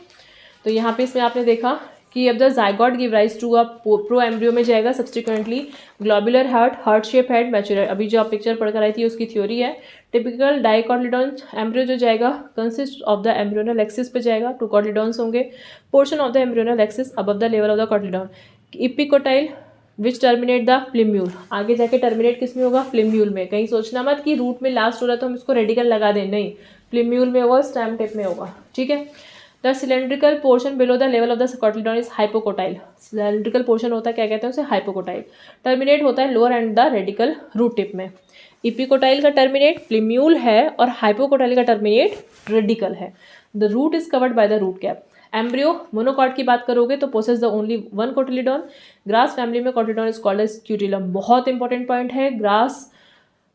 S1: तो यहाँ पे इसमें आपने देखा कि अब the zygote give rise to a proembryo में जाएगा subsequently globular heart shape head mature. अभी जो आप पिक्चर पढ़कर आई थी उसकी थ्योरी है। टिपिकल डाइकॉटिलिडॉन एम्ब्रियो जो जाएगा consist of the embryonal axis पे जाएगा, 2 कॉटिलिडॉन्स होंगे। Portion of the embryonal axis above the level of the cotyledon. Epicotyl which terminate the plumule, आगे जाके टर्मिनेट किस में होगा, प्लिम्यूल में। कहीं सोचना मत कि रूट में लास्ट हो रहा है तो हम इसको रेडिकल लगा दें, नहीं, प्लिम्यूल में होगा, स्टेम टिप में होगा, ठीक है। The cylindrical portion below the level of the cotyledon is hypocotyl. Cylindrical portion होता है, क्या कहते हैं उसे, हाइपोकोटाइल। टर्मिनेट होता है lower end the radicle root tip में। इपिकोटाइल का टर्मिनेट प्लिम्यूल है और हाइपोकोटाइल का टर्मिनेट रेडिकल है। The root is covered by the root cap. Embryo monocot की बात करोगे तो possess the only 1 cotyledon. Grass family में cotyledon is called as scutellum. बहुत इंपॉर्टेंट पॉइंट है, ग्रास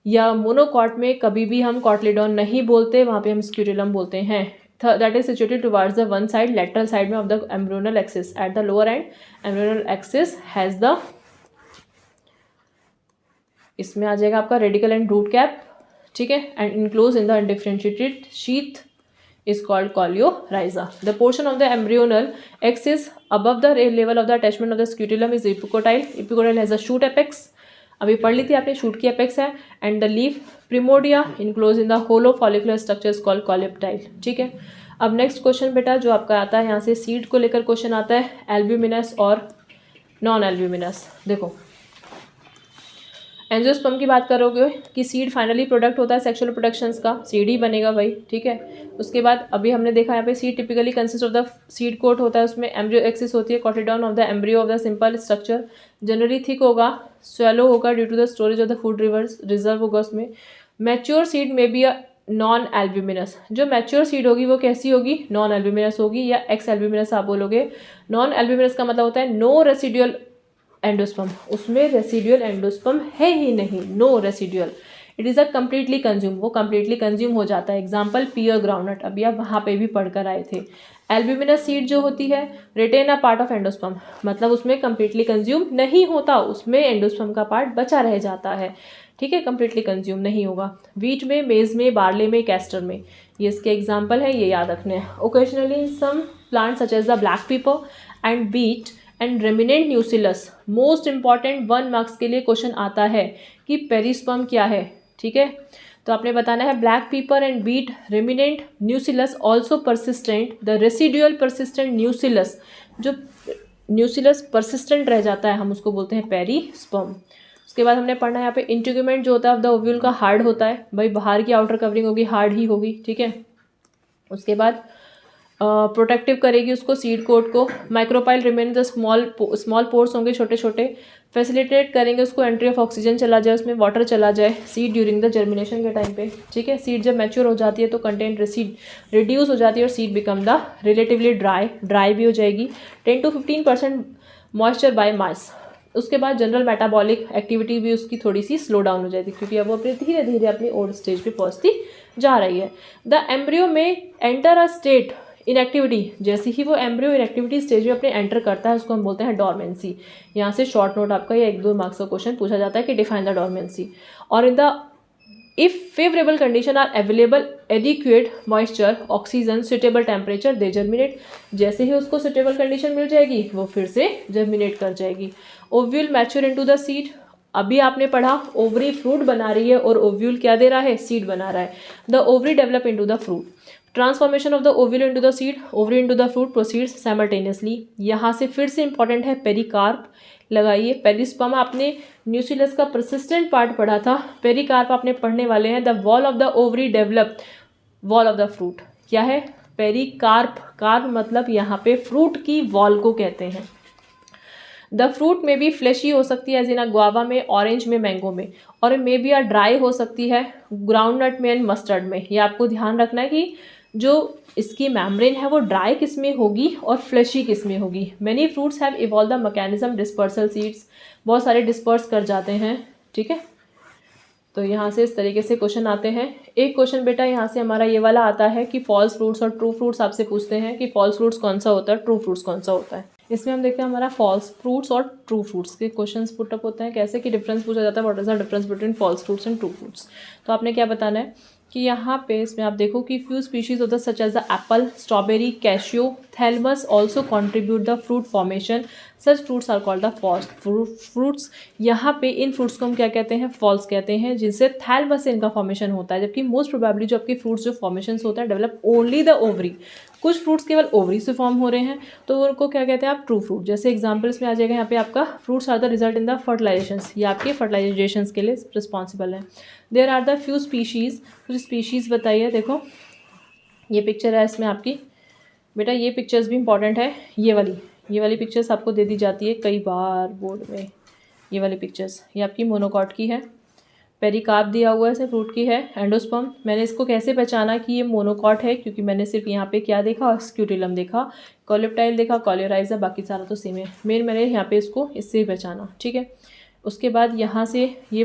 S1: या मोनोकॉट में कभी भी हम कोटिलिडॉन नहीं बोलते, वहाँ पे हम स्क्यूटिलम बोलते हैं। That is situated towards the one side lateral side में of the embryonal axis. At the lower end embryonal axis has the, इसमें आ जाएगा आपका रेडिकल एंड रूट कैप, ठीक है, and enclose in the undifferentiated sheath is called coleorhiza. The portion of the embryonal axis above the level of the attachment of the scutellum is epicotyle. Epicotyle has a shoot apex. अभी पढ़ ली थी आपने, shoot की apex है, and the leaf primordia enclose in the hollow follicular structure is called coleoptile, ठीक है। अब next question बेटा जो आपका आता है, यहाँ से सीड को लेकर क्वेश्चन आता है, एल्ब्यूमिनस और नॉन एल्ब्यूमिनस। देखो एंजियोस्पर्म की बात करोगे कि सीड फाइनली प्रोडक्ट होता है सेक्सुअल प्रोडक्शंस का, सीड ही बनेगा भाई, ठीक है। उसके बाद अभी हमने देखा यहाँ पे seed typically consist of the seed coat होता है, उसमें एम्ब्रियो एक्सिस होती है, cotyledon of the embryo of the simple structure, generally thick होगा, स्वेलो होगा due to the storage of the food reserve होगा उसमें। मैच्योर सीड में बी अ नॉन एल्ब्यूमिनस। जो मैच्योर सीड होगी वो कैसी होगी, नॉन एल्ब्यूमिनस होगी या एक्स एल्ब्यूमिनस आप बोलोगे। नॉन एल्ब्यूमिनस का मतलब होता है नो रेसिडुअल एंडोस्पर्म, उसमें रेसिडुअल एंडोस्पर्म है ही नहीं, no residual. It is a completely consume, वो कम्प्लीटली कंज्यूम हो जाता है। एग्जाम्पल पियर ग्राउंडनट, अभी आप वहाँ पे भी पढ़कर आए थे। एल्ब्यूमिनस सीड जो होती है retain a part of endosperm, मतलब उसमें कम्प्लीटली कंज्यूम नहीं होता, उसमें एंडोस्पर्म का पार्ट बचा रह जाता है, ठीक है, कम्प्लीटली कंज्यूम नहीं होगा। वीट में, मेज में, बार्ले में, कैस्टर में, ये इसके एग्जाम्पल है, ये याद रखने हैं। Occasionally some plant such as the black pepper and beet and remnant nucellus. Most important 1 marks के लिए क्वेश्चन आता है कि पेरिस्पर्म क्या है, ठीक है। तो आपने बताना है black pepper and beet, remnant nucellus also persistent, the residual persistent nucellus, जो न्यूसिलस परसिस्टेंट रह जाता है हम उसको बोलते हैं पेरिस्पर्म। उसके बाद हमने पढ़ना है यहाँ पे इंटीग्यूमेंट जो होता है ऑफ द ओव्यूल का हार्ड होता है, भाई बाहर की आउटर कवरिंग होगी हार्ड ही होगी, ठीक है। उसके बाद प्रोटेक्टिव करेगी उसको सीड कोट को। Micropyle remain the small pores होंगे छोटे छोटे, फैसिलिटेट करेंगे उसको एंट्री ऑफ ऑक्सीजन चला जाए, उसमें वाटर चला जाए सीड ड्यूरिंग द जर्मिनेशन के टाइम पे, ठीक है। सीड जब मैच्योर हो जाती है तो कंटेंट रिड्यूस हो जाती है और seed become the relatively dry भी हो जाएगी। 10 to 15% मॉइस्चर बाय मास। उसके बाद जनरल मेटाबॉलिक एक्टिविटी भी उसकी थोड़ी सी स्लो डाउन हो जाती है क्योंकि अब वो अपने धीरे धीरे अपनी ओल्ड स्टेज पे पहुंचती जा रही है। द एम्ब्रियो में एंटर अ स्टेट इनएक्टिविटी, जैसे ही वो एम्ब्रियो इनएक्टिविटी स्टेज में अपने एंटर करता है उसको हम बोलते हैं डॉर्मेंसी। यहाँ से शॉर्ट नोट आपका या 1-2 मार्क्स का क्वेश्चन पूछा जाता है कि डिफाइन द डॉर्मेंसी। और in the if favourable condition are available adequate moisture oxygen suitable temperature they germinate, जैसे ही उसको सुटेबल कंडीशन मिल जाएगी वो फिर से जर्मिनेट कर जाएगी। Ovule mature into the seed, अभी आपने पढ़ा ओवरी फ्रूट बना रही है और ओव्यूल क्या दे रहा है, सीड बना रहा है। The ovary develop into the fruit, transformation of the ovule into the seed, ovary into the fruit proceeds simultaneously. यहाँ से फिर से इंपॉर्टेंट है पेरिकार्प लगाइए। पेरिस्पर्म आपने न्यूसिलस का परसिस्टेंट पार्ट पढ़ा था, पेरिकार्प आपने पढ़ने वाले हैं। The wall of the ovary develop wall of the fruit, क्या है पेरिकार्प, कार्प मतलब यहाँ पे फ्रूट की वॉल को कहते हैं। द फ्रूट में भी फ्लैशी हो सकती है एज इन अ गुआवा में, ऑरेंज में, मैंगो में, और मे बी अ ड्राई हो सकती है ग्राउंडनट में एंड मस्टर्ड में। ये आपको ध्यान रखना है कि जो इसकी मेम्ब्रेन है वो ड्राई किस में होगी और फ्लैशी किस में होगी। Many fruits have evolve the mechanism dispersal seeds, बहुत सारे डिस्पर्स कर जाते हैं, ठीक है। तो यहाँ से इस तरीके से क्वेश्चन आते हैं। एक क्वेश्चन बेटा यहाँ से हमारा ये वाला आता है कि फॉल्स फ्रूट्स और ट्रू फ्रूट्स आपसे पूछते हैं कि फॉल्स फ्रूट्स कौन सा होता है, ट्रू फ्रूट्स कौन सा होता है। इसमें हम देखते हैं हमारा फॉल्स फ्रूट्स और ट्रू फ्रूट्स के क्वेश्चंस पुट अप होते हैं। कैसे कि डिफरेंस पूछा जाता है, what is the difference between false fruits and true fruits. तो आपने क्या बताना है कि यहाँ पे इसमें आप देखो कि फ्यू स्पीशीज होता है such as the apple, strawberry, cashew, thalamus also contribute the fruit formation, such fruits are called the false fruits. यहाँ पे इन फ्रूट्स को हम क्या कहते हैं, फॉल्स कहते हैं, जिनसे थैलमस से इनका फॉर्मेशन होता है। जबकि मोस्ट प्रोबेबली जो आपके फ्रूट्स जो फॉर्मेशन होता है डेवलप ओनली द ओवरी, कुछ फ्रूट्स केवल ओवरी से फॉर्म हो रहे हैं, तो उनको क्या कहते हैं आप, ट्रू फ्रूट। जैसे एग्जांपल्स में आ जाएगा यहाँ पे आपका fruits are the result in the fertilisations, ये आपके फर्टिलाइजेशंस के लिए रिस्पॉन्सिबल है। There are the few species, कुछ स्पीशीज़ बताइए। देखो ये पिक्चर है इसमें आपकी, बेटा ये पिक्चर्स भी इंपॉर्टेंट है। ये वाली पिक्चर्स आपको दे दी जाती है कई बार बोर्ड में। ये वाली पिक्चर्स ये आपकी मोनोकॉट की है, पेरिकार्प दिया हुआ है, इसे फ्रूट की है, एंडोस्पर्म। मैंने इसको कैसे पहचाना कि ये मोनोकॉट है, क्योंकि मैंने सिर्फ यहाँ पे क्या देखा, स्क्यूटिलम देखा, कॉलिप्टाइल देखा, कॉलियोराइजा, बाकी सारा तो सेम है। मैंने यहाँ पे इसको इससे ही पहचाना, ठीक है। उसके बाद यहाँ से ये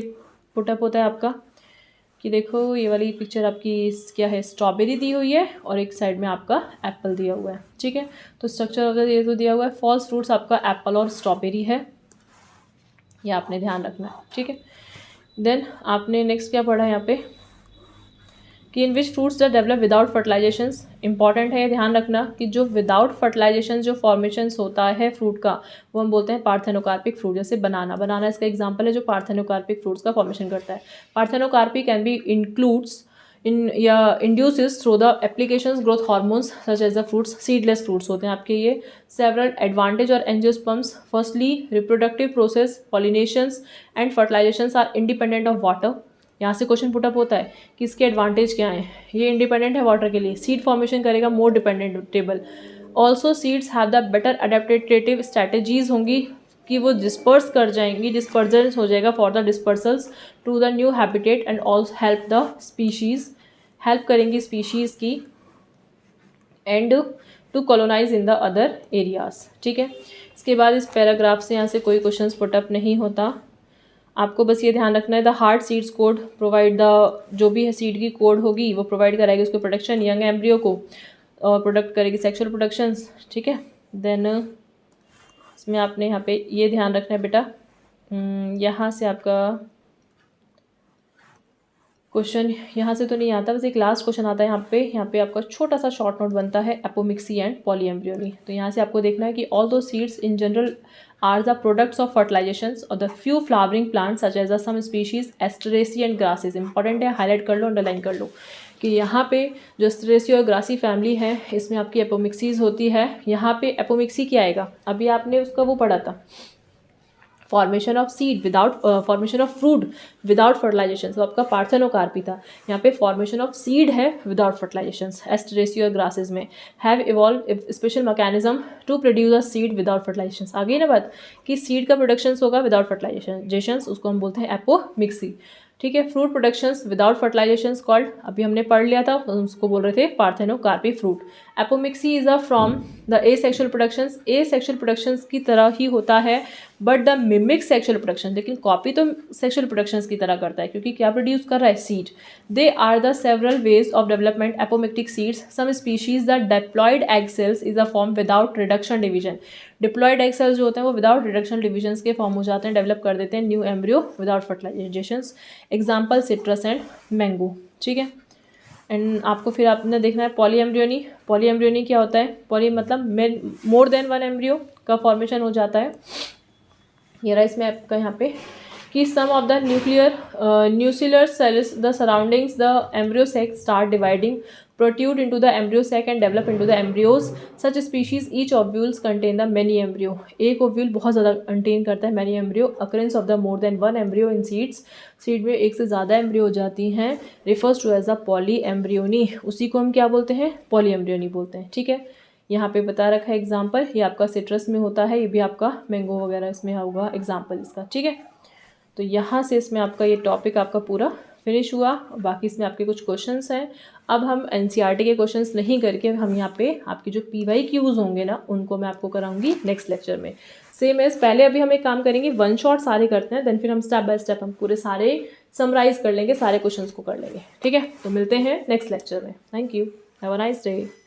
S1: पुटअप होता है आपका कि देखो ये वाली पिक्चर आपकी क्या है, स्ट्रॉबेरी दी हुई है और एक साइड में आपका एप्पल दिया हुआ है, ठीक है। तो स्ट्रक्चर ऑफ द ये तो दिया हुआ है, फॉल्स फ्रूट्स आपका एप्पल और स्ट्रॉबेरी है, ये आपने ध्यान रखना है, ठीक है। देन आपने नेक्स्ट क्या पढ़ा यहाँ पे कि in which fruits the develop without fertilisations. Important है, ध्यान रखना कि जो विदाउट फर्टिलाइजेशन जो फॉर्मेशंस होता है फ्रूट का, वो हम बोलते हैं पार्थेनोकार्पिक फ्रूट। जैसे बनाना इसका एग्जांपल है जो पार्थेनोकार्पिक फ्रूट्स का फॉर्मेशन करता है। Parthenocarpic can be includes induces through the applications growth hormones such as the fruits, seedless fruits होते हैं आपके ये। several advantage और angiosperms, firstly reproductive process, pollinations and fertilizations are independent of water। यहाँ से क्वेश्चन पुटअप होता है कि इसके एडवांटेज क्या हैं। ये इंडिपेंडेंट है वाटर के लिए, सीड फॉर्मेशन करेगा more dependable. Also seeds have the better adaptive strategies होंगी कि वो डिस्पर्स कर जाएंगी, डिस्पर्जेंस हो जाएगा for the dispersals to the new habitat and also help the species, help करेंगी स्पीशीज़ की and to colonise in the other areas, ठीक है। इसके बाद इस पैराग्राफ से यहाँ से कोई क्वेश्चन पुटअप नहीं होता। आपको बस ये ध्यान रखना है the heart seeds code provide the, जो भी है सीड की कोड होगी वो प्रोवाइड कराएगी उसको प्रोटेक्शन यंग एम्ब्रियो को, और प्रोडक्ट करेगी सेक्सुअल प्रोटेक्शंस, ठीक है। देन इसमें आपने यहाँ पे ये ध्यान रखना है बेटा, यहाँ से आपका क्वेश्चन यहाँ से तो नहीं आता, बस एक लास्ट क्वेश्चन आता है यहाँ पे आपका छोटा सा शॉर्ट नोट बनता है एपोमिक्सी एंड पॉलीएम्ब्रियोनी। तो यहाँ से आपको देखना है कि although seeds in general are the products of fertilisations और the few flowering plants such as the some species Asteraceae and grasses. Important है, हाईलाइट कर लो, अंडरलाइन कर लो कि यहाँ पे जो एस्टरेसी और ग्रासी फैमिली है इसमें आपकी एपोमिक्सीज होती है। यहाँ पे एपोमिक्सी क्या आएगा, अभी आपने उसका वो पढ़ा था, formation of seed without formation of fruit without fertilisation, तो आपका पार्थेनोकार्पी था। यहाँ पे फॉर्मेशन ऑफ सीड है विदाउट फर्टिलाइजेशन, एस्टरेसी और ग्रासेस में have evolve special mechanism to produce a seed without fertilisation. आगे ना बात कि सीड का प्रोडक्शन होगा विदाउट फर्टिलाइजेशन, उसको हम बोलते हैं एपोमिक्सी, ठीक है। Fruit productions without fertilisations called, अभी हमने पढ़ लिया था, उसको बोल रहे थे parthenocarpic fruit. Apomixis is a from the asexual productions, asexual productions की तरह ही होता है but the mimic sexual production, लेकिन कॉपी तो सेक्सुअल प्रोडक्शंस की तरह करता है क्योंकि क्या प्रोड्यूस कर रहा है, seed. They are the several ways of development apomictic seeds, some species the diploid egg cells is a form without reduction division. Diploid egg cells जो होते हैं वो विदाउट रिडक्शन डिविजन्स के फॉर्म हो जाते हैं, डेवलप कर देते हैं new embryo without fertilisations. Example citrus and mango, ठीक है। एंड आपको फिर आपने देखना है पॉलीएम्ब्रियोनी। पॉलीएम्ब्रियोनी क्या होता है, पॉली मतलब मोर देन वन एम्ब्रियो का फॉर्मेशन हो जाता है। ये रहा इसमें आपका यहाँ पे कि some of the nuclear cells the surroundings the embryo sac start dividing, protrude into the embryo sac and develop into the embryos. Such species each ovules contain the many embryo. एक ओव्यूल बहुत ज़्यादा contain करता है many embryo. Occurrence of the more than one embryo in seeds, seed में एक से ज़्यादा embryo हो जाती हैं, refers to as a polyembryony. उसी को हम क्या बोलते हैं, polyembryony बोलते हैं, ठीक है। यहाँ पे बता रखा है एग्जाम्पल, ये आपका सिट्रस में होता है, ये भी आपका मैंगो वगैरह इसमें होगा एग्जाम्पल इसका, ठीक है। तो यहाँ से इसमें आपका ये टॉपिक आपका पूरा फिनिश हुआ। बाकी इसमें आपके कुछ क्वेश्चंस हैं। अब हम एनसीईआरटी के क्वेश्चंस नहीं करके हम यहाँ पे आपके जो PYQs होंगे ना उनको मैं आपको कराऊंगी नेक्स्ट लेक्चर में। सेम एज पहले अभी हम एक काम करेंगे, वन शॉट सारे करते हैं, देन फिर हम स्टेप बाय स्टेप हम पूरे सारे समराइज कर लेंगे, सारे क्वेश्चंस को कर लेंगे। ठीक है, तो मिलते हैं नेक्स्ट लेक्चर में। Thank you, have a nice day.